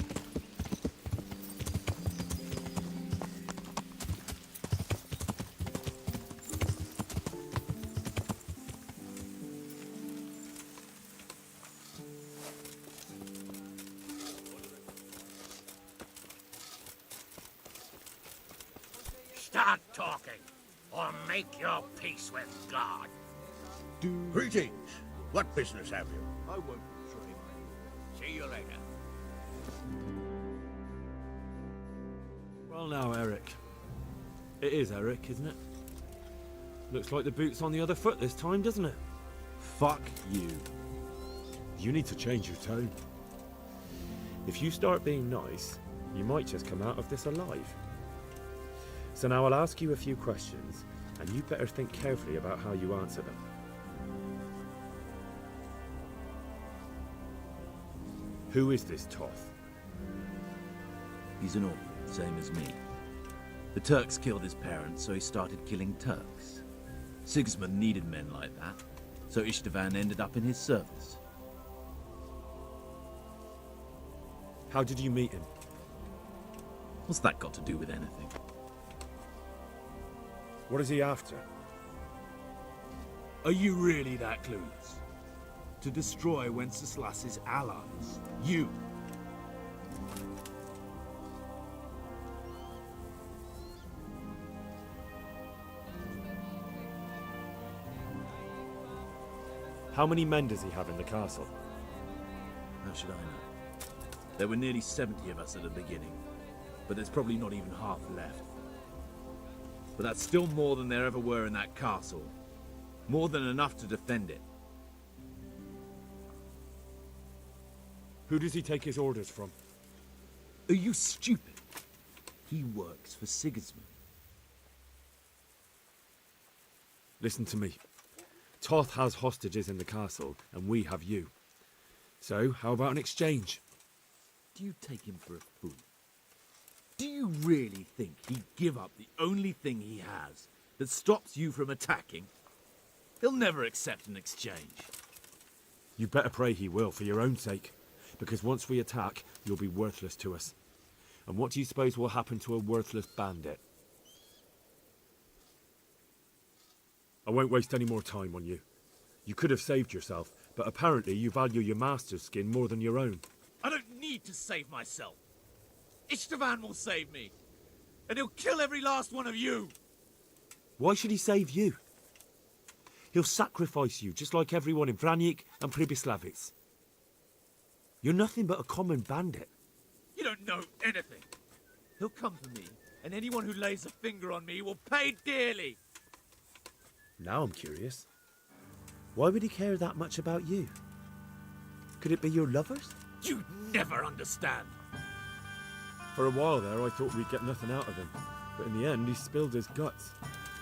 Start talking, or make your peace with God. Greetings. What business have you? I won't betray you. See you later. Well now, Eric. It is Eric, isn't it? Looks like the boot's on the other foot this time, doesn't it? Fuck you. You need to change your tone. If you start being nice, you might just come out of this alive. So now I'll ask you a few questions, and you better think carefully about how you answer them. Who is this Toth? He's an orphan, same as me. The Turks killed his parents, so he started killing Turks. Sigismund needed men like that, so Istvan ended up in his service. How did you meet him? What's that got to do with anything? What is he after? Are you really that clueless? To destroy Wenceslas's allies. You. How many men does he have in the castle? How should I know? There were nearly 70 of us at the beginning, but there's probably not even half left. But that's still more than there ever were in that castle. More than enough to defend it. Who does he take his orders from? Are you stupid? He works for Sigismund. Listen to me. Toth has hostages in the castle, and we have you. So, how about an exchange? Do you take him for a fool? Do you really think he'd give up the only thing he has that stops you from attacking? He'll never accept an exchange. You better pray he will, for your own sake. Because once we attack, you'll be worthless to us. And what do you suppose will happen to a worthless bandit? I won't waste any more time on you. You could have saved yourself, but apparently you value your master's skin more than your own. I don't need to save myself. Istvan will save me. And he'll kill every last one of you. Why should he save you? He'll sacrifice you, just like everyone in Vranic and Pribyslavitz. You're nothing but a common bandit. You don't know anything. He'll come for me, and anyone who lays a finger on me will pay dearly. Now I'm curious. Why would he care that much about you? Could it be your lovers? You'd never understand. For a while there, I thought we'd get nothing out of him. But in the end, he spilled his guts.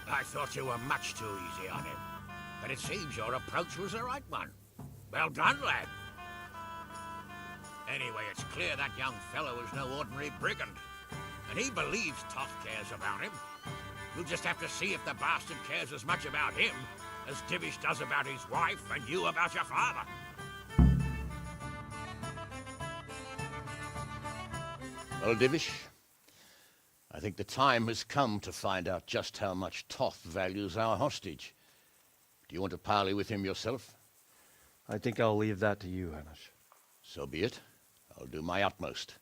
I thought you were much too easy on him. But it seems your approach was the right one. Well done, lad. Anyway, it's clear that young fellow is no ordinary brigand. And he believes Toth cares about him. You'll just have to see if the bastard cares as much about him as Divish does about his wife and you about your father. Well, Divish, I think the time has come to find out just how much Toth values our hostage. Do you want to parley with him yourself? I think I'll leave that to you, Hamish. So be it. I'll do my utmost.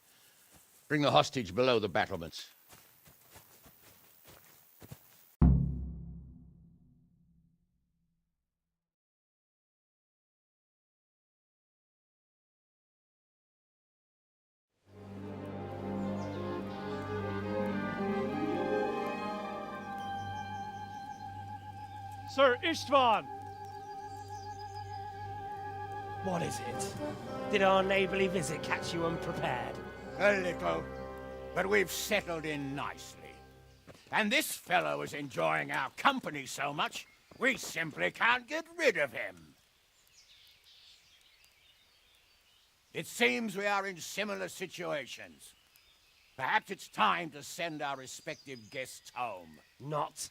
Bring the hostage below the battlements. Sir Istvan! What is it? Did our neighborly visit catch you unprepared? A little, but we've settled in nicely. And this fellow is enjoying our company so much, we simply can't get rid of him. It seems we are in similar situations. Perhaps it's time to send our respective guests home. Not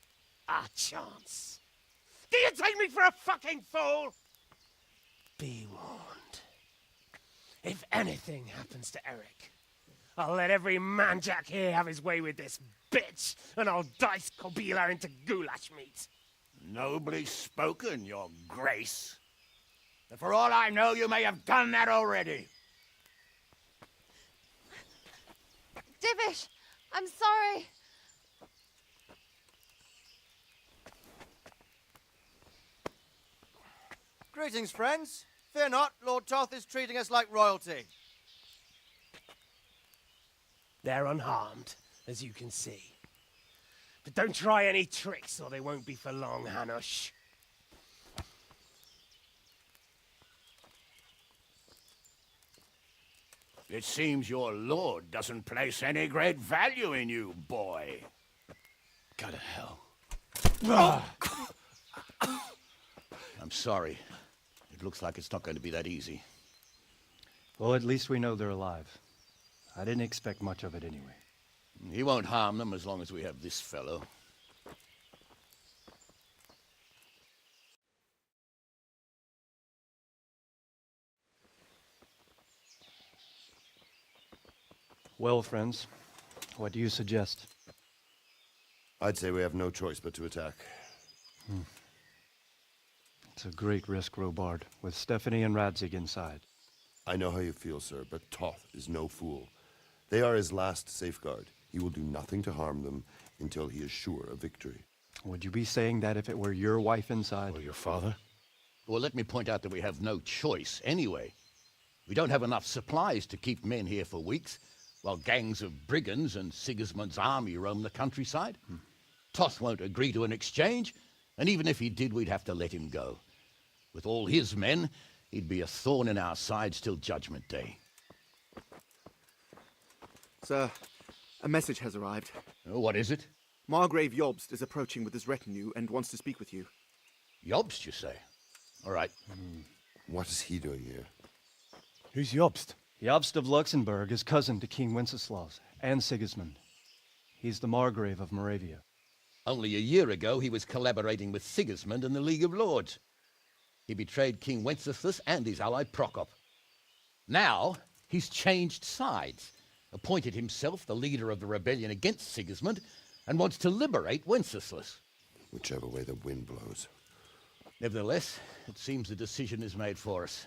a chance. Do you take me for a fucking fool? Be warned. If anything happens to Eric, I'll let every manjack here have his way with this bitch, and I'll dice Kobila into goulash meat. Nobly spoken, your grace. But for all I know, you may have done that already. Divish, I'm sorry. Greetings, friends. Fear not, Lord Toth is treating us like royalty. They're unharmed, as you can see. But don't try any tricks, or they won't be for long, Hanush. It seems your lord doesn't place any great value in you, boy. Go to hell. I'm sorry. It looks like it's not going to be that easy. Well, at least we know they're alive. I didn't expect much of it anyway. He won't harm them as long as we have this fellow. Well, friends, what do you suggest? I'd say we have no choice but to attack. It's a great risk, Robard, with Stephanie and Radzig inside. I know how you feel, sir, but Toth is no fool. They are his last safeguard. He will do nothing to harm them until he is sure of victory. Would you be saying that if it were your wife inside? Or your father? Well, let me point out that we have no choice anyway. We don't have enough supplies to keep men here for weeks, while gangs of brigands and Sigismund's army roam the countryside. Toth won't agree to an exchange, and even if he did, we'd have to let him go. With all his men, he'd be a thorn in our sides till Judgment Day. Sir, a message has arrived. Oh, what is it? Margrave Jobst is approaching with his retinue and wants to speak with you. Jobst, you say? All right. What is he doing here? Who's Jobst? Jobst of Luxembourg is cousin to King Wenceslaus and Sigismund. He's the Margrave of Moravia. Only a year ago, he was collaborating with Sigismund and the League of Lords. He betrayed King Wenceslas and his ally Prokop. Now, he's changed sides, appointed himself the leader of the rebellion against Sigismund, and wants to liberate Wenceslas. Whichever way the wind blows. Nevertheless, it seems the decision is made for us.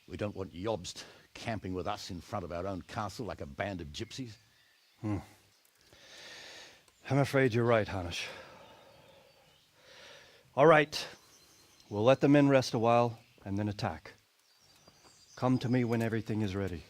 We don't want Jobst camping with us in front of our own castle like a band of gypsies. I'm afraid you're right, Hanush. All right. We'll let the men rest a while, and then attack. Come to me when everything is ready.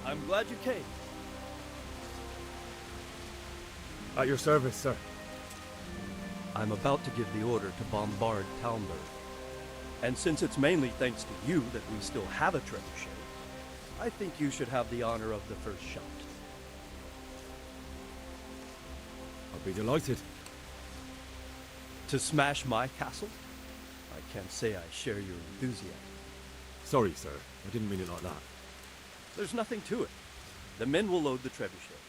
I'm glad you came. At your service, sir. I'm about to give the order to bombard Talmberg. And since it's mainly thanks to you that we still have a trebuchet, I think you should have the honor of the first shot. I'll be delighted. To smash my castle? I can't say I share your enthusiasm. Sorry, sir. I didn't mean it like that. There's nothing to it. The men will load the trebuchet.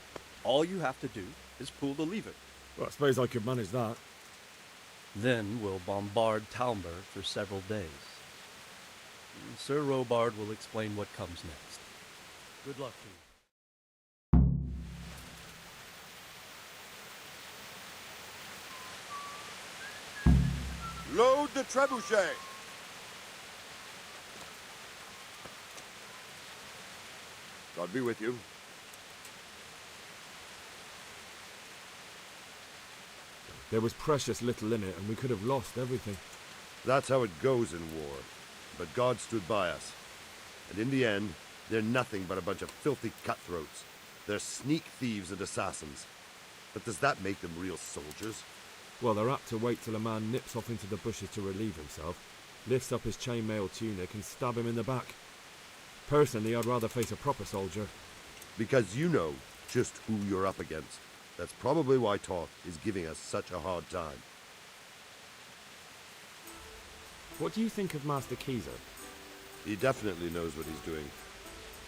All you have to do is pull the lever. Well, I suppose I could manage that. Then we'll bombard Talmberg for several days. Sir Robard will explain what comes next. Good luck to you. Load the trebuchet! God be with you. There was precious little in it, and we could have lost everything. That's how it goes in war. But God stood by us. And in the end, they're nothing but a bunch of filthy cutthroats. They're sneak thieves and assassins. But does that make them real soldiers? Well, they're apt to wait till a man nips off into the bushes to relieve himself, lifts up his chainmail tunic and stab him in the back. Personally, I'd rather face a proper soldier. Because you know just who you're up against. That's probably why Toth is giving us such a hard time. What do you think of Master Keyser? He definitely knows what he's doing.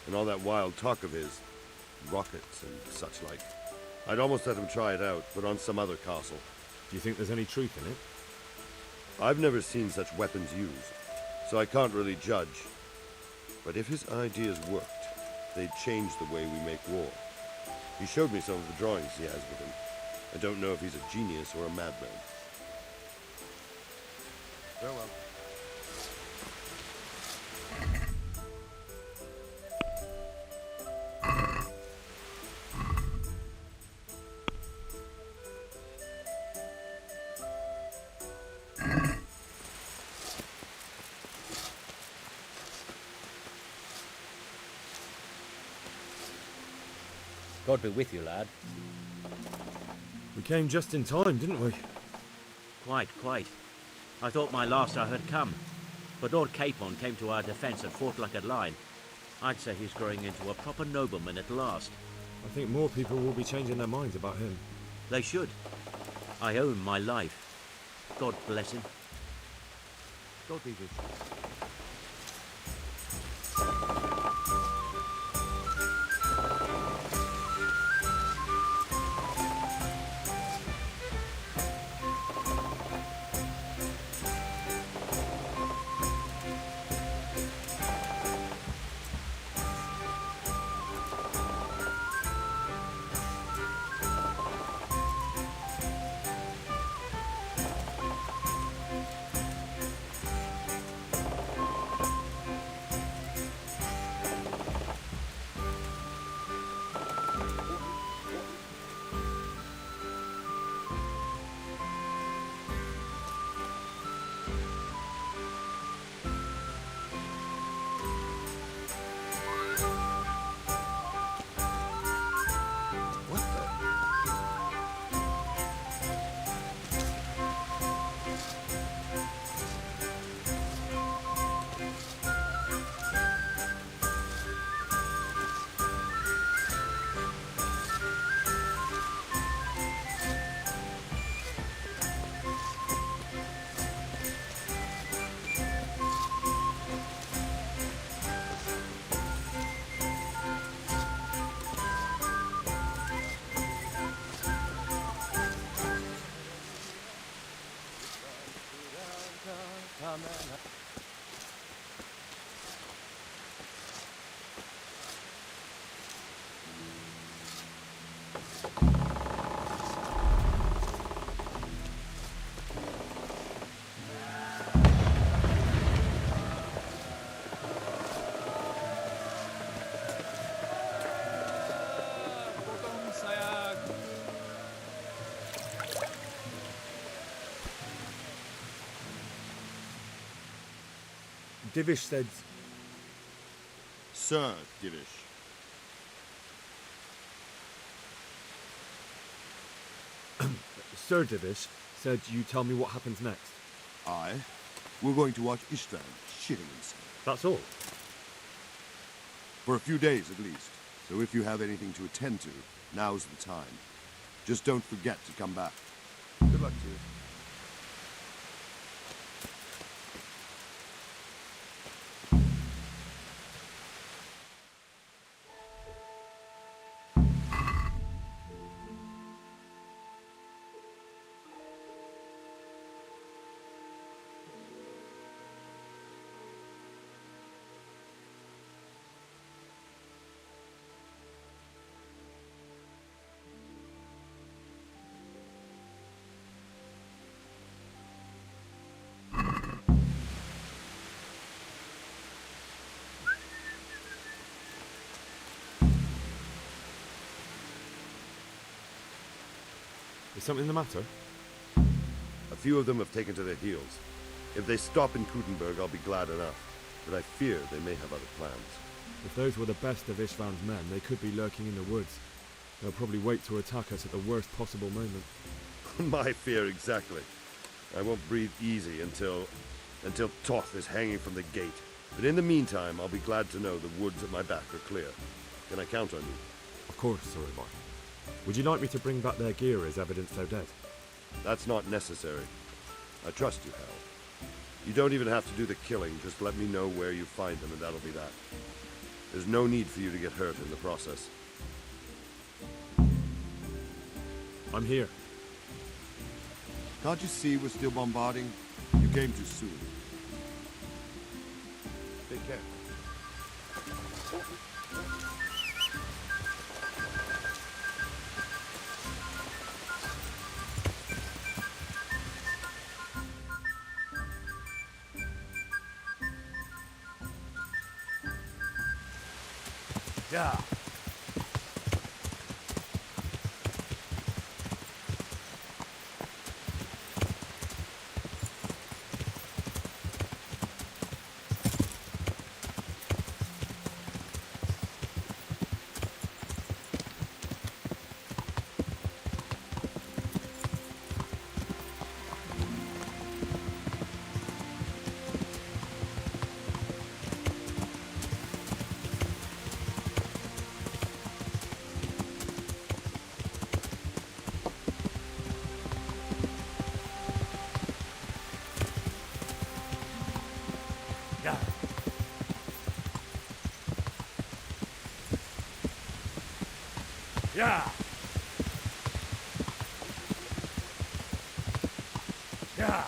And all that wild talk of his, rockets and such like. I'd almost let him try it out, but on some other castle. Do you think there's any truth in it? I've never seen such weapons used, so I can't really judge. But if his ideas worked, they'd change the way we make war. He showed me some of the drawings he has with him. I don't know if he's a genius or a madman. Farewell. God be with you, lad. We came just in time, didn't we? Quite. I thought my last hour had come. But Lord Capon came to our defence at Fort Luckett Line. I'd say he's growing into a proper nobleman at last. I think more people will be changing their minds about him. They should. I owe him my life. God bless him. God be with you. Divish said... Sir Divish. Sir Divish said you tell me what happens next. Aye. We're going to watch Istvan shitting himself. That's all? For a few days at least. So if you have anything to attend to, now's the time. Just don't forget to come back. Good luck to you. Is something the matter? A few of them have taken to their heels. If they stop in Kutenberg, I'll be glad enough. But I fear they may have other plans. If those were the best of Istvan's men, they could be lurking in the woods. They'll probably wait to attack us at the worst possible moment. My fear exactly. I won't breathe easy until Toth is hanging from the gate. But in the meantime, I'll be glad to know the woods at my back are clear. Can I count on you? Of course, Sir Ivar. Would you like me to bring back their gear as evidence they're dead? That's not necessary. I trust you, Hal. You don't even have to do the killing, just let me know where you find them and that'll be that. There's no need for you to get hurt in the process. I'm here. Can't you see we're still bombarding? You came too soon. Take care. Yeah. Yeah. Yeah.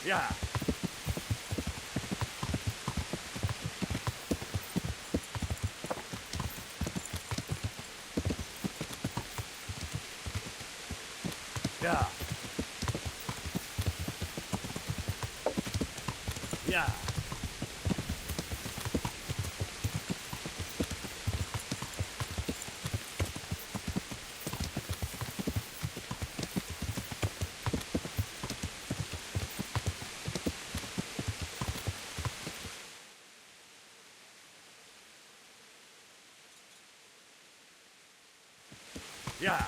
Yeah. Yeah. Yeah. Yeah.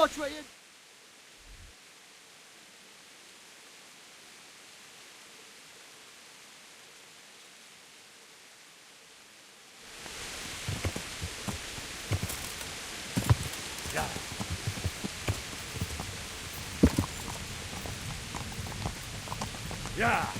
watch where you... Yeah. Yeah.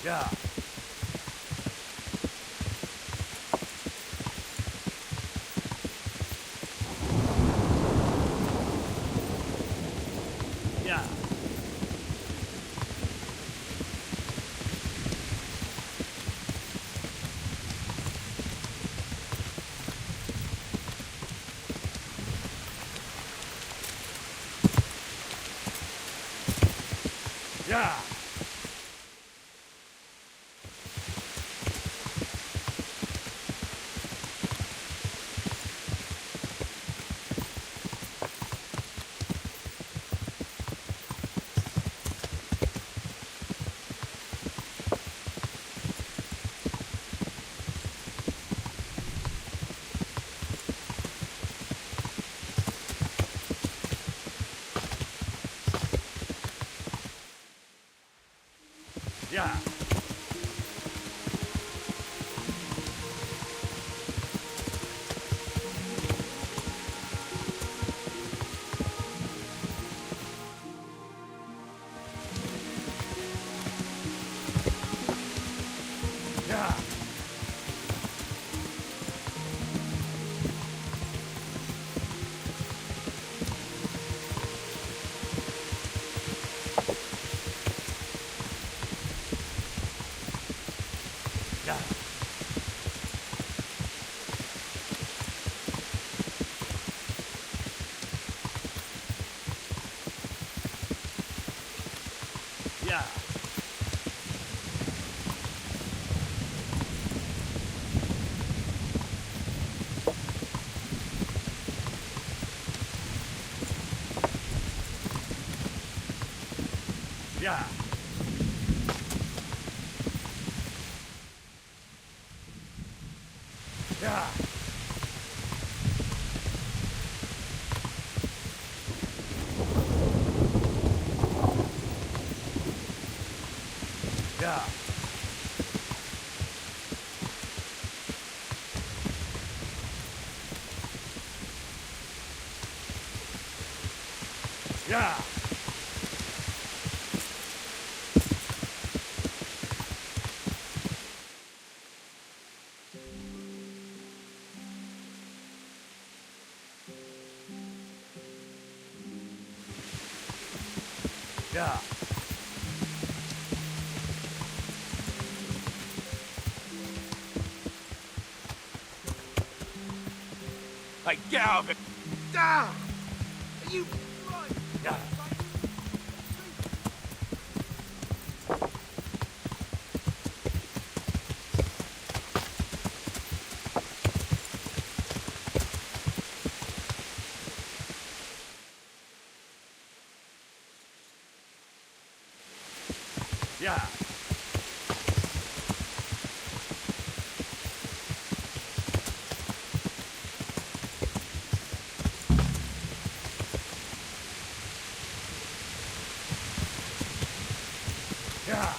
Yeah. Yeah. Yeah. Yeah. Yeah. Yeah. Yeah. Yeah. Yeah. Yeah. Yeah. Yeah. Hey, get out of it! Ah! You... Yeah. Yeah. Yeah.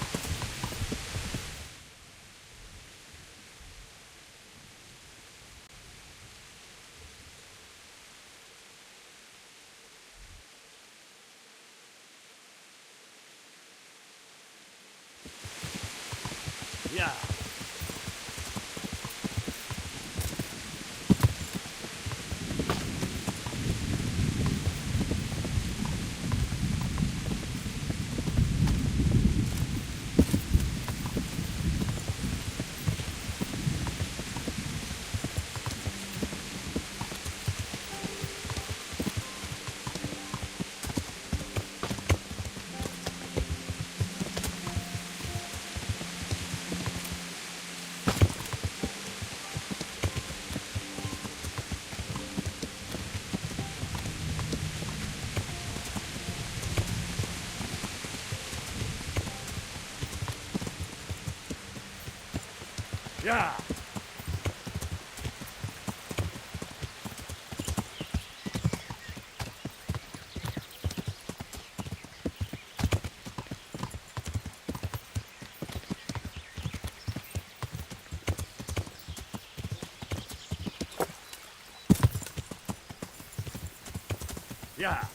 Yeah. Yeah. Yeah.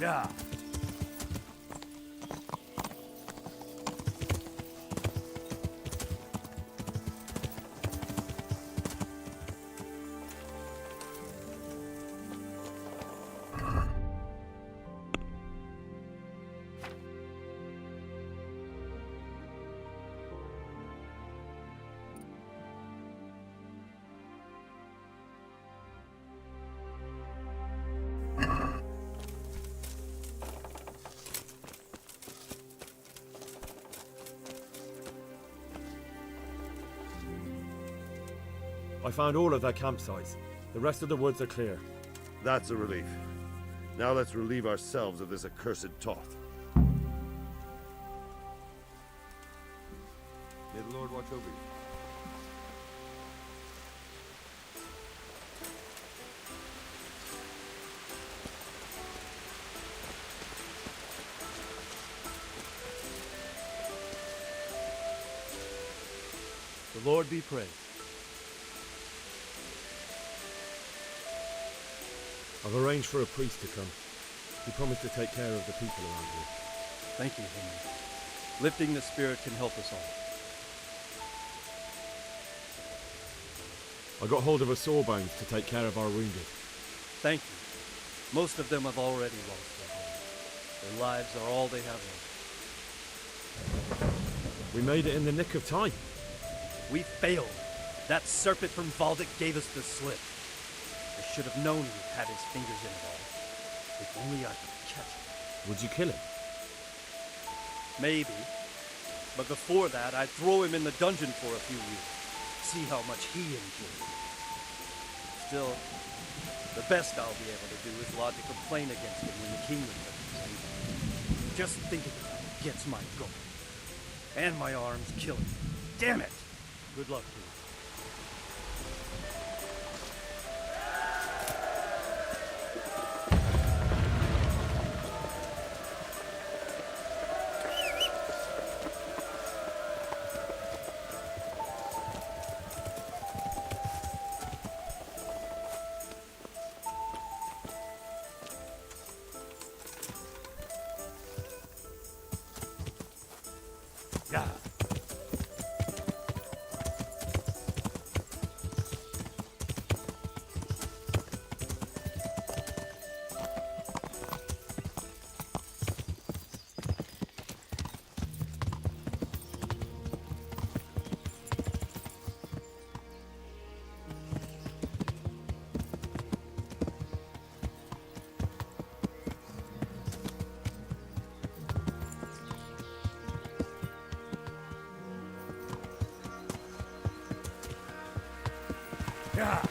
Yeah. I found all of their campsites. The rest of the woods are clear. That's a relief. Now let's relieve ourselves of this accursed Toth. May the Lord watch over you. The Lord be praised. I've arranged for a priest to come. He promised to take care of the people around here. Thank you, Henry. Lifting the spirit can help us all. I got hold of a sawbones to take care of our wounded. Thank you. Most of them have already lost their homes. Their lives are all they have left. We made it in the nick of time. We failed. That serpent from Valdic gave us the slip. I should have known he had his fingers in it all. If only I could catch him. Would you kill him? Maybe. But before that, I'd throw him in the dungeon for a few years. See how much he enjoyed it. Still, the best I'll be able to do is lodge a complaint against him when the kingdom comes. Just thinking about it gets my goat. And my arms killing me. Damn it! Good luck to you. Yeah.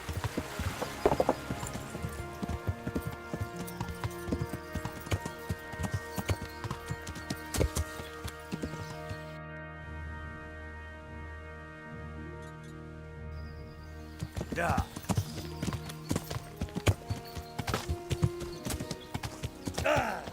Yeah. Ah.